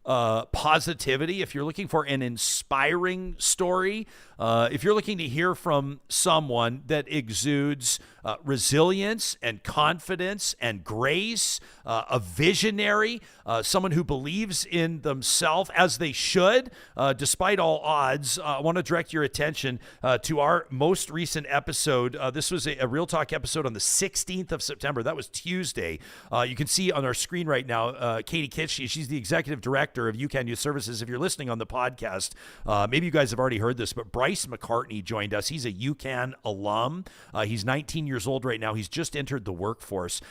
positivity, if you're looking for an inspiring story, if you're looking to hear from someone that exudes resilience and confidence and grace, a visionary, someone who believes in themselves as they should, despite all odds, I want to direct your attention to our most recent episode. This was a Real Talk episode on the 16th of September. That was Tuesday. You can see on our screen right now, Katie Kitschke, she's the executive director Director of UCAN Youth Services. If you're listening on the podcast, maybe you guys have already heard this, but Bryce McCartney joined us. He's a UCAN alum. He's 19 years old right now. He's just entered the workforce.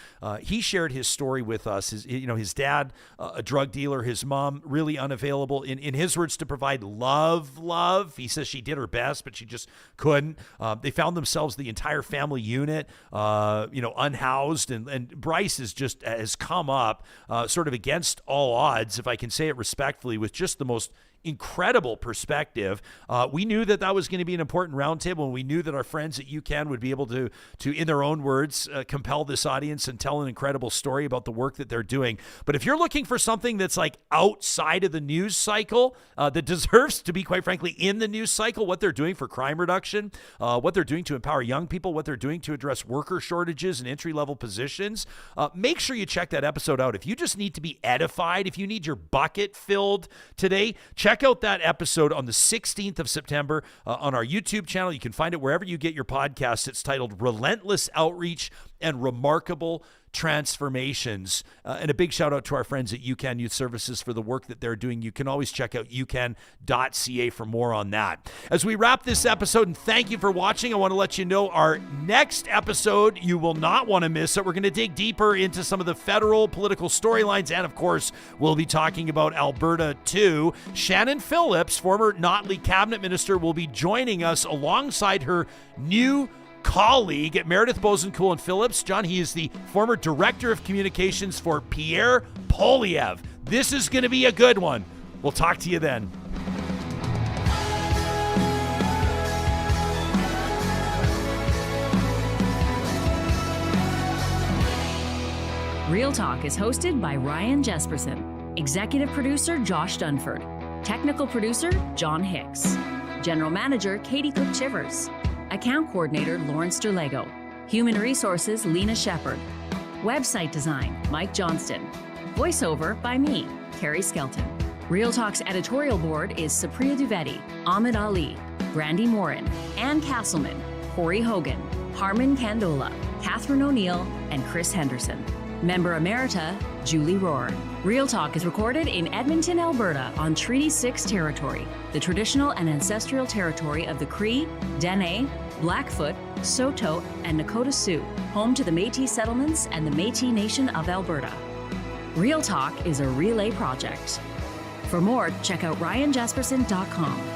He shared his story with us. His dad, a drug dealer, his mom really unavailable, in his words, to provide love. He says she did her best, but she just couldn't. They found themselves, the entire family unit, unhoused, and Bryce has come up sort of against all odds, if I can say it respectfully, with just the most incredible perspective. We knew that was going to be an important roundtable, and we knew that our friends at UCAN would be able to in their own words, compel this audience and tell an incredible story about the work that they're doing. But if you're looking for something that's like outside of the news cycle, that deserves to be, quite frankly, in the news cycle, what they're doing for crime reduction, what they're doing to empower young people, what they're doing to address worker shortages and entry-level positions, make sure you check that episode out. If you just need to be edified, if you need your bucket filled today, check out that episode on the 16th of September on our YouTube channel. You can find it wherever you get your podcasts. It's titled Relentless Outreach and Remarkable Transformations. And a big shout out to our friends at UCAN Youth Services for the work that they're doing. You can always check out ucan.ca for more on that. As we wrap this episode, and thank you for watching, I want to let you know our next episode, you will not want to miss it. We're going to dig deeper into some of the federal political storylines, and of course, we'll be talking about Alberta too. Shannon Phillips, former Notley cabinet minister, will be joining us alongside her new colleague at Meredith Bozencool and Phillips. John, he is the former director of communications for Pierre Poilievre. This is going to be a good one. We'll talk to you then. Real Talk is hosted by Ryan Jesperson, executive producer Josh Dunford, technical producer John Hicks, general manager Katie Cook-Chivers, account coordinator Lawrence Derlego, human resources Lena Shepard, website design Mike Johnston, voiceover by me, Carrie Skelton. Real Talk's editorial board is Supriya Dwivedi, Ahmed Ali, Brandy Morin, Ann Castleman, Corey Hogan, Harman Kandola, Catherine O'Neill, and Chris Henderson. Member Emerita, Julie Rohr. Real Talk is recorded in Edmonton, Alberta on Treaty 6 territory, the traditional and ancestral territory of the Cree, Dene, Blackfoot, Saulteaux, and Nakota Sioux, home to the Métis settlements and the Métis Nation of Alberta. Real Talk is a relay project. For more, check out ryanjesperson.com.